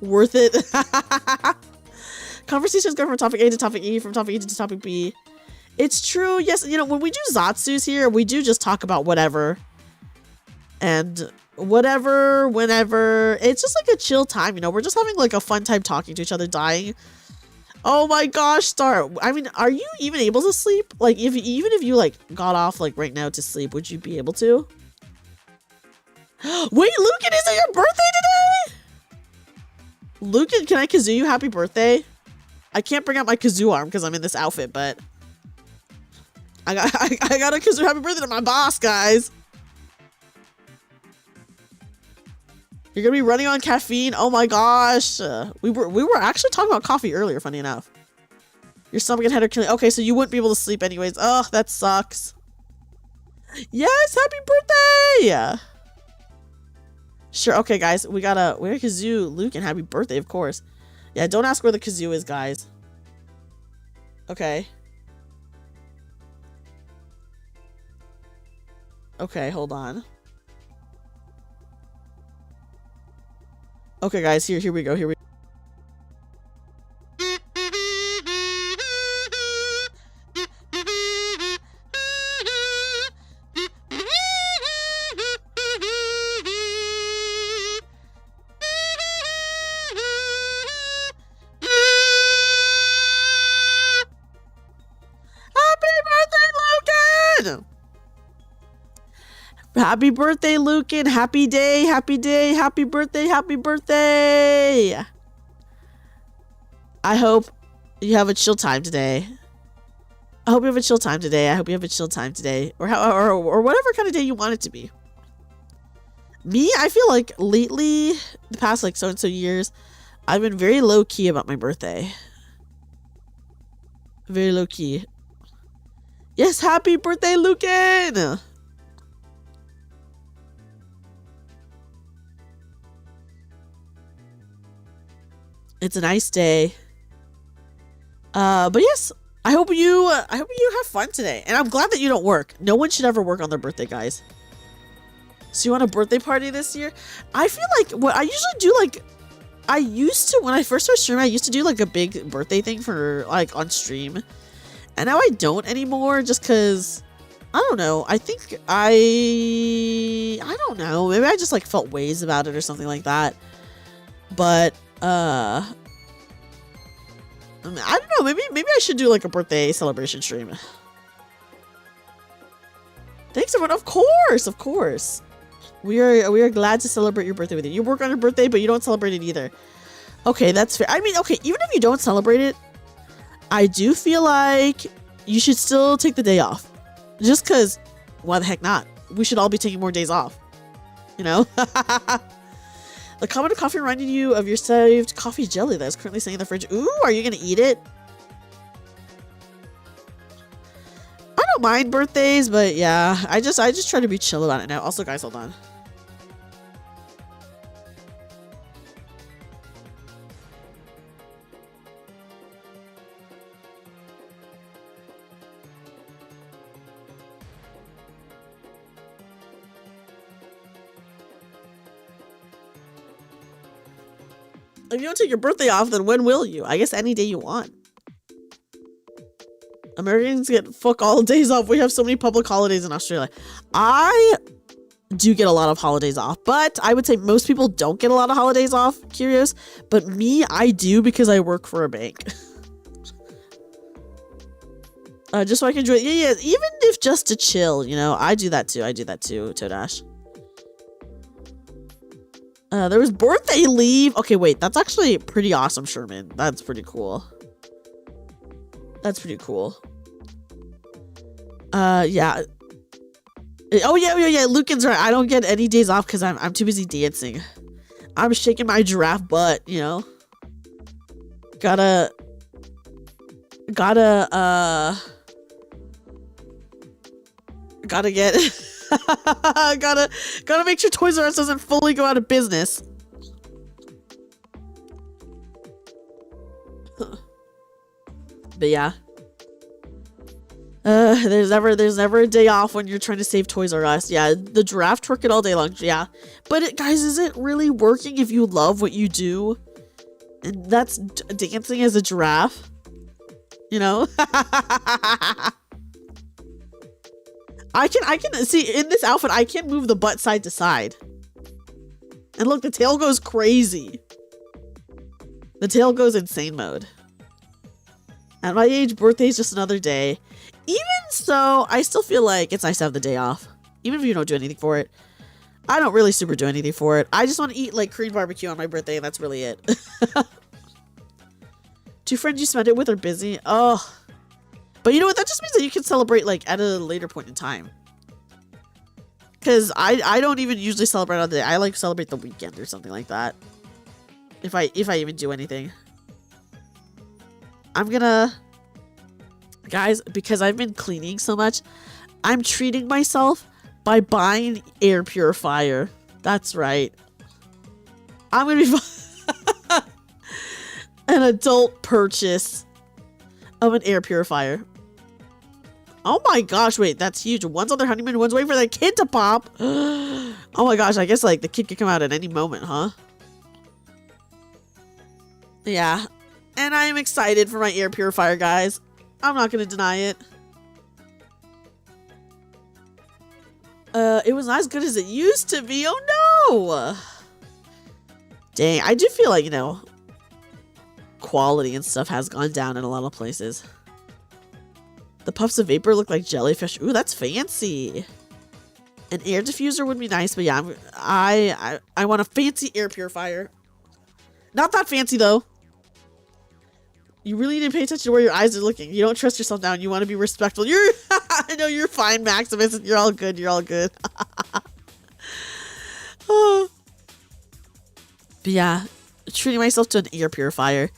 Worth it. Conversations go from topic A to topic E, from topic E to topic B. It's true. Yes, you know, when we do Zatsus here, we do just talk about whatever. And whatever, whenever. It's just like a chill time, you know. We're just having like a fun time talking to each other, dying. Oh my gosh, Star. I mean, are you even able to sleep? Like, even if you like got off like right now to sleep, would you be able to? Wait, Lucan, is it your birthday today? Lucan, can I kazoo you happy birthday? I can't bring out my kazoo arm because I'm in this outfit, but I got a kazoo happy birthday to my boss, guys. You're gonna be running on caffeine? Oh my gosh. We were actually talking about coffee earlier, funny enough. Your stomach and head are killing. Okay, so you wouldn't be able to sleep anyways. Ugh, that sucks. Yes, happy birthday! Sure. Okay, guys. We got Kazoo, Luke, and happy birthday, of course. Yeah, don't ask where the kazoo is, guys. Okay. Okay, hold on. Okay, guys. Here we go. Here we go. Happy birthday, Lucan. Happy day, happy day, happy birthday, happy birthday. I hope you have a chill time today. I hope you have a chill time today. I hope you have a chill time today. Or whatever kind of day you want it to be. Me, I feel like lately, the past like so-and-so years, I've been very low-key about my birthday. Very low-key. Yes, happy birthday, Lucan! It's a nice day. But yes, I hope you have fun today. And I'm glad that you don't work. No one should ever work on their birthday, guys. So you want a birthday party this year? I feel like what I usually do, like, I used to, when I first started streaming, I used to do like a big birthday thing for like on stream. And now I don't anymore just because, I don't know. I think I don't know. Maybe I just like felt ways about it or something like that. But, I don't know. Maybe I should do like a birthday celebration stream. Thanks, everyone. Of course. We are glad to celebrate your birthday with you. You work on your birthday, but you don't celebrate it either. Okay, that's fair. I mean, okay, even if you don't celebrate it, I do feel like you should still take the day off. Just because, why the heck not? We should all be taking more days off. You know? The comment of coffee reminded you of your saved coffee jelly that is currently sitting in the fridge. Ooh, are you gonna eat it? I don't mind birthdays, but yeah, I just try to be chill about it now. Also, guys, hold on. If you don't take your birthday off, then when will you? I guess any day you want. Americans get fuck all days off. We have so many public holidays in Australia. I do get a lot of holidays off, but I would say most people don't get a lot of holidays off, Curious. But me, I do because I work for a bank. Just so I can enjoy it. Yeah, even if just to chill, you know, I do that too, Toadash. There was birthday leave. Okay, wait, that's actually pretty awesome, Sherman. That's pretty cool. Yeah. Oh, yeah. Lucan's right. I don't get any days off because I'm too busy dancing. I'm shaking my giraffe butt, you know. Gotta get gotta make sure Toys R Us doesn't fully go out of business. But yeah. There's never a day off when you're trying to save Toys R Us. Yeah, the giraffe twerk it all day long. Yeah. But guys, is it really working if you love what you do? And that's dancing as a giraffe? You know? I can see in this outfit, I can move the butt side to side. And look, the tail goes crazy. The tail goes insane mode. At my age, birthday's just another day. Even so, I still feel like it's nice to have the day off. Even if you don't do anything for it. I don't really super do anything for it. I just want to eat like Korean barbecue on my birthday and that's really it. 2 friends you spend it with are busy. Oh. But you know what? That just means that you can celebrate like at a later point in time. Because I don't even usually celebrate on the day. I like celebrate the weekend or something like that. If I even do anything. I'm gonna... Guys, because I've been cleaning so much, I'm treating myself by buying air purifier. That's right. I'm gonna be an adult purchase of an air purifier. Oh my gosh, wait, that's huge. One's on their honeymoon, one's waiting for their kid to pop. Oh my gosh, I guess like the kid could come out at any moment, huh? Yeah. And I am excited for my air purifier, guys. I'm not gonna deny it. It was not as good as it used to be. Oh no! Dang, I do feel like, you know, quality and stuff has gone down in a lot of places. The puffs of vapor look like jellyfish. Ooh, that's fancy. An air diffuser would be nice, but yeah, I want a fancy air purifier. Not that fancy though. You really need to pay attention to where your eyes are looking. You don't trust yourself now and you want to be respectful. You're I know you're fine, Maximus. You're all good. You're all good. Oh. But yeah, treating myself to an air purifier.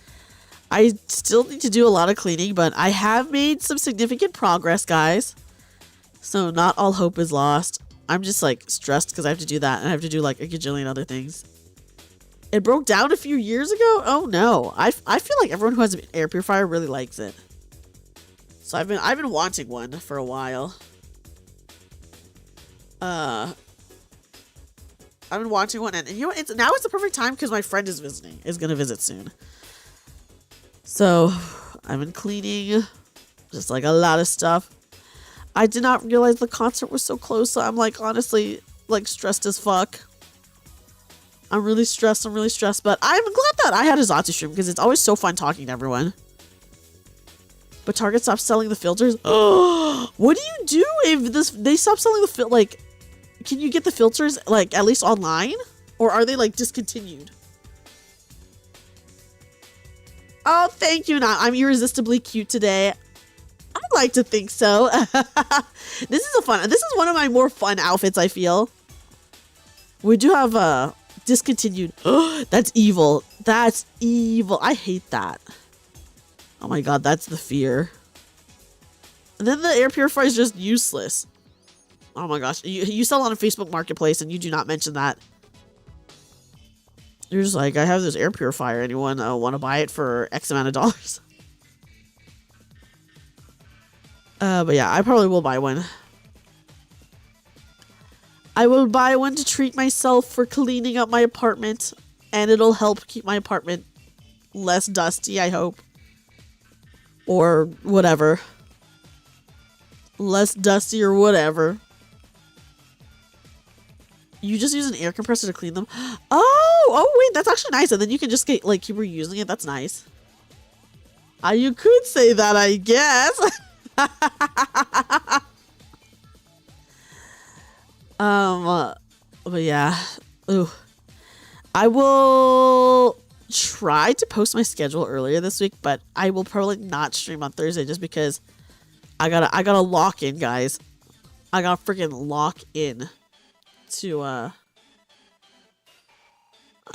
I still need to do a lot of cleaning, but I have made some significant progress, guys. So not all hope is lost. I'm just like stressed because I have to do that and I have to do like a gajillion other things. It broke down a few years ago? Oh no. I feel like everyone who has an air purifier really likes it. So I've been wanting one for a while. I've been wanting one, and you know what? Now it's the perfect time because my friend is gonna visit soon. So I've been cleaning, just like a lot of stuff. I did not realize the concert was so close, so I'm like honestly like stressed as fuck. I'm really stressed, but I'm glad that I had a Zatsu stream because it's always so fun talking to everyone. But Target stopped selling the filters. Oh, what do you do if they stop selling the like? Can you get the filters like at least online, or are they like discontinued? Oh, thank you. Now I'm irresistibly cute today. I'd like to think so. This is one of my more fun outfits. I feel we do have discontinued. Oh, that's evil. That's evil. I hate that. Oh my god, that's the fear. And then the air purifier is just useless. Oh my gosh. You sell on a Facebook marketplace and you do not mention that. You're just like, I have this air purifier. Anyone want to buy it for X amount of dollars? But yeah, I probably will buy one. I will buy one to treat myself for cleaning up my apartment. And it'll help keep my apartment less dusty, I hope. Or whatever. Less dusty or whatever. You just use an air compressor to clean them? Oh wait, that's actually nice. And then you can just get, like, keep reusing it. That's nice. You could say that, I guess. But yeah. Ooh. I will try to post my schedule earlier this week, but I will probably not stream on Thursday just because I gotta lock in, guys. I gotta freaking lock in to I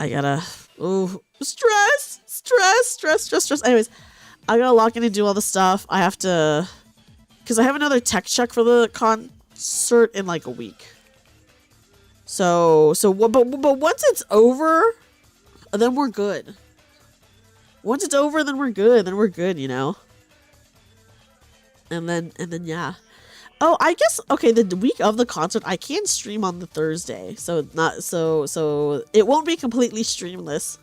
gotta stress. Anyways, I gotta lock in and do all the stuff. I have to, because I have another tech check for the concert in like a week. But once it's over, then we're good. Once it's over, then we're good. Then we're good, you know. And then yeah. Oh, I guess okay. The week of the concert, I can stream on the Thursday, so not so it won't be completely streamless.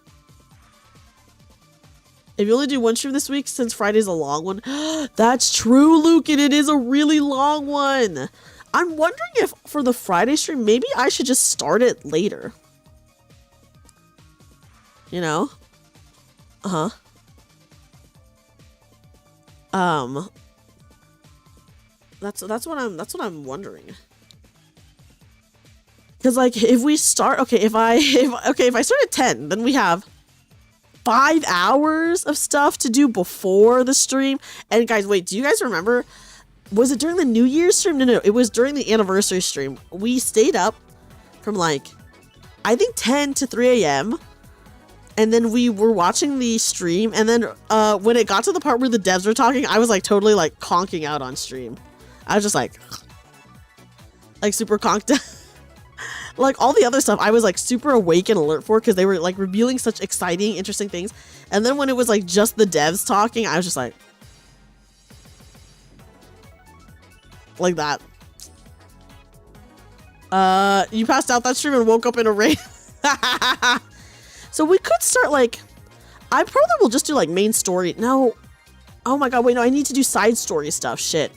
If you only do one stream this week, since Friday's a long one, that's true, Luke, and it is a really long one. I'm wondering if for the Friday stream, maybe I should just start it later. You know? That's what I'm wondering. Cause like if we start, if I start at 10, then we have 5 hours of stuff to do before the stream. And guys, wait, do you guys remember? Was it during the New Year's stream? No, it was during the anniversary stream. We stayed up from like, I think 10 to 3 a.m. And then we were watching the stream. And then when it got to the part where the devs were talking, I was like totally like conking out on stream. I was just like super conked out. Like all the other stuff, I was like super awake and alert for because they were like revealing such exciting, interesting things. And then when it was like just the devs talking, I was just like that. You passed out that stream and woke up in a rain. So we could start like, I probably will just do like main story. No. Oh my god, wait, no, I need to do side story stuff. Shit.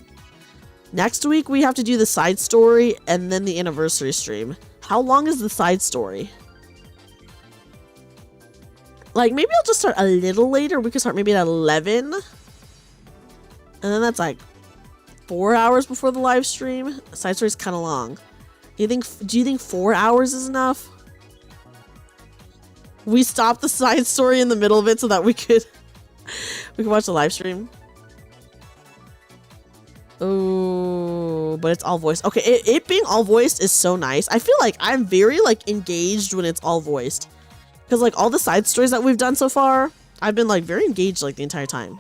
Next week we have to do the side story and then the anniversary stream. How long is the side story? Like maybe I'll just start a little later. We could start maybe at 11. And then that's like 4 hours before the live stream. Side story's kind of long. Do you think 4 hours is enough? We stopped the side story in the middle of it so that we could watch the live stream. Oh, but it's all voiced. Okay, it being all voiced is so nice. I feel like I'm very like engaged when it's all voiced. Because like all the side stories that we've done so far, I've been like very engaged like the entire time.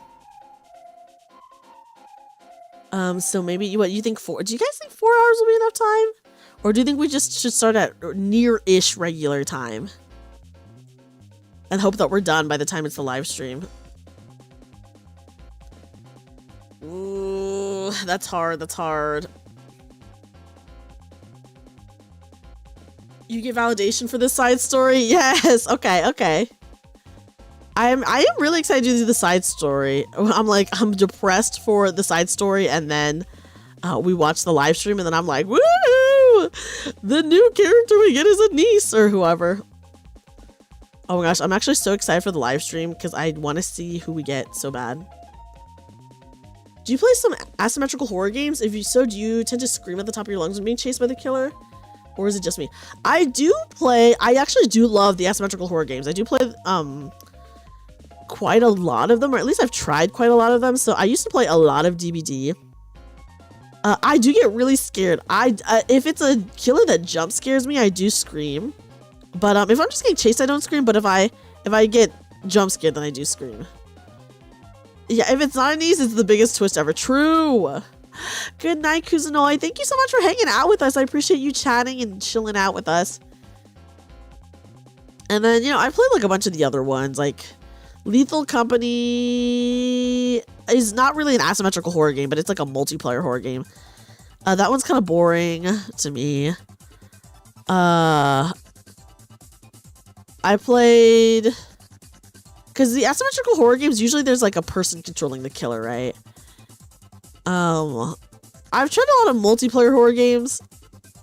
So maybe do you think do you guys think 4 hours will be enough time? Or do you think we just should start at near-ish regular time? And hope that we're done by the time it's the live stream. Ooh, that's hard, that's hard. You get validation for this side story? Yes, okay. I am really excited to do the side story. I'm depressed for the side story, and then we watch the live stream, and then I'm like, woo! The new character we get is a niece or whoever. Oh my gosh, I'm actually so excited for the live stream because I want to see who we get so bad. Do you play some asymmetrical horror games? If you so, do you tend to scream at the top of your lungs when being chased by the killer? Or is it just me? I actually do love the asymmetrical horror games. I do play quite a lot of them, or at least I've tried quite a lot of them. So I used to play a lot of DBD. I do get really scared. If it's a killer that jump scares me, I do scream. But if I'm just getting chased, I don't scream. But if I get jump scared, then I do scream. Yeah, if it's not a niece, it's the biggest twist ever. True. Good night, Kuzunoi. Thank you so much for hanging out with us. I appreciate you chatting and chilling out with us. And then, you know, I played like a bunch of the other ones. Like Lethal Company is not really an asymmetrical horror game, but it's like a multiplayer horror game. That one's kind of boring to me. I played... Because the asymmetrical horror games, usually there's like a person controlling the killer, right? I've tried a lot of multiplayer horror games.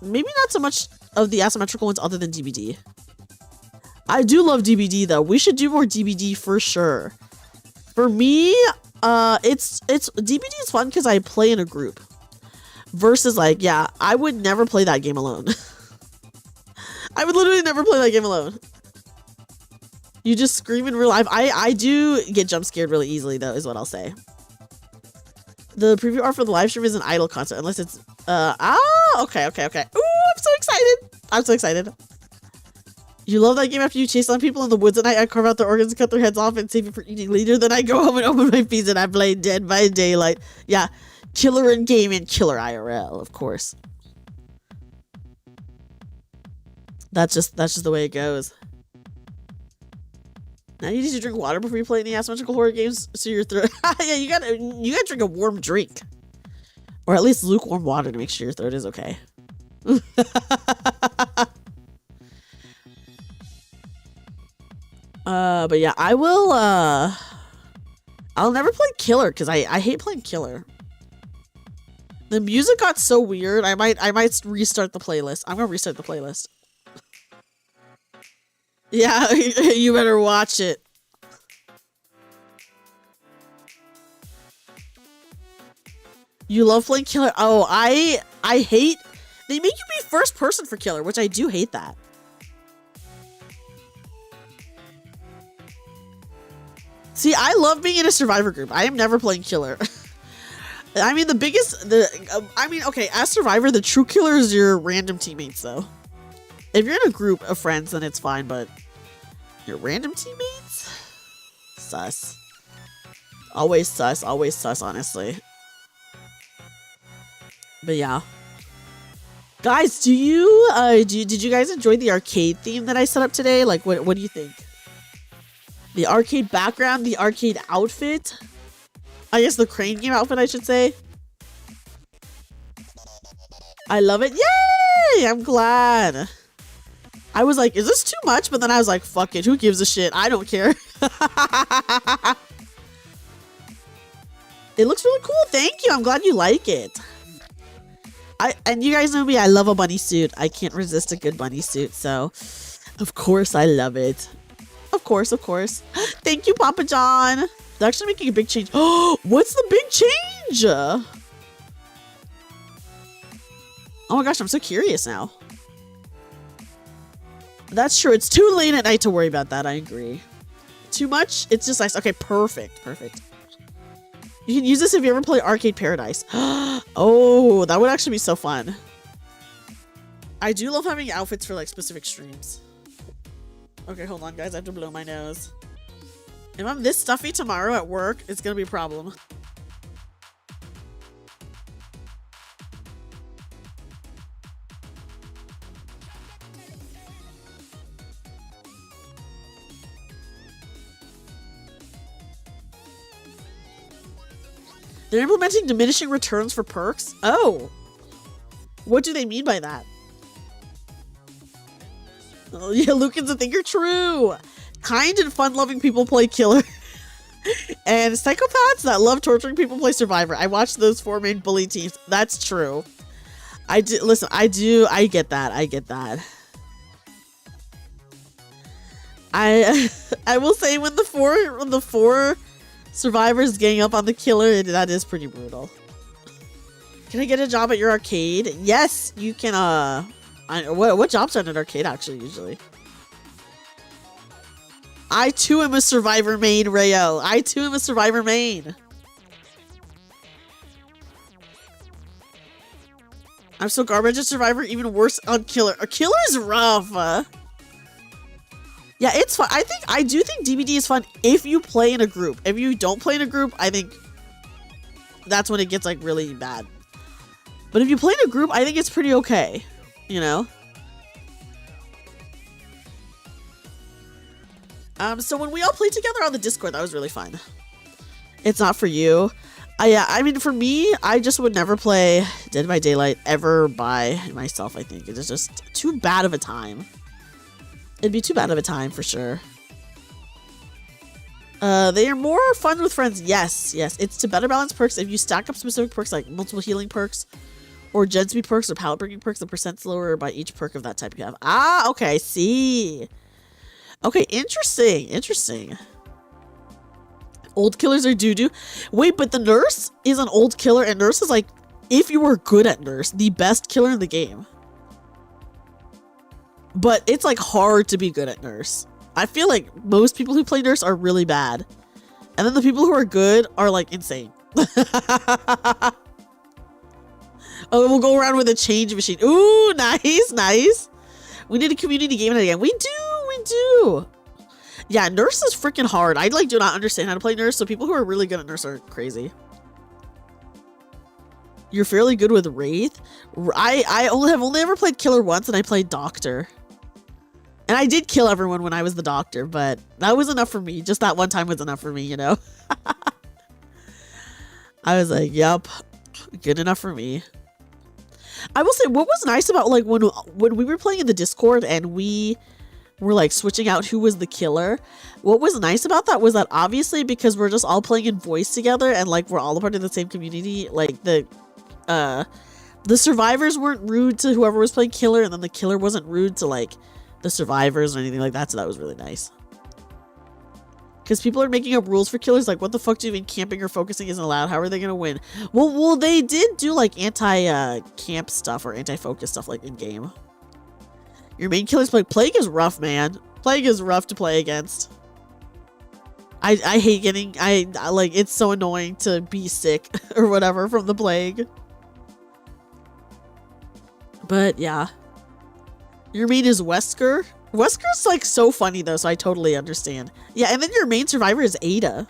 Maybe not so much of the asymmetrical ones other than DBD. I do love DBD though. We should do more DBD for sure. For me, it's DBD is fun because I play in a group. Versus like, yeah, I would never play that game alone. I would literally never play that game alone. You just scream in real life. I do get jump scared really easily though, is what I'll say. The preview art for the live stream is an idle concept, unless it's okay. Ooh, I'm so excited. You love that game after you chase on people in the woods at night. I carve out their organs, cut their heads off, and save it for eating later. Then I go home and open my pizza and I play Dead by Daylight. Yeah, killer in game and killer IRL, of course. That's just the way it goes. Now you need to drink water before you play any asymmetrical horror games, so your throat. Yeah, you gotta drink a warm drink, or at least lukewarm water to make sure your throat is okay. But yeah, I will. I'll never play Killer because I hate playing Killer. The music got so weird. I might restart the playlist. I'm gonna restart the playlist. Yeah, you better watch it. You love playing Killer? Oh, I hate... They make you be first person for Killer, which I do hate that. See, I love being in a survivor group. I am never playing Killer. I mean, okay, as survivor, the true killer is your random teammates, though. If you're in a group of friends, then it's fine, but your random teammates? Sus. Always sus, honestly. But yeah. Guys, did you guys enjoy the arcade theme that I set up today? Like, what do you think? The arcade background, the arcade outfit. I guess the crane game outfit, I should say. I love it. Yay! I'm glad. I was like, is this too much? But then I was like, fuck it. Who gives a shit? I don't care. It looks really cool. Thank you. I'm glad you like it. And you guys know me. I love a bunny suit. I can't resist a good bunny suit. So, of course, I love it. Of course, of course. Thank you, Papa John. They're actually making a big change. Oh, what's the big change? Oh my gosh, I'm so curious now. That's true. It's too late at night to worry about that. I agree. Too much? It's just nice. Okay, perfect. Perfect. You can use this if you ever play Arcade Paradise. Oh, that would actually be so fun. I do love having outfits for like specific streams. Okay, hold on, guys. I have to blow my nose. If I'm this stuffy tomorrow at work, it's gonna be a problem. They're implementing diminishing returns for perks? Oh. What do they mean by that? Oh, yeah, Lucan's a thinker. True. Kind and fun-loving people play killer. And psychopaths that love torturing people play survivor. I watched those 4 main bully teams. That's true. I do. Listen, I get that. I get that. I will say when the four survivors gang up on the killer, that is pretty brutal. Can I get a job at your arcade? Yes, you can. What jobs are in an arcade actually usually? I too am a survivor main, Rayo. I too am a survivor main. I'm so garbage at survivor, even worse on killer. A killer is rough. Yeah, it's fun. I do think DBD is fun if you play in a group. If you don't play in a group, I think that's when it gets like really bad. But if you play in a group, I think it's pretty okay. You know? So when we all played together on the Discord, that was really fun. It's not for you. Yeah, I mean, for me, I just would never play Dead by Daylight ever by myself, I think. It's just too bad of a time. It'd be too bad of a time, for sure. They are more fun with friends. Yes, yes. It's to better balance perks. If you stack up specific perks, like multiple healing perks, or gen speed perks, or palette breaking perks, the percent's lower by each perk of that type you have. Ah, okay, I see. Okay, interesting, interesting. Old killers are doo-doo. Wait, but the nurse is an old killer, and nurse is like, if you were good at nurse, the best killer in the game. But it's like hard to be good at nurse. I feel like most people who play nurse are really bad. And then the people who are good are like insane. Oh, we'll go around with a change machine. Ooh, nice, nice. We need a community game again. We do. Yeah, nurse is freaking hard. I like do not understand how to play nurse, so people who are really good at nurse are crazy. You're fairly good with Wraith. I have only ever played killer once, and I played doctor. And I did kill everyone when I was the doctor, but that was enough for me. Just that one time was enough for me, you know? I was like, yep, good enough for me. I will say, what was nice about like when we were playing in the Discord and we were like switching out who was the killer, what was nice about that was that obviously because we're just all playing in voice together and like we're all a part of the same community, like the survivors weren't rude to whoever was playing killer, and then the killer wasn't rude to like the survivors or anything like that, so that was really nice. Because people are making up rules for killers, like what the fuck do you mean camping or focusing isn't allowed? How are they gonna win? Well, they did do like anti-camp stuff or anti-focus stuff like in game. Your main killer's Plague is rough, man. Plague is rough to play against. I hate getting, I like, it's so annoying to be sick or whatever from the Plague. But yeah. Your main is Wesker. Wesker's like so funny though, so I totally understand. Yeah, and then your main survivor is Ada.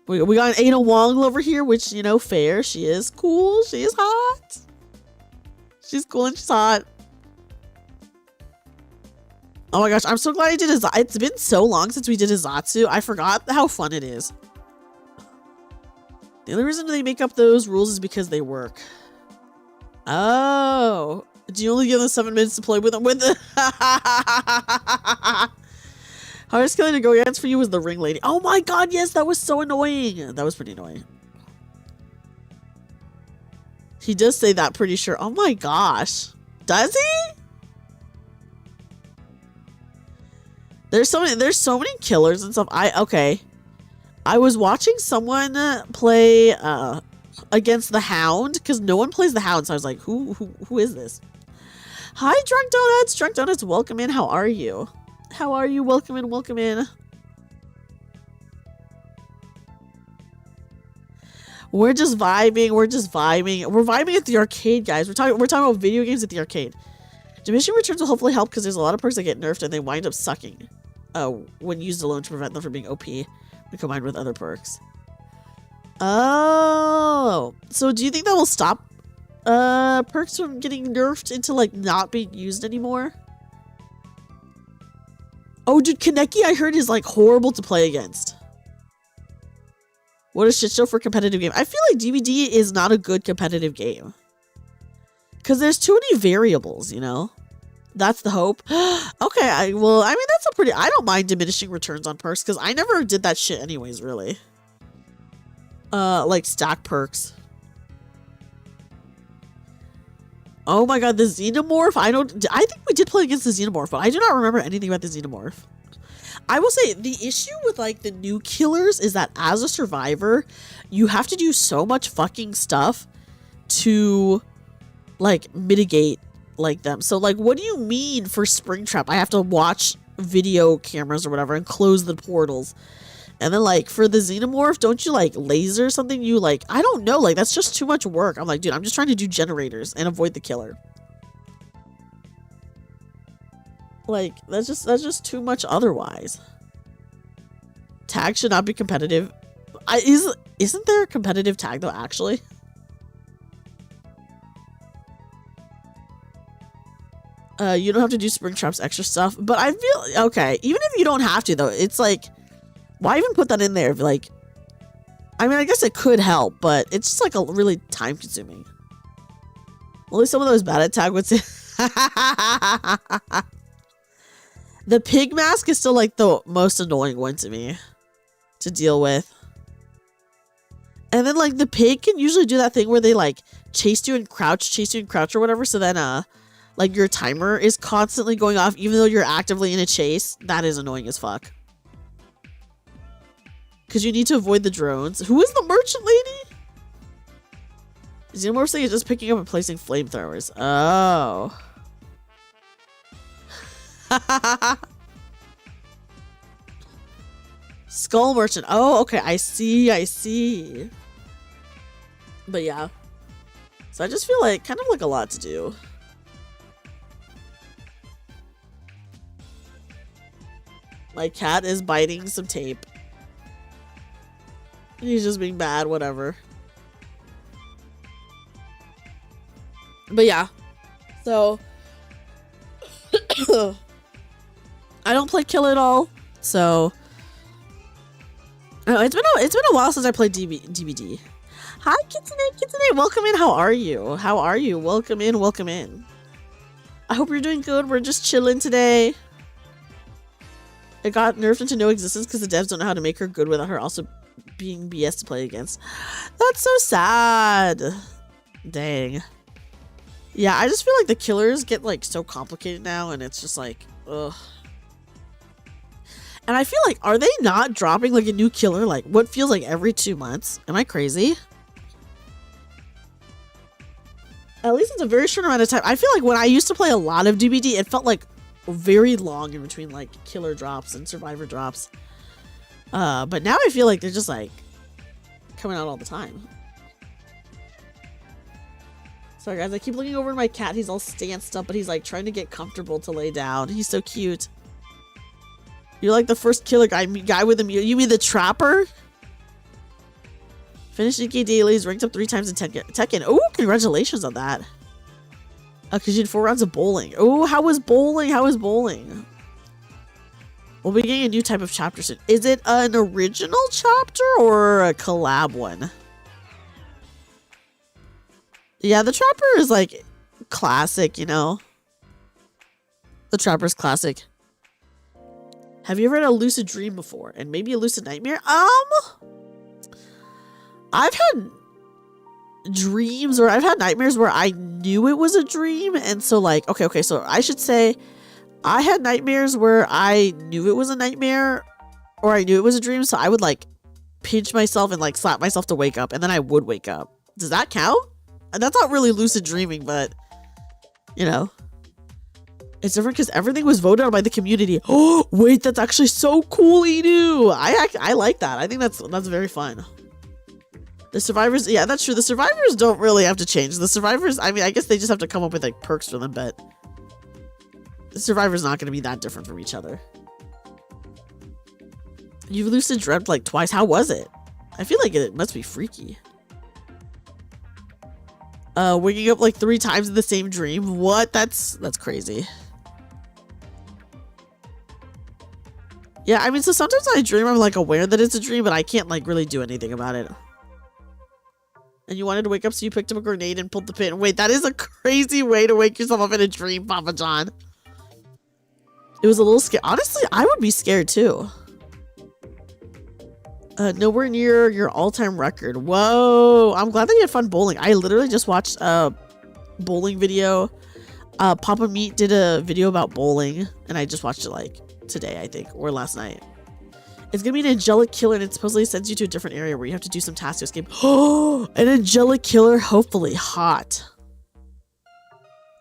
We got an Ada Wong over here, which, you know, fair. She is cool. She is hot. She's cool and she's hot. Oh my gosh, I'm so glad I did a It's been so long since we did a Zatsu. I forgot how fun it is. The only reason they make up those rules is because they work. Oh. Do you only give them 7 minutes to play with them? Hardest killing to go against for you was the ring lady. Oh my god, yes, that was so annoying. That was pretty annoying. He does say that, pretty sure. Oh my gosh. Does he? There's so many killers and stuff. Okay. I was watching someone play against the Hound because no one plays the Hound, so I was like, who is this? Hi, Drunk Donuts. Drunk Donuts, welcome in. How are you? How are you? Welcome in. Welcome in. We're just vibing. We're just vibing. We're vibing at the arcade, guys. We're talking about video games at the arcade. Diminishing returns will hopefully help because there's a lot of perks that get nerfed and they wind up sucking when used alone to prevent them from being OP when combined with other perks. Oh, so do you think that will stop perks from getting nerfed into like not being used anymore? Oh, dude, Kaneki I heard is like horrible to play against. What a shit show for competitive game. I feel like DVD is not a good competitive game. Because there's too many variables, you know? That's the hope. Okay, I mean, that's a pretty... I don't mind diminishing returns on perks, because I never did that shit anyways, really. Like stack perks. Oh my god, the Xenomorph? I think we did play against the Xenomorph, but I do not remember anything about the Xenomorph. I will say, the issue with, like, the new killers is that as a survivor, you have to do so much fucking stuff to, like, mitigate, like, them. So, like, what do you mean for Springtrap? I have to watch video cameras or whatever and close the portals. And then, like, for the Xenomorph, don't you, like, laser something? You, like, I don't know. Like, that's just too much work. I'm like, dude, I'm just trying to do generators and avoid the killer. Like, that's just too much otherwise. Tag should not be competitive. Isn't there a competitive tag, though, actually? You don't have to do Springtrap's extra stuff. But I feel... Okay, even if you don't have to, though, it's like... Why even put that in there? Like... I mean, I guess it could help, but it's just, like, a really time-consuming. Only some of those bad at tag would say... The pig mask is still, like, the most annoying one to me to deal with. And then, like, the pig can usually do that thing where they, like, chase you and crouch or whatever. So then, like, your timer is constantly going off even though you're actively in a chase. That is annoying as fuck. Because you need to avoid the drones. Who is the merchant lady? Xenomorph saying is just picking up and placing flamethrowers. Oh. Skull merchant. Oh, okay. I see. But yeah. So I just feel like kind of like a lot to do. My cat is biting some tape. He's just being bad, whatever. But yeah. So I don't play Kill It All, so it's been a while since I played DVD. Hi, Kitsune, welcome in. How are you? Welcome in. I hope you're doing good. We're just chilling today. It got nerfed into no existence because the devs don't know how to make her good without her also being BS to play against. That's so sad. Dang. Yeah, I just feel like the killers get like so complicated now, and it's just like, ugh. And I feel like, are they not dropping like a new killer like what feels like every 2 months? Am I crazy? At least it's a very short amount of time. I feel like when I used to play a lot of DBD, it felt like very long in between like killer drops and survivor drops. But now I feel like they're just like coming out all the time. Sorry guys, I keep looking over at my cat. He's all stanced up, but he's like trying to get comfortable to lay down. He's so cute. You're like the first killer guy with him. You mean the trapper? Finished EK dailies, ranked up 3 times in Tekken. Oh, congratulations on that. Because you did 4 rounds of bowling. Oh, how was bowling? How was bowling? We'll be getting a new type of chapter soon. Is it an original chapter or a collab one? Yeah, the Trapper is like classic, you know? The Trapper's classic. Have you ever had a lucid dream before? And maybe a lucid nightmare? I've had dreams or I've had nightmares where I knew it was a dream. And so like, okay, so I should say I had nightmares where I knew it was a nightmare or I knew it was a dream. So I would like pinch myself and like slap myself to wake up and then I would wake up. Does that count? And that's not really lucid dreaming, but you know, it's different because everything was voted on by the community. Oh, wait, that's actually so cool, Inu. I like that. I think that's very fun. The survivors, yeah, that's true. The survivors don't really have to change. The survivors, I mean, I guess they just have to come up with like perks for them, but the survivor's not going to be that different from each other. You've lucid dreamt like twice. How was it? I feel like it must be freaky. Waking up like 3 times in the same dream. What? That's crazy. Yeah, I mean, so sometimes I dream, I'm like aware that it's a dream, but I can't like really do anything about it. And you wanted to wake up, so you picked up a grenade and pulled the pin. Wait, that is a crazy way to wake yourself up in a dream, Papa John. It was a little scary. Honestly, I would be scared too. Nowhere near your all-time record. Whoa, I'm glad that you had fun bowling. I literally just watched a bowling video. Papa Meat did a video about bowling, and I just watched it like today, I think, or last night. It's gonna be an angelic killer, and it supposedly sends you to a different area where you have to do some tasks to escape. Oh, an angelic killer, hopefully hot.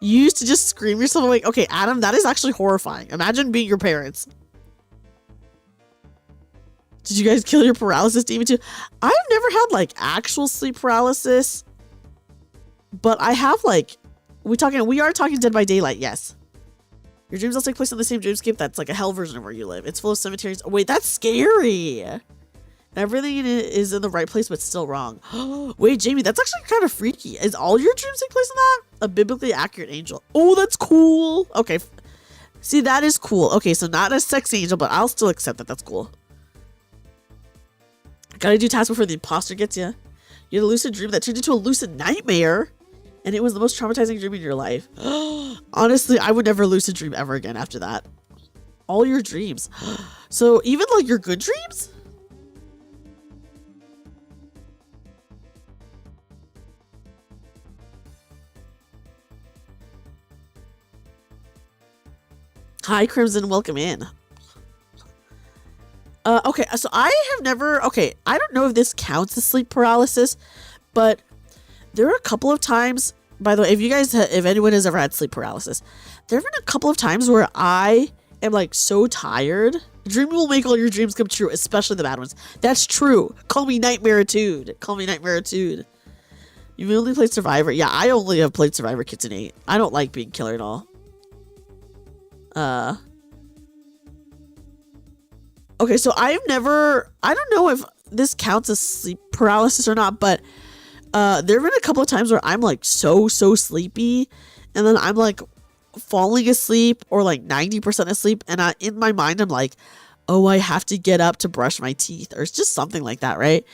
You used to just scream yourself awake. Okay, Adam, that is actually horrifying. Imagine being your parents. Did you guys kill your paralysis demon too? I've never had like actual sleep paralysis, but I have like, we are talking Dead by Daylight, yes. Your dreams all take place in the same dreamscape that's like a hell version of where you live. It's full of cemeteries. Oh, wait, that's scary. Everything in it is in the right place, but still wrong. Wait, Jamie, that's actually kind of freaky. Is all your dreams take place in that? A biblically accurate angel. Oh, that's cool. Okay. See, that is cool. Okay, so not a sexy angel, but I'll still accept that. That's cool. Gotta do tasks before the imposter gets you. You had a lucid dream that turned into a lucid nightmare. And it was the most traumatizing dream in your life. Honestly, I would never lucid dream ever again after that. All your dreams. So even like your good dreams? Hi, Crimson. Welcome in. Okay, so I have never... Okay, I don't know if this counts as sleep paralysis, but there are a couple of times... By the way, if anyone has ever had sleep paralysis, there have been a couple of times where I am like so tired. Dreaming will make all your dreams come true, especially the bad ones. That's true. Call me Nightmare-itude. Call me Nightmare-itude. You've only played Survivor. Yeah, I only have played Survivor Kitten 8. I don't like being killer at all. Okay, so I don't know if this counts as sleep paralysis or not, but there have been a couple of times where I'm like so sleepy, and then I'm like falling asleep or like 90% asleep, and in my mind I'm like, oh, I have to get up to brush my teeth, or it's just something like that, right?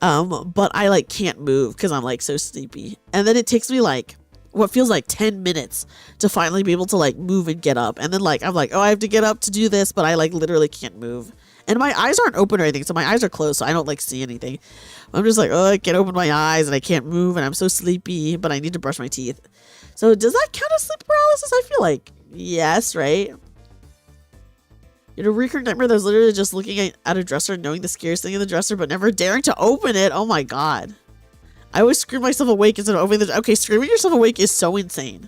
But I like can't move because I'm like so sleepy, and then it takes me like what feels like 10 minutes to finally be able to like move and get up, and then like I'm like, oh, I have to get up to do this, but I like literally can't move, and my eyes aren't open or anything, so my eyes are closed, so I don't like see anything. I'm just like, oh, I can't open my eyes and I can't move and I'm so sleepy, but I need to brush my teeth. So does that count as sleep paralysis? I feel like yes, right? You had a recurring nightmare that was literally just looking at a dresser and knowing the scariest thing in the dresser, but never daring to open it. Oh my god. I always scream myself awake instead of opening the... Okay, screaming yourself awake is so insane.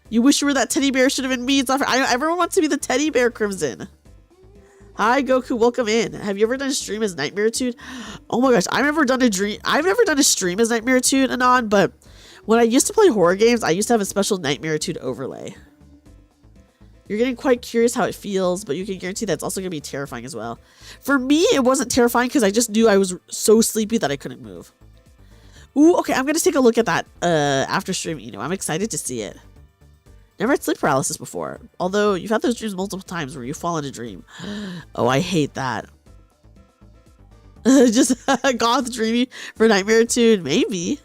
You wish you were that teddy bear. Should have been me. It's not fair. Everyone wants to be the teddy bear, Crimson. Hi, Goku. Welcome in. Have you ever done a stream as Nightmare-itude? Oh my gosh, I've never done a stream as Nightmare-itude, Anon, but when I used to play horror games, I used to have a special Nightmare-itude overlay. You're getting quite curious how it feels, but you can guarantee that's also going to be terrifying as well. For me, it wasn't terrifying because I just knew I was so sleepy that I couldn't move. Ooh, okay, I'm gonna take a look at that after streaming. You know, I'm excited to see it. Never had sleep paralysis before. Although you've had those dreams multiple times where you fall in a dream. Oh, I hate that. Just goth dreamy for Nightmare Tune, maybe.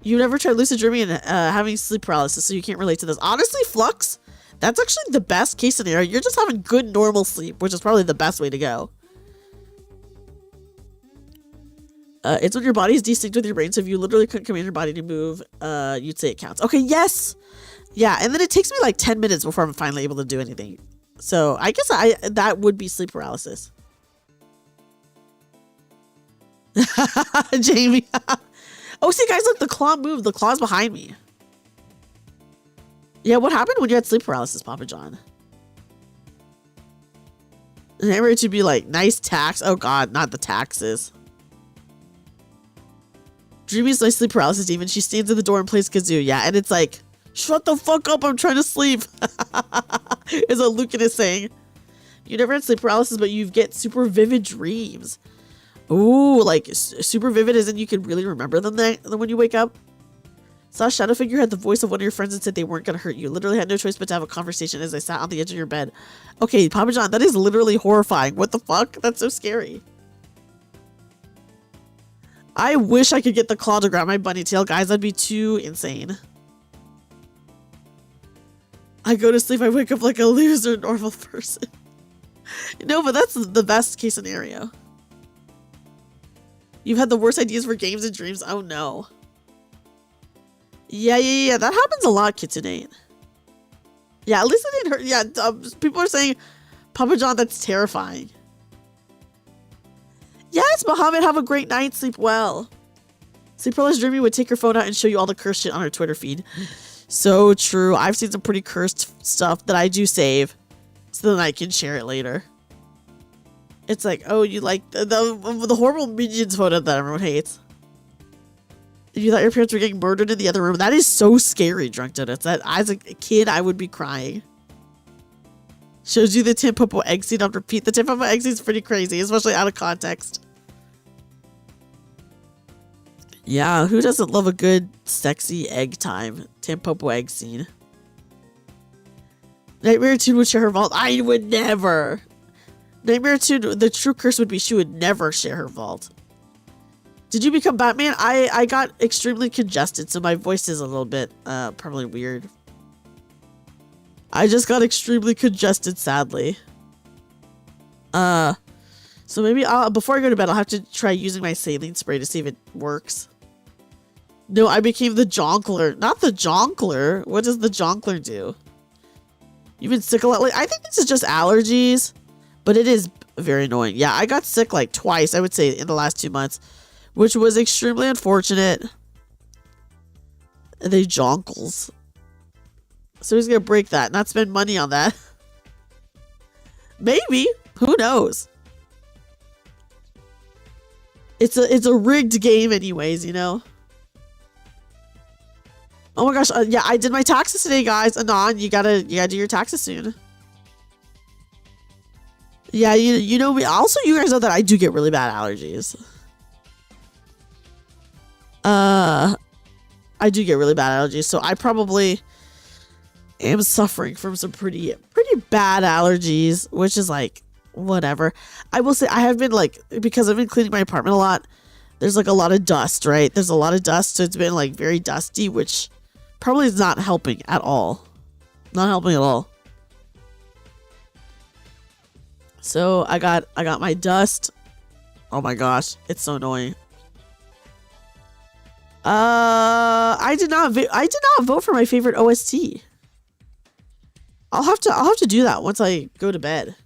You never tried lucid dreaming and having sleep paralysis, so you can't relate to this. Honestly, Flux, that's actually the best case scenario. You're just having good normal sleep, which is probably the best way to go. It's when your body is desynced with your brain, so if you literally couldn't command your body to move, you'd say it counts. Okay, yes! Yeah, and then it takes me like 10 minutes before I'm finally able to do anything. So I guess that would be sleep paralysis. Jamie. Oh, see, guys, look, the claw moved. The claw's behind me. Yeah, what happened when you had sleep paralysis, Papa John? And everybody should be like, nice tax. Oh, God, not the taxes. Dreamy's my sleep paralysis demon. She stands at the door and plays kazoo. Yeah, and it's like, shut the fuck up. I'm trying to sleep. Is what Lucan is saying. You never had sleep paralysis, but you get super vivid dreams. Ooh, like super vivid as in you can really remember them when you wake up. Saw a shadow figure had the voice of one of your friends and said they weren't going to hurt you. Literally had no choice but to have a conversation as I sat on the edge of your bed. Okay, Papa John, that is literally horrifying. What the fuck? That's so scary. I wish I could get the claw to grab my bunny tail, guys. That'd be too insane. I go to sleep, I wake up like a loser normal person. No, but that's the best case scenario. You've had the worst ideas for games and dreams. Oh no. Yeah. That happens a lot, Kitsunate. Yeah, at least I didn't hurt. Yeah, people are saying, Papa John, that's terrifying. Yes, Muhammad, have a great night. Sleep well. Sleep paralysis Dreamy would take her phone out and show you all the cursed shit on her Twitter feed. So true. I've seen some pretty cursed stuff that I do save so that I can share it later. It's like, oh, you like the horrible minions photo that everyone hates. If you thought your parents were getting murdered in the other room, that is so scary, Drunk Donuts. That as a kid, I would be crying. Shows you the Tampopo egg scene on repeat. The Tampopo egg scene is pretty crazy, especially out of context. Yeah, who doesn't love a good, sexy egg time? Tampopo egg scene. Nightmare 2 would share her vault. I would never. Nightmare 2, the true curse would be she would never share her vault. Did you become Batman? I got extremely congested, so my voice is a little bit probably weird. I just got extremely congested, sadly. So maybe before I go to bed, I'll have to try using my saline spray to see if it works. No, I became the Jonkler. Not the Jonkler. What does the Jonkler do? You've been sick a lot. I think this is just allergies, but it is very annoying. Yeah, I got sick like twice, I would say, in the last 2 months, which was extremely unfortunate. They Jonkles. So he's gonna break that, not spend money on that. Maybe. Who knows? It's a rigged game anyways, you know? Oh my gosh, yeah, I did my taxes today, guys. Anon, you gotta do your taxes soon. Yeah, you know me. Also, you guys know that I do get really bad allergies. I do get really bad allergies, so I probably am suffering from some pretty bad allergies, which is like whatever. I will say I have been like, because I've been cleaning my apartment a lot, there's like a lot of dust, right? There's a lot of dust, so it's been like very dusty, which probably is not helping at all. Not helping at all. So I got my dust. Oh my gosh, it's so annoying. I did not vote for my favorite OST. I'll have to do that once I go to bed.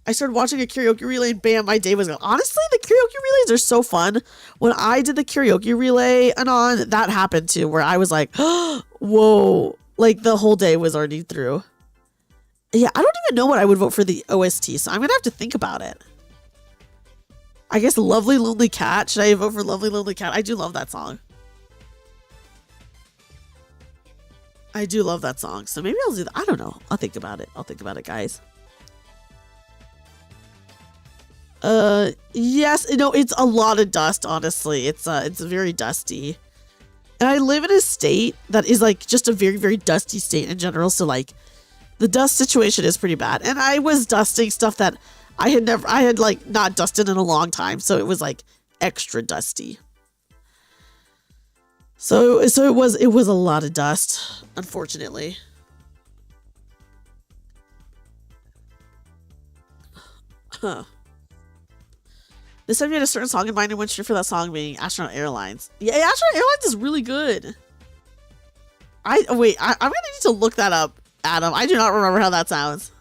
I started watching a karaoke relay and bam, my day was gone. Honestly, the karaoke relays are so fun. When I did the karaoke relay Anon, that happened too, where I was like, whoa, like the whole day was already through. Yeah, I don't even know what I would vote for the OST, so I'm gonna have to think about it. I guess Lovely Lonely Cat. Should I vote for Lovely Lonely Cat? I do love that song. I do love that song, so maybe I'll do that. I don't know. I'll think about it. I'll think about it, guys. Yes, no, it's a lot of dust, honestly. It's very dusty. And I live in a state that is like just a very, very dusty state in general. So like the dust situation is pretty bad. And I was dusting stuff that I had like not dusted in a long time. So it was like extra dusty. So it was a lot of dust, unfortunately. Huh. This time you had a certain song in mind and went straight for that song being Astronaut Airlines. Yeah, Astronaut Airlines is really good. I'm gonna need to look that up, Adam. I do not remember how that sounds.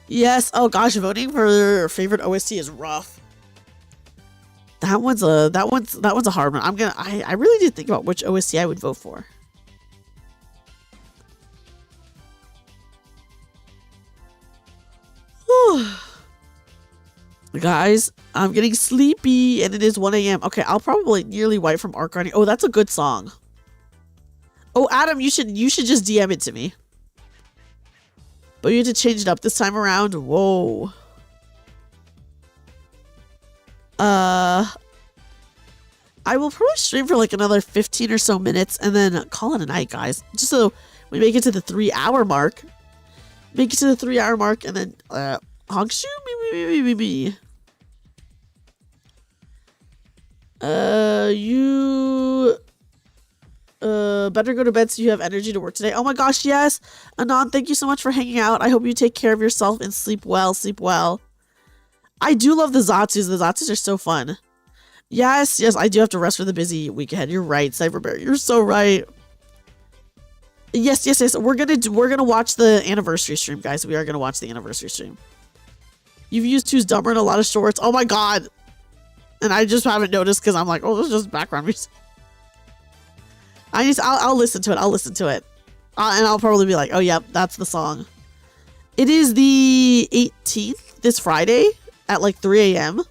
Yes, oh gosh, voting for favorite OST is rough. That one's a hard one. I really did think about which OST I would vote for. Whew. Guys, I'm getting sleepy and it is 1 a.m. Okay, I'll probably nearly wipe from Arc Guardian. Oh, that's a good song. Oh, Adam, you should just DM it to me. But you have to change it up this time around. Whoa. I will probably stream for like another 15 or so minutes and then call it a night, guys. Just so we make it to the 3-hour mark. Make it to the 3-hour mark and then Hongshu me. You better go to bed so you have energy to work today. Oh my gosh, yes. Anon, thank you so much for hanging out. I hope you take care of yourself and sleep well. Sleep well. I do love the Zatsus. The Zatsus are so fun. Yes, I do have to rest for the busy week ahead. You're right, Cyberbear. You're so right. Yes. We're gonna watch the anniversary stream, guys. We are gonna watch the anniversary stream. You've used Who's Dumber in a lot of shorts. Oh my god. And I just haven't noticed because I'm like, oh, this is just background music. I'll listen to it. I'll listen to it. And I'll probably be like, oh, yep, that's the song. It is the 18th, this Friday, at like 3 a.m.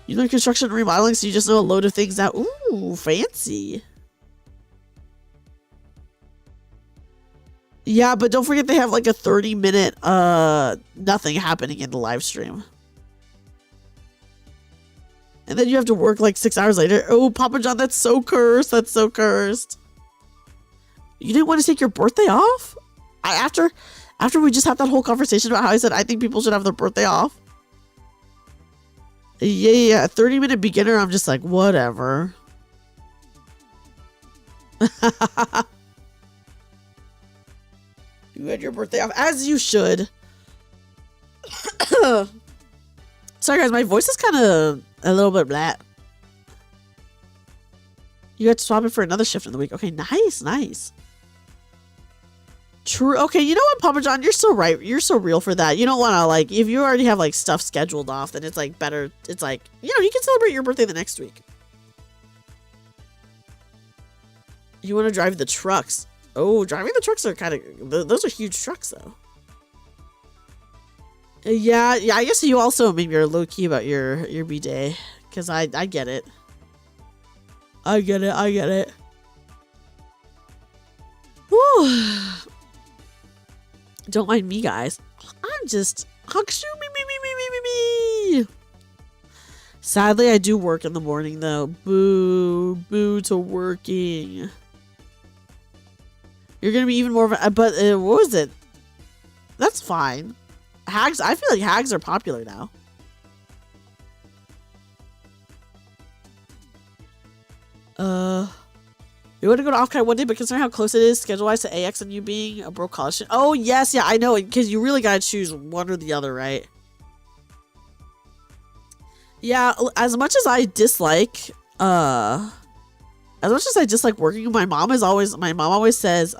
You learn construction and remodeling, so you just know a load of things now. Ooh, fancy. Yeah, but don't forget they have like a 30-minute nothing happening in the live stream. And then you have to work like 6 hours later. Oh, Papa John, that's so cursed. That's so cursed. You didn't want to take your birthday off? After we just had that whole conversation about how I said I think people should have their birthday off. Yeah. 30-minute beginner, I'm just like, whatever. You had your birthday off, as you should. Sorry, guys, my voice is kind of a little bit blah. You got to swap it for another shift in the week. Okay, nice. True. Okay, you know what, Papa John? You're so right. You're so real for that. You don't want to, like, if you already have, like, stuff scheduled off, then it's, like, better. It's, like, you know, you can celebrate your birthday the next week. You want to drive the trucks. Oh, driving the trucks are kind of... Those are huge trucks, though. Yeah, I guess you also maybe are low-key about your B-day. Because I get it. I get it. Whew. Don't mind me, guys. I'm just... me. Sadly, I do work in the morning, though. Boo to working. You're gonna be even more of a... But, what was it? That's fine. Hags, I feel like hags are popular now. We want to go to Offkite one day, but considering how close it is schedule-wise to AX and you being a broke college student. Oh, yes, yeah, I know, because you really gotta choose one or the other, right? Yeah, as much as I dislike, working, my mom always says,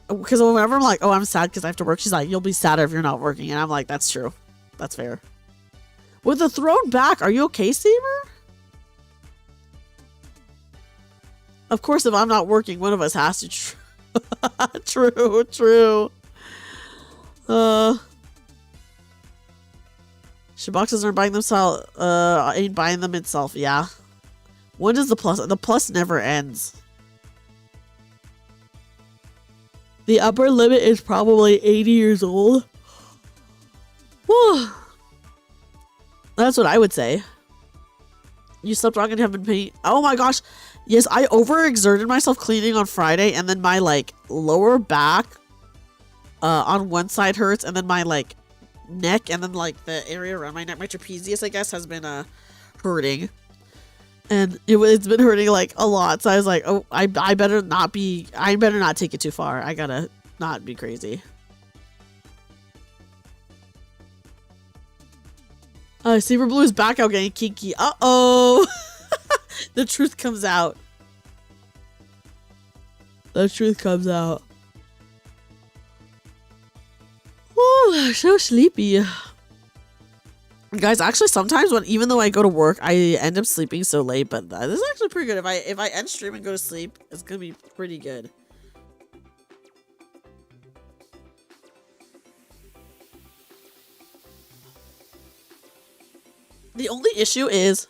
because whenever I'm like, oh, I'm sad because I have to work, she's like, you'll be sadder if you're not working. And I'm like, that's true. That's fair. With the throne back, are you okay, Saber? Of course, if I'm not working, one of us has to. True. Shiboxes aren't buying themselves, ain't buying them itself, yeah. When does the plus never ends. The upper limit is probably 80 years old. Whew. That's what I would say. You slept wrong and have been pain. Oh my gosh. Yes, I overexerted myself cleaning on Friday, and then my like lower back on one side hurts, and then my like neck, and then like the area around my neck, my trapezius, I guess, has been hurting. And it's been hurting like a lot. So I was like, oh, I better not take it too far. I gotta not be crazy. Saber Blue is back out getting kinky. Uh-oh. The truth comes out. The truth comes out. Oh, so sleepy. Guys, actually, sometimes even though I go to work, I end up sleeping so late. But this is actually pretty good. If I end stream and go to sleep, it's gonna be pretty good. The only issue is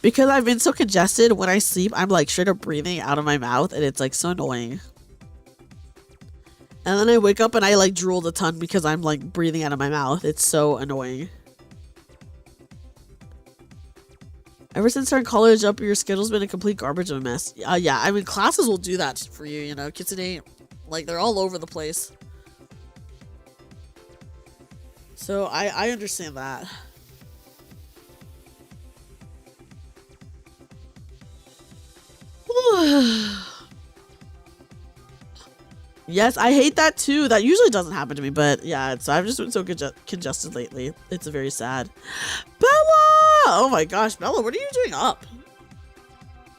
because I've been so congested. When I sleep, I'm like straight up breathing out of my mouth, and it's like so annoying. And then I wake up and I like drooled a ton because I'm like breathing out of my mouth. It's so annoying. Ever since starting college, your schedule's been a complete garbage of a mess. Yeah, I mean, classes will do that for you, you know. Kitsune, like, they're all over the place. So I understand that. Yes, I hate that too. That usually doesn't happen to me, but yeah, so I've just been so congested lately. It's very sad. Bella! Oh my gosh, Bella, what are you doing up?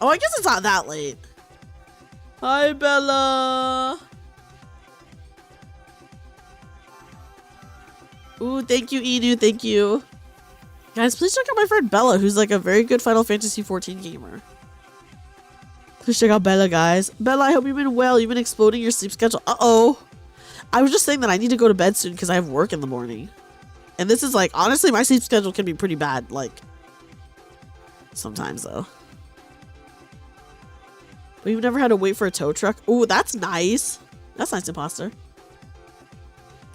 Oh, I guess it's not that late. Hi, Bella. Ooh, thank you, Inu. Thank you. Guys, please check out my friend Bella, who's like a very good Final Fantasy XIV gamer. Please check out Bella, guys. Bella, I hope you've been well. You've been exploding your sleep schedule. Uh-oh. I was just saying that I need to go to bed soon because I have work in the morning. And this is like, honestly, my sleep schedule can be pretty bad. Like, sometimes though. But you've never had to wait for a tow truck? Ooh, that's nice. That's nice, imposter.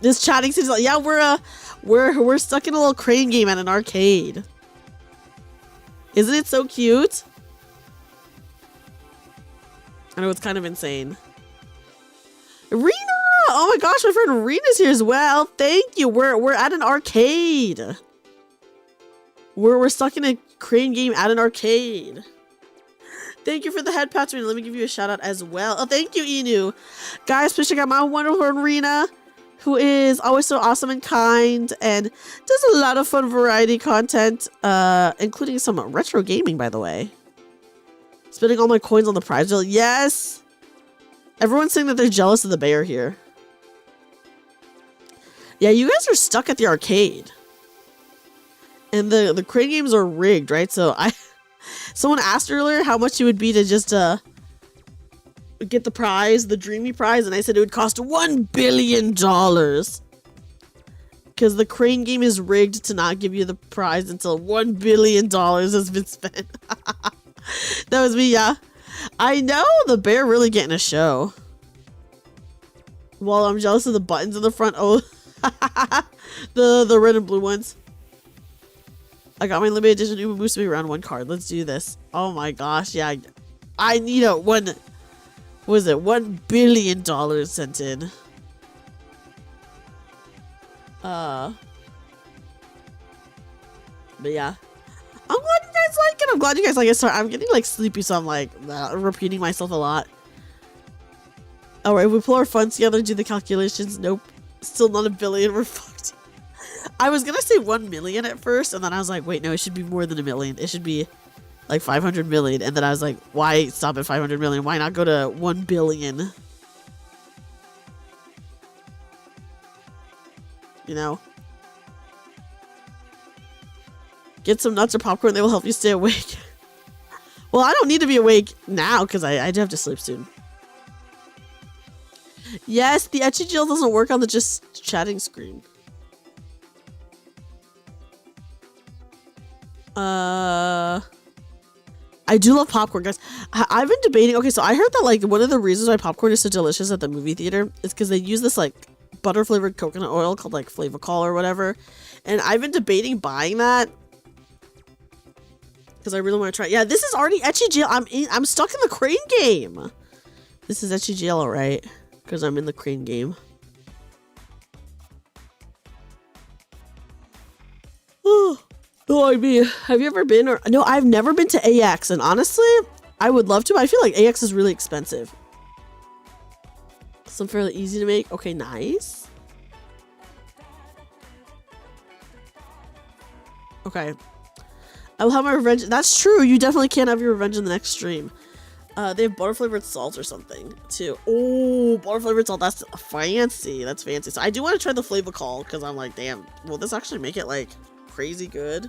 This chatting seems like, yeah, we're stuck in a little crane game at an arcade. Isn't it so cute? I know, it's kind of insane. Rena! Oh my gosh, my friend Rena's here as well. Thank you. We're at an arcade. We're stuck in a crane game at an arcade. Thank you for the head pat. Let me give you a shout out as well. Oh, thank you, Inu. Guys, please check out my wonderful friend Rena, who is always so awesome and kind and does a lot of fun variety content, including some retro gaming, by the way. Spending all my coins on the prize wheel. Yes! Everyone's saying that they're jealous of the bear here. Yeah, you guys are stuck at the arcade. And the crane games are rigged, right? So someone asked earlier how much it would be to just get the prize, the Dreamy prize, and I said it would cost $1 billion. Because the crane game is rigged to not give you the prize until $1 billion has been spent. That was me, yeah. I know, the bear really getting a show. Well, I'm jealous of the buttons in the front. Oh, the red and blue ones. I got my limited edition Uber Boost to be around one card. Let's do this. Oh my gosh, yeah. I need a $1 billion sent in. But yeah. I'm glad you guys like it. I'm glad you guys like it. Sorry, I'm getting like sleepy, so I'm like repeating myself a lot. Alright, we pull our funds together, do the calculations. Nope. Still not $1 billion. We're fucked. I was gonna say 1 million at first, and then I was like, wait, no, it should be more than $1 million. It should be like 500 million. And then I was like, why stop at 500 million? Why not go to 1 billion? You know? Get some nuts or popcorn. They will help you stay awake. Well, I don't need to be awake now because I do have to sleep soon. Yes, the etchy-gel doesn't work on the just chatting screen. I do love popcorn, guys. I've been debating. Okay, so I heard that like one of the reasons why popcorn is so delicious at the movie theater is because they use this like butter flavored coconut oil called like Flavacol or whatever, and I've been debating buying that because I really want to try. Yeah, this is already Ecchi Jail. I'm stuck in the crane game. This is Ecchi Jail, right? Because I'm in the crane game. Oh, I mean, have you ever been or no? I've never been to AX, and honestly, I would love to. But I feel like AX is really expensive. Some fairly easy to make. Okay, nice. Okay, I will have my revenge. That's true. You definitely can't have your revenge in the next stream. They have butter flavored salt or something too. Oh, butter flavored salt. That's fancy. That's fancy. So I do want to try the Flavacol because I'm like, damn, will this actually make it like crazy good?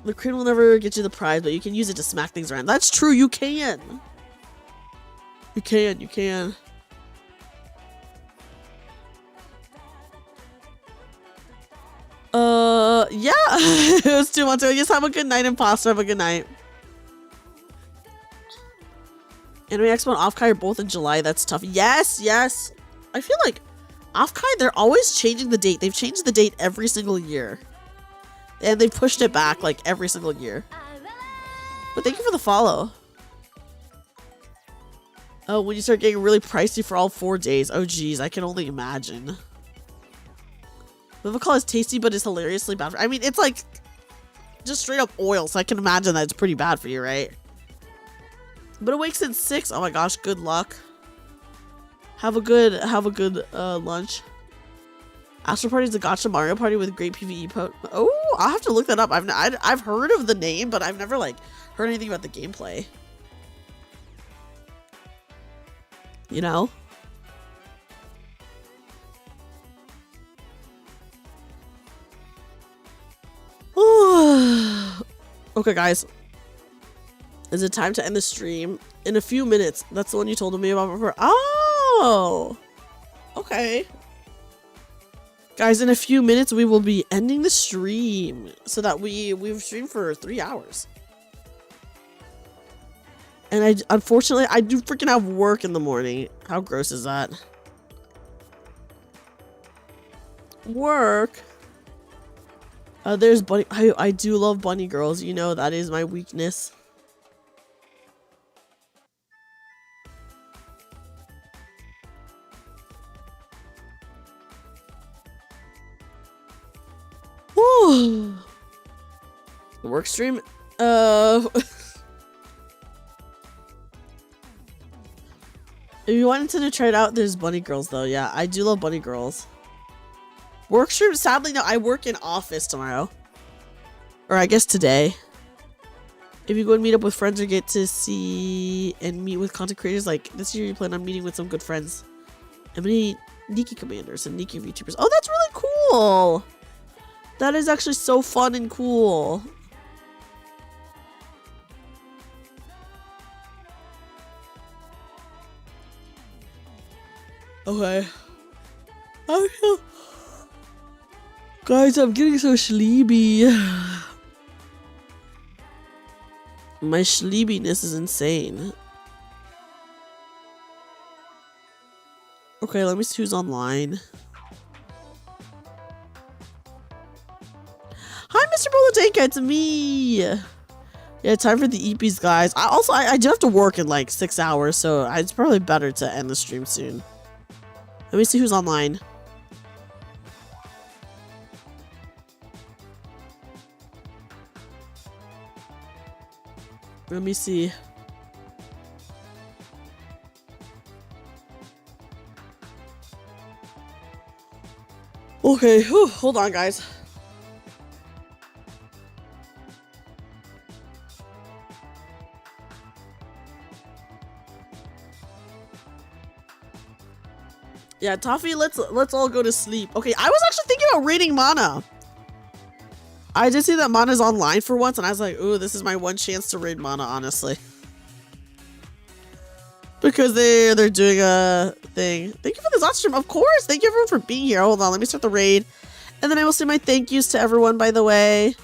The crane will never get you the prize, but you can use it to smack things around. That's true. You can. You can. You can. Yeah. It was 2 months ago. Just have a good night, imposter. Have a good night. Anime Expo and Offkai are both in July. That's tough. Yes, yes. I feel like Offkai, they're always changing the date. They've changed the date every single year. And they've pushed it back like every single year. But thank you for the follow. Oh, when you start getting really pricey for all 4 days. Oh, geez. I can only imagine. Flavacol is tasty, but it's hilariously bad. I mean, it's like just straight up oil, so I can imagine that it's pretty bad for you, right? But it wakes at 6. Oh my gosh, good luck. Have a good lunch. Astro Party is a gacha Mario Party with great PvE Oh, I'll have to look that up. I've heard of the name, but I've never like heard anything about the gameplay. You know? Okay, guys. Is it time to end the stream? In a few minutes. That's the one you told me about before. Oh! Okay. Guys, in a few minutes, we will be ending the stream. So that we've streamed for 3 hours. And unfortunately, I do freaking have work in the morning. How gross is that? Work? There's bunny. I do love bunny girls. You know, that is my weakness. Woo. Work stream? If you wanted to try it out, there's bunny girls though. Yeah, I do love bunny girls. Work stream? Sadly, no. I work in office tomorrow. Or I guess today. If you go and meet up with friends or get to see and meet with content creators, like this year you plan on meeting with some good friends. And many Nikki commanders and Nikki VTubers. Oh, that's really cool. That is actually so fun and cool. Okay. Oh, guys, I'm getting so sleepy. My sleepiness is insane. Okay, let me see who's online. Hi, Mr. Bolotenka, it's me. Yeah, time for the EPs, guys. I do have to work in like 6 hours, so it's probably better to end the stream soon. Let me see who's online. Let me see. Okay, whew, hold on, guys. Yeah, Toffee, let's all go to sleep. Okay, I was actually thinking about raiding Mana. I did see that Mana's online for once, and I was like, ooh, this is my one chance to raid Mana, honestly. Because they're doing a thing. Thank you for the Zatsu stream, of course. Thank you everyone for being here. Hold on, let me start the raid. And then I will say my thank yous to everyone, by the way.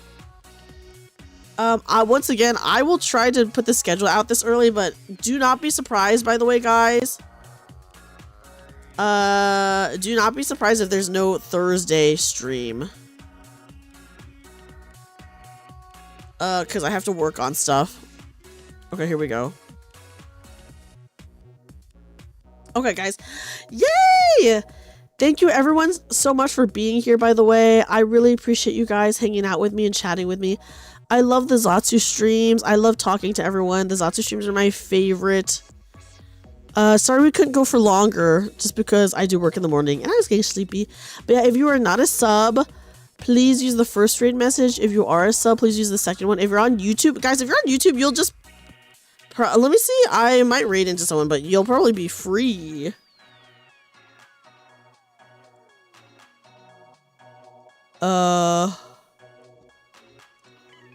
Once again, I will try to put the schedule out this early, but do not be surprised, by the way, guys. Do not be surprised if there's no Thursday stream. Because I have to work on stuff. Okay, here we go. Okay, guys. Yay! Thank you, everyone, so much for being here, by the way. I really appreciate you guys hanging out with me and chatting with me. I love the Zatsu streams. I love talking to everyone. The Zatsu streams are my favorite. Sorry we couldn't go for longer, just because I do work in the morning and I was getting sleepy. But yeah, if you are not a sub, please use the first raid message. If you are a sub, please use the second one. If you're on YouTube, guys, if you're on YouTube, you'll just... let me see. I might raid into someone, but you'll probably be free. Oh,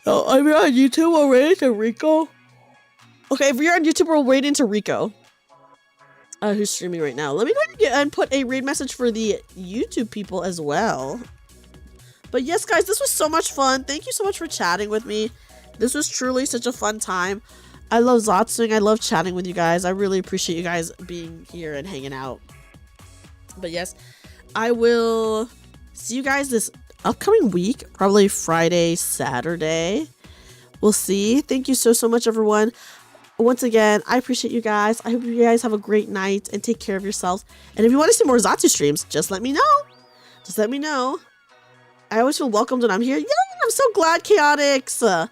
if you're on YouTube, we'll raid into Rico. Okay, if you're on YouTube, we'll raid into Rico. Who's streaming right now? Let me go ahead and put a raid message for the YouTube people as well. But yes, guys, this was so much fun. Thank you so much for chatting with me. This was truly such a fun time. I love Zatsuing. I love chatting with you guys. I really appreciate you guys being here and hanging out. But yes, I will see you guys this upcoming week, probably Friday, Saturday. We'll see. Thank you so much, everyone. Once again, I appreciate you guys. I hope you guys have a great night and take care of yourselves. And if you want to see more Zatsu streams, just let me know. Just let me know. I always feel welcomed when I'm here. Yeah, I'm so glad, Chaotix.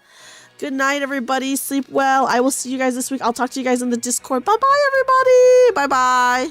Good night, everybody. Sleep well. I will see you guys this week. I'll talk to you guys in the Discord. Bye-bye, everybody. Bye-bye.